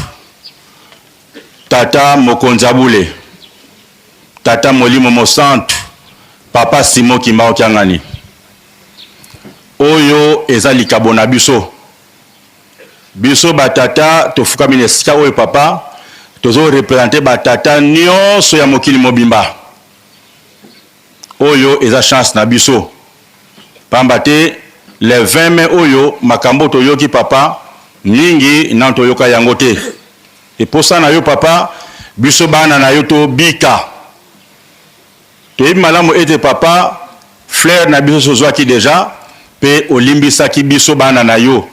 tata mokonzabule tata molimo mosantu papa Simon Kimbao Kiangani oyo eza likabo na biso batata tofukami na esika oyo papa tozo représenter batata nyonso ya mokili mobimba oyo eza chance na biso pamba te le 20 mai oyo makambo toyoki papa mingi na toyoka yango te et pour ça na yo papa biso bana na yo to bika to malamu ete papa frère na biso sozwaki déjà pe olimbisaki biso bana na yo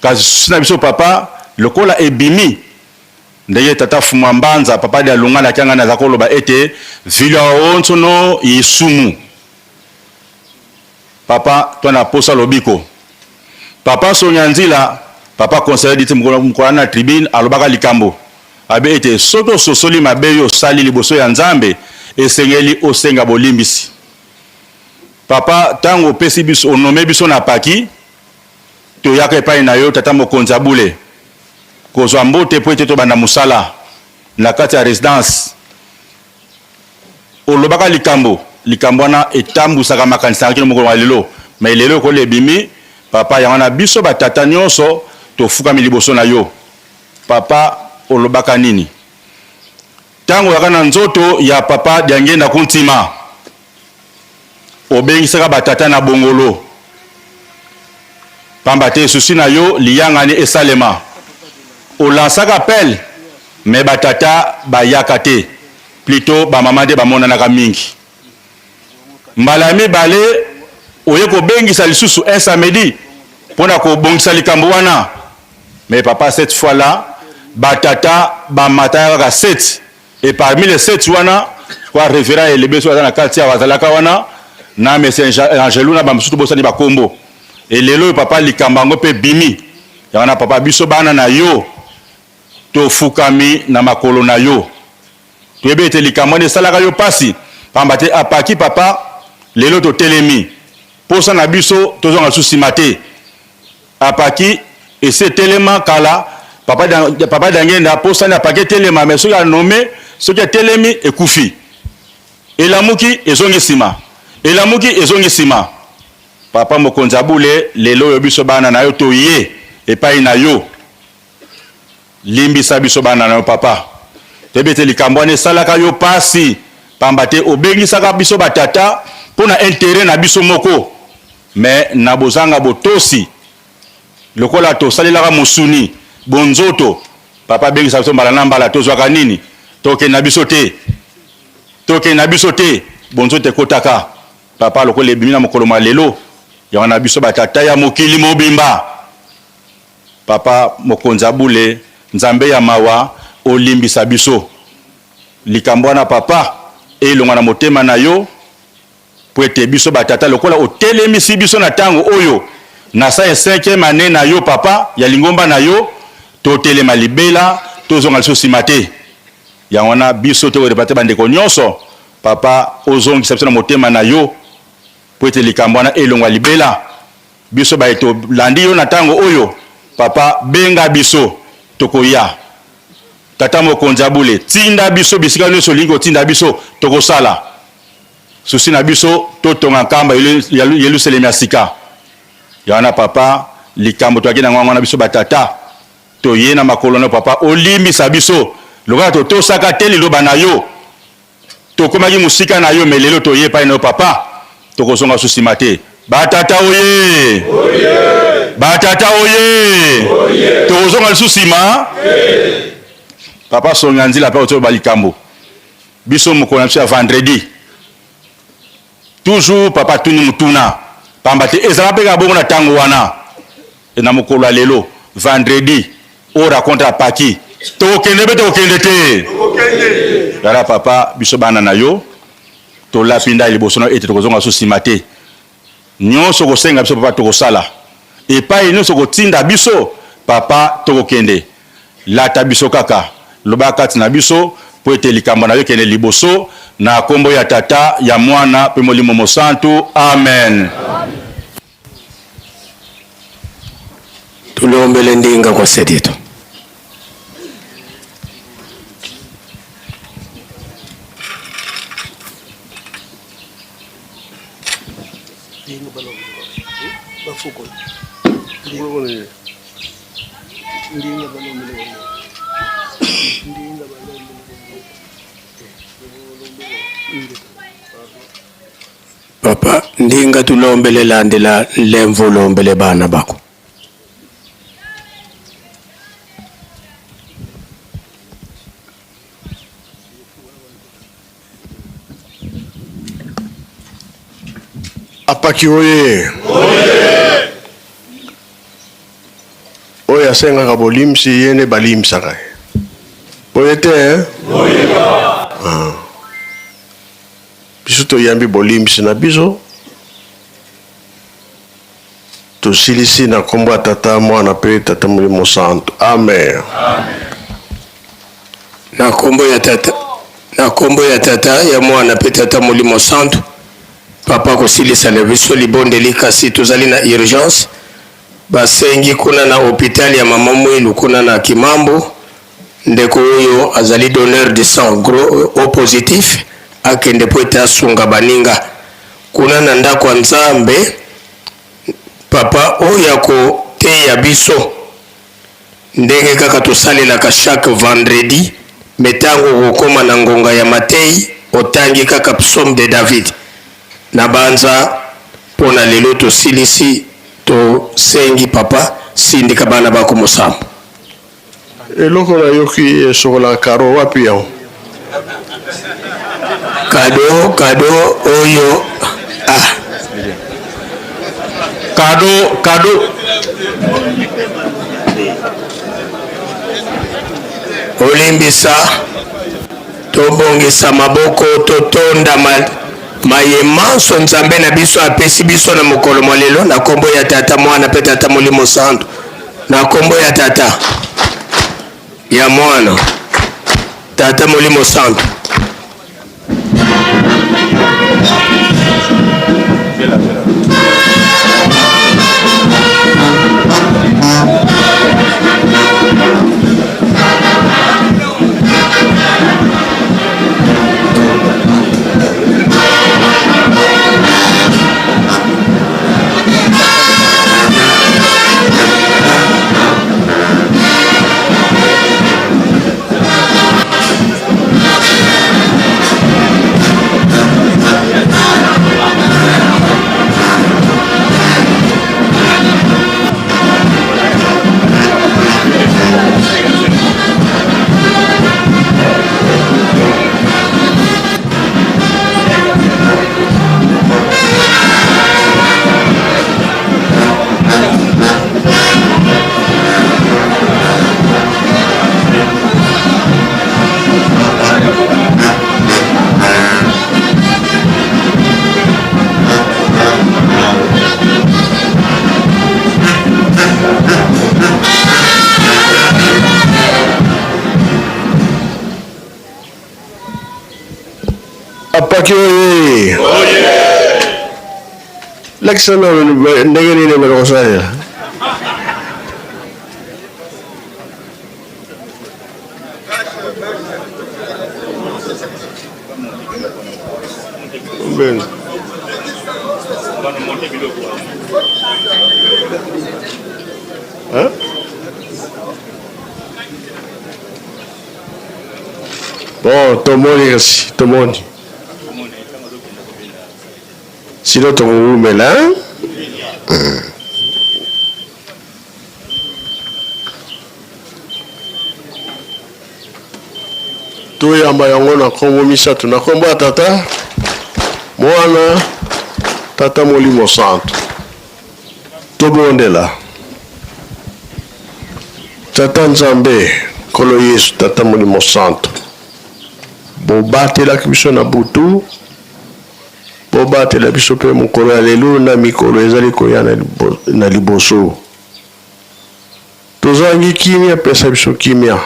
kasi na biso papa lokola ebimi ndeye tata fuma mbanza papa de alunga na kyanga na zakoloba ete vila onso no isumu papa toi na posa lobiko papa sonyanzila papa conseiller dit mkola na tribune alobaka likambo abe ete soto sosoli mabeyo sali liboso ya nzambe esengeli osenga bolimbisi papa tango pesi biso onome biso na paki to yaka epai na yo tata mokonzabule kozwa mbote po ete tobanda musala na kati ya résidence olobaka likambo wana etambusaka makanisa kino mokolo wa lelo mais lelo ko lebimi papa yango na biso batata nyonso tofukami liboso na yo papa olobaka nini tango yaka na nzoto ya papa Diangenda Kuntima obengisaka batata na bongolo pamba te susi na yo liyangani esalema olansaka appel mais batata bayaka te plutôt bamama de bamonanaka mingi mbala mibale oye kobengisa lisusu un samedi pona kobongisa likambo wana mais papa cette fois là batata bamata kaka 7 et parmi les 7 wana kwa révérend elebeso na kati ya wazalaka wana na message Angeluna bamsutu bosani bakombo et lelo papa likambango pe bimi yana papa biso bana na yo to fukami na makolo na yo to ebete likambo ne salaka yo pasi pamba te apaki papa lelo to telemi posa na biso tozonga susi mate apaki ese telema kala papa Diangenda posa na apaki telema mais soki anome soki telemi ekufi elamuki ezongi sima elamuki ezongi sima papa mokonzi abule lelo yo biso bana na yo toye epai na yo limbisa biso bana na yo papa tebete likambo wana esalaka yo pasi pamba te obengisaka biso batata mpona intere na biso moko me na bozanga botosi lokola tosalelaka mosuni bonzoto papa bengisa biso mbala na mbala tozwaka nini tokende na biso te bonzoto ekotaka papa lokola ebimi na mokolo ma lelo yango na biso batata ya mokili mobimba papa mokonzi abule nzambe ya mawa olimbisa biso likambo wana papa elonga na motema na yo po ete biso batata lokola otelemisi biso na ntango oyo na sa 5e année na yo papa ya lingomba na yo totelema libela tozonga liso nsima te yango wana biso tokorepate bandeko nyonso papa ozongisa biso na motema na yo po ete likambo wana elongwa libela biso baye tolandi yo na ntango oyo papa benga biso tokoya tata mokonzi abule tinda biso bisika nyonso olingi kotinda biso tokosala susi na biso totonga nkamba yelusalemi ya sika yana papa likambo toaki na ngwana biso batata toye na makolo na papa olimbisa biso lokola totosaka te liloba na yo tokomaki musika na yo melelo toye epai na yo papa tokozonga susima te batata oye batata oye tokozonga lisusu nsima papa songa nzila mpe otoyoba likambo biso mokolo na biso ya vendredi toujours papa tuni mutuna pamba te ezala mpe kaka bongo na ntango wana na mokolo ya lelo vendredi o raconte apaki tokokende mpe tokokende te yala papa biso bana na yo tolapi nda liboso na ete tokozonga so nsima te nyonso kosenga biso papa tokosala epai nyonso kotinda biso papa tokokende lata biso kaka loba kati na biso po ete likambo na yo kende liboso na kombo ya tata ya mwana pe molimo mosantu amen. Tuliombele ndinga kwa sedito. Papa, ndinga tulombele landela lemvo lombele bana bako. Apaki oye. Oye asenga kabolimsi yene balimsaka. Oye te Oye ba. Biso to yambi bolimsi na biso. To silisi na kombo tata mwana pe tata mulimo santo. Amen. Na kombo ya tata ya mwana pe tata mulimo santo. Papa kosilisa na biso libondeli kasi tozali na urgence basengi kuna na hôpital ya mama Mwilu kuna na Kimambo ndeko oyo azali donneur de sang gros O positif akende po ete asunga baninga kuna na ndako Nzambe papa oyo akoteya biso ndenge kaka tosalelaka chaque vendredi metango kokoma na ngonga ya Matei otangi kaka psaume de David na banza pona lelo to silisi to sengi papa sindika bana bako mosambo eloko na yoki sokola karo wapi yao kado oyo kado olimbisa tobongisa maboko totonda mayemanso Nzambe na biso apesi biso na mokolo mwalelo na kombo ya tata mwana pe tata mulimo santo na kombo ya tata ya mwana tata mulimo santo Sabaki oye. Lakisana ndenge nini mnakosalia? Ben. Hein? Bon, tomoni kasi, tomoni. Sinon ton mais là. Tuyamba yango na kombo misatu na kombo tata mwana tata Molimo Santo tobondela tata Nzambe kolo Yesu tata Molimo Santo bobatela biso na butu bobatela biso pe mokolo ya lelo na mikolo ezali koya na liboso tozangi kimia pesa biso kimia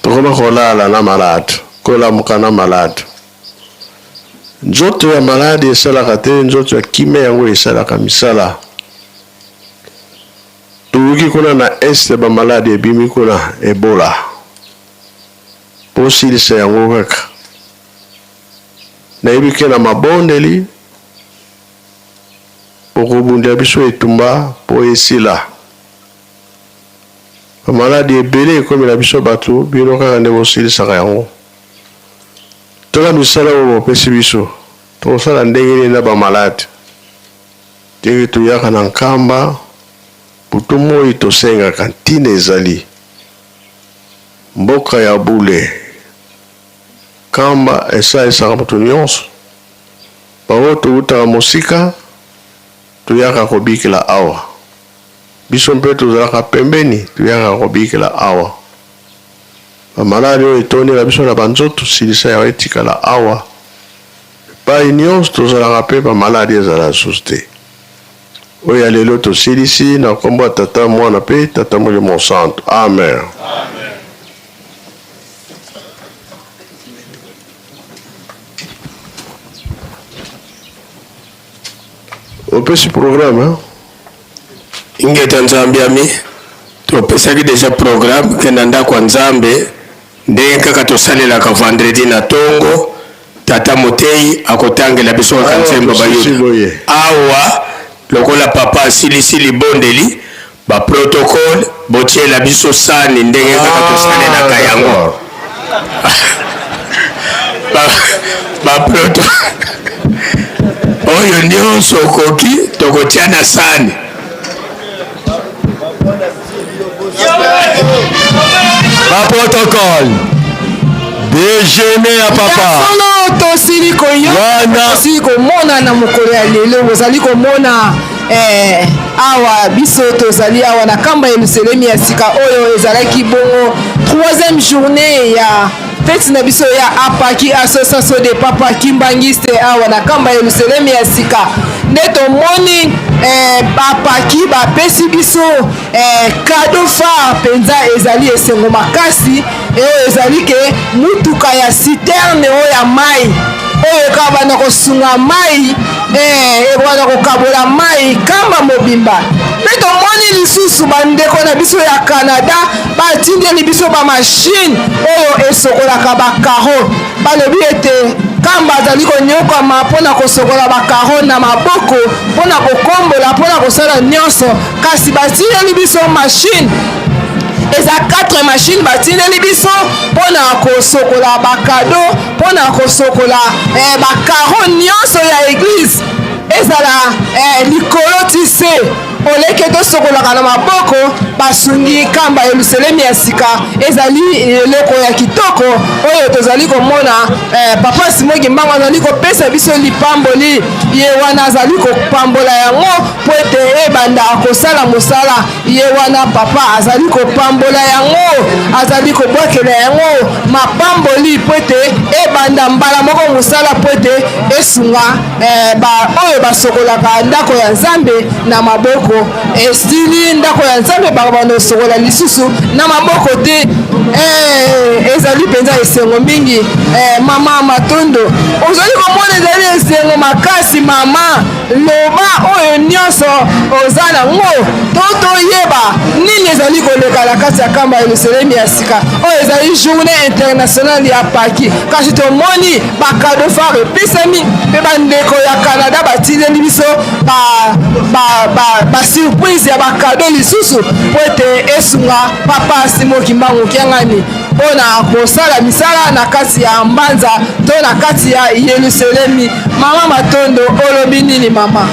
tokoma kolala na malade kolamuka na malade nzoto ya malade esalaka te nzoto ya kimia yango esalaka misala toluki kuna na este bamalade ebimi kuna ebola posilisa yango kaka nayebi ke na mabondeli okobundela biso etumba po esila bamaladi ebele ekomela biso bato bino kaka nde bosilisaka yango tola misala oyo bopesi biso tokosala ndenge nini na bamaladi ndenge toyaka na nkamba butu moi tosengaka ntina ezali mboka ya bule kamba esalisaka bato nyonso bango towutaka mosika toyaka kobikela awa biso mpe tozalaka pembeni toyaka kobikela awa bamaladi oyo etondela biso na banzoto silisa yawo etikala awa epai nyonso tozalaka mpe bamaladi ezala lisusu te oyo ya lelo tosilisi na kombo ya tata mwana mpe tata Molimo Santo amen. Opesi programme ingeta Nzambe ami topesaki deja programme kenda ndako ya Nzambe ndenge kaka tosalelaka vendredi na tongo tata Motei akotangela biso kaka nzembo bayo awa lokola papa asilisili bondeli ba protocole botiela biso sani ndenge kaka tosalelaka yango ba protocole oyo nyonso okoki tokotia na sani ba protocole déjeuner à papa solo tosili tosili komona na mokolo ya lelo bozali komona awa biso tozali awa na kamba ya Yerusalemi ya sika oyo ezalaki bongo 3e journée ya fete na biso ya apaki association de papa kimbangiste awa na kamba ya Yerusalemi ya sika nde tomoni bapaki bapesi biso cadeau phare mpenza ezali esengo makasi oyo ezali ke mutuka ya citerne oyo ya mai oyo kaka banda kosunga mai ebanda kokabola mai kamba mobimba mpe tomoni lisusu bandeko na biso ya Canada batindeli biso bamashine oyo esokolaka bakaro balobi ete kamba azali konyokama mpona kosokola bakaro na maboko mpona kokombola mpona kosala nyonso kasi batindeli biso mashine eza 4 machines batindeli biso mpona kosokola bakado mpona kosokola bakaro nyonso ya eglise ezala likolo ti se oleke tosokolaka na maboko basungi kamba Yerusalemi ya sika ezali eloko ya kitoko oyo tozali komona papa Simogi Mbango azali kopesa biso lipamboli ye wana azali kopambola yango po ete ebanda akosala mosala ye wana papa azali kopambola yango azali kobwakela yango mapamboli po ete ebanda mbala moko mosala po ete esunga oyo basokolaka ndako ya Nzambe na maboko estili ndako ya Nzambe bando sokola lisusu na maboko te ezali penza esengo mingi mama Matondo ozali komona ezali esengo makasi mama loba oyo nyonso oza nango toyeba nini ezali koleka na kati ya kamba Yelusalemi ya sika oyo ezali journée internationale ya paki kasi tomoni bakado fare epesami mpe bandeko ya Canada batindeli biso basurprise ya bakado lisusu po ete esunga papa Simoki Mbangu Kiangani mpona kosala misala na kati ya Mbanza to na kati ya Yelusalemi. Mama Matondo olobi nini mama?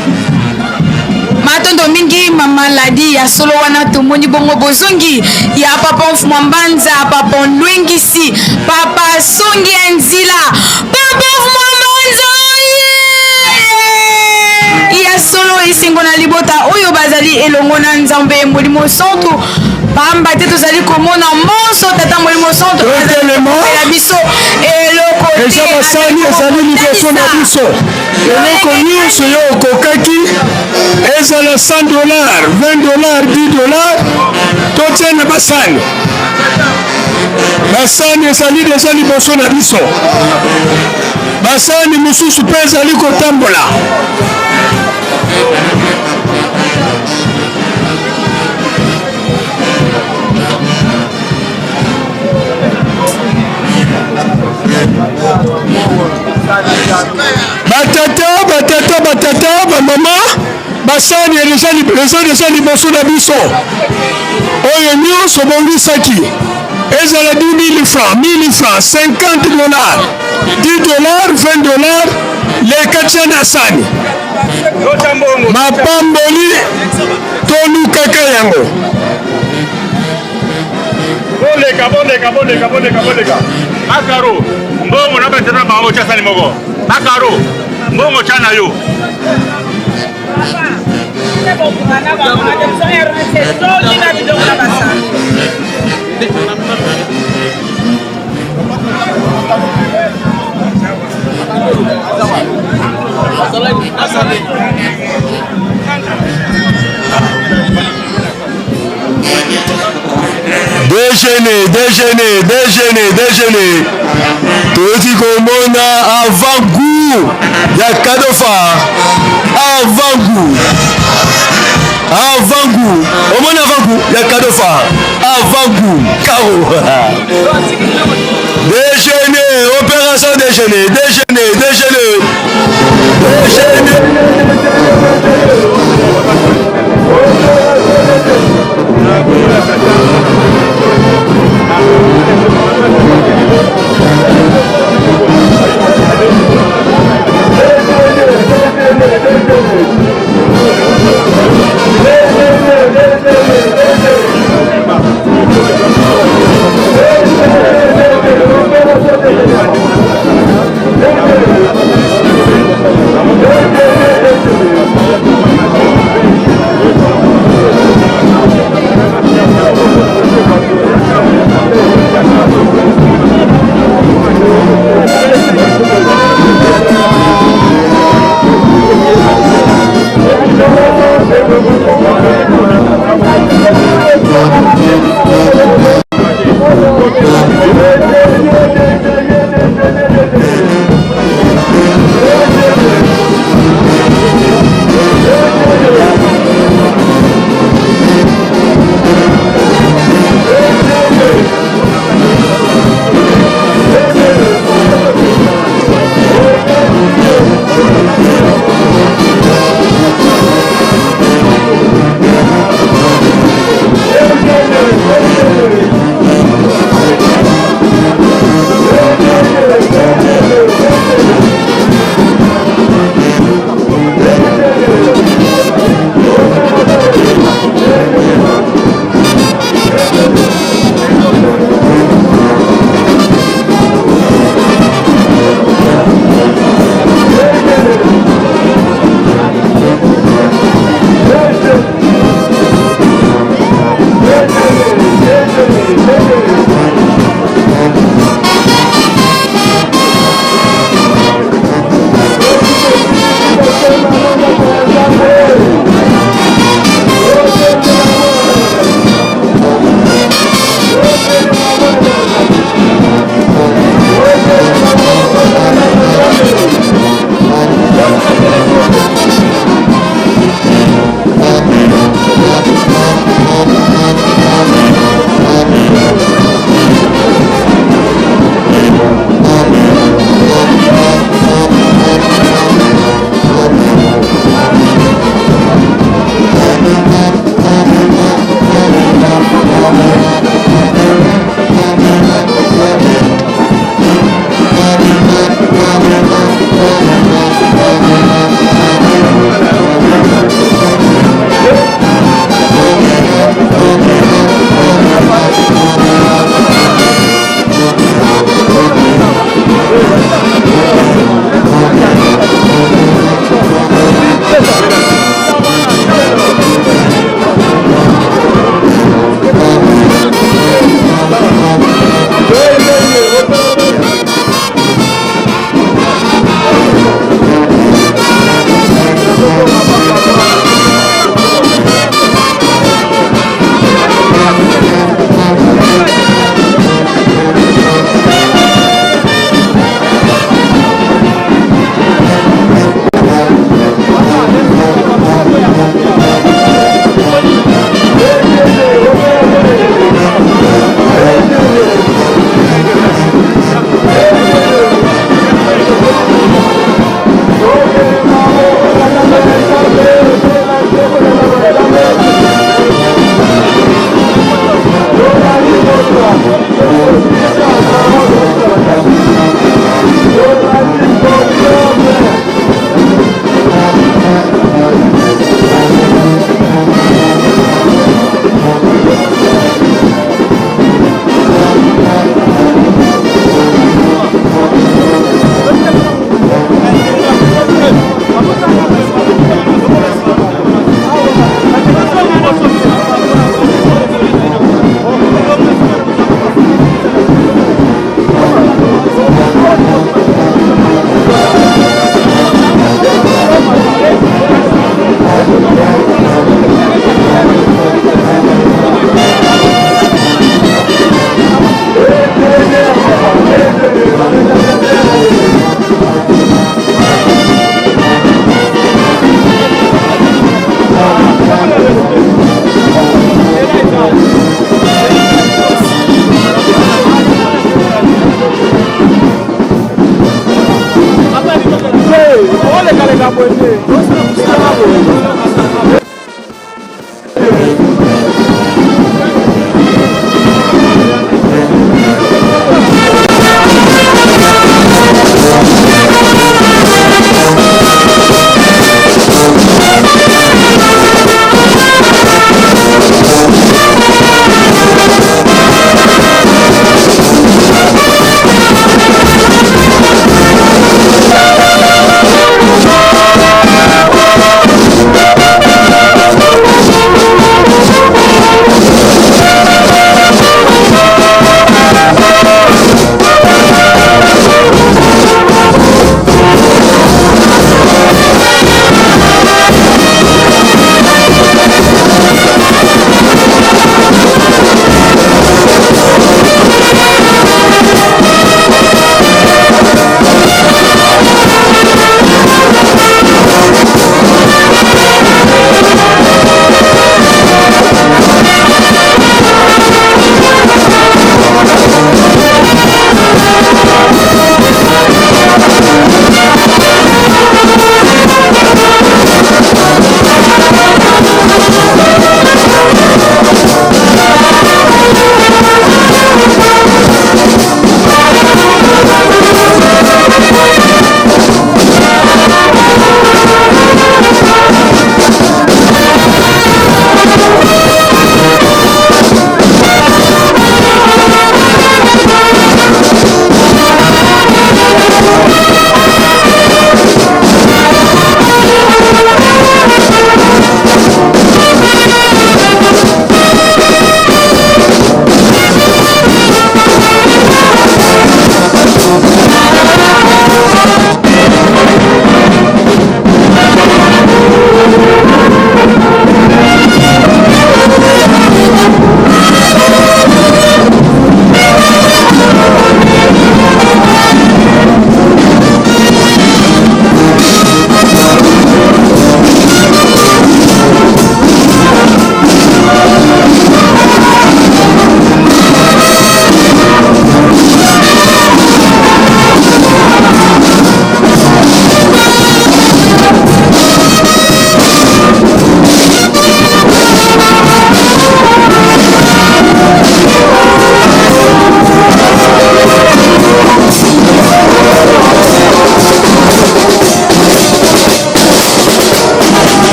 Matondo mingi mama ladi ya solo wana tomoni bongo bozongi ya papa Mfumwa Mbanza, papa Ndwengisi, papa Songi Enzila, papa Mfumwa Mbanza ya solo esengo na libota oyo bazali elongo na Nzambe Molimo Santo bamba te tozali komona monso tata Molimo Santo la biso eloko te eza basali ezali liboso na biso eloko nyonso yo okokaki ezala $100 $20 $10 totiana basani ezali deja liboso na biso basani mosusu mpe ezali kotambola batata bamama basani eza deja liboso na biso oyo nyonso bongisaki ezala 10 000 francs 1000 francs $50 $10 $20 lekatia na sani mapamboli tolukaka yango boleka makaro mbongo na betena bango cha sani moko makaro mbongo cha na yo Déjeuner. Toti komona avant-goût ya Kadofa. Avant-goût. Omona avant-goût ya Kadofa. Avant-goût. Karo. Déjeuner. Opération déjeuner.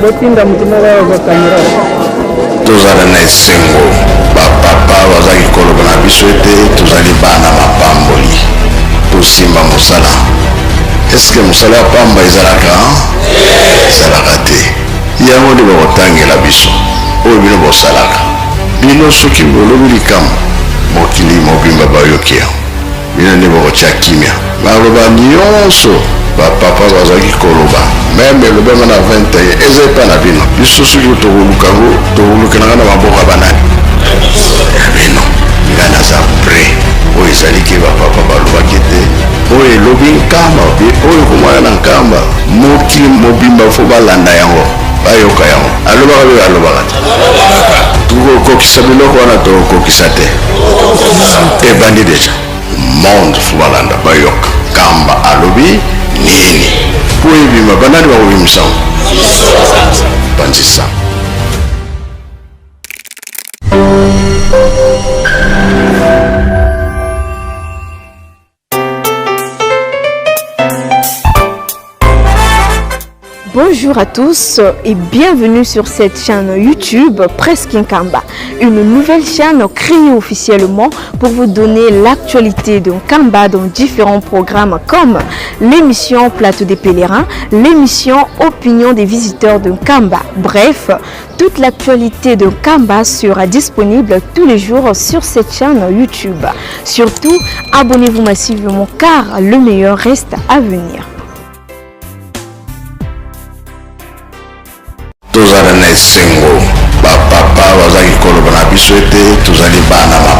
botinda mutima wao bakamira tozala na esengo bapapa bazali koloba na biso ete tozali bana mapamboli tosimba mosala. Eske mosala ya pamba ezalaka te yango nde bakotangela biso oyo bino bosalaka. Bino soki bolobi likambo mokili mobimba bayoki yango, bino nde bakotya kimia. Baloba nyonso bapapa bazalaki koloba meme elobema na 21 eza epa na bino. Biso soki tokolukango tokolukanaka na maboka banani ya bino. Nga naza pre oyo ezaliki bapapa balobaki te oyo elobi nkamba oyo komwana na nkamba mokili mobimba fo balanda yango bayoka yango. Alobaka be alobaka te tokokokisa biloko wana tokokokisa te ebandi deja monde fo balanda bayoka nkamba alobi nini po ebima banani bakobimisango banzisa. Bonjour à tous et bienvenue sur cette chaîne YouTube Presque Nkamba, une nouvelle chaîne créée officiellement pour vous donner l'actualité d'un Kamba dans différents programmes comme l'émission Plateau des pèlerins, l'émission Opinion des visiteurs d'un Kamba. Bref, toute l'actualité d'un Kamba sera disponible tous les jours sur cette chaîne YouTube. Surtout, abonnez-vous massivement car le meilleur reste à venir. Tozala na esengo bapapa bazaki koloba na biso ete tozali bana mapa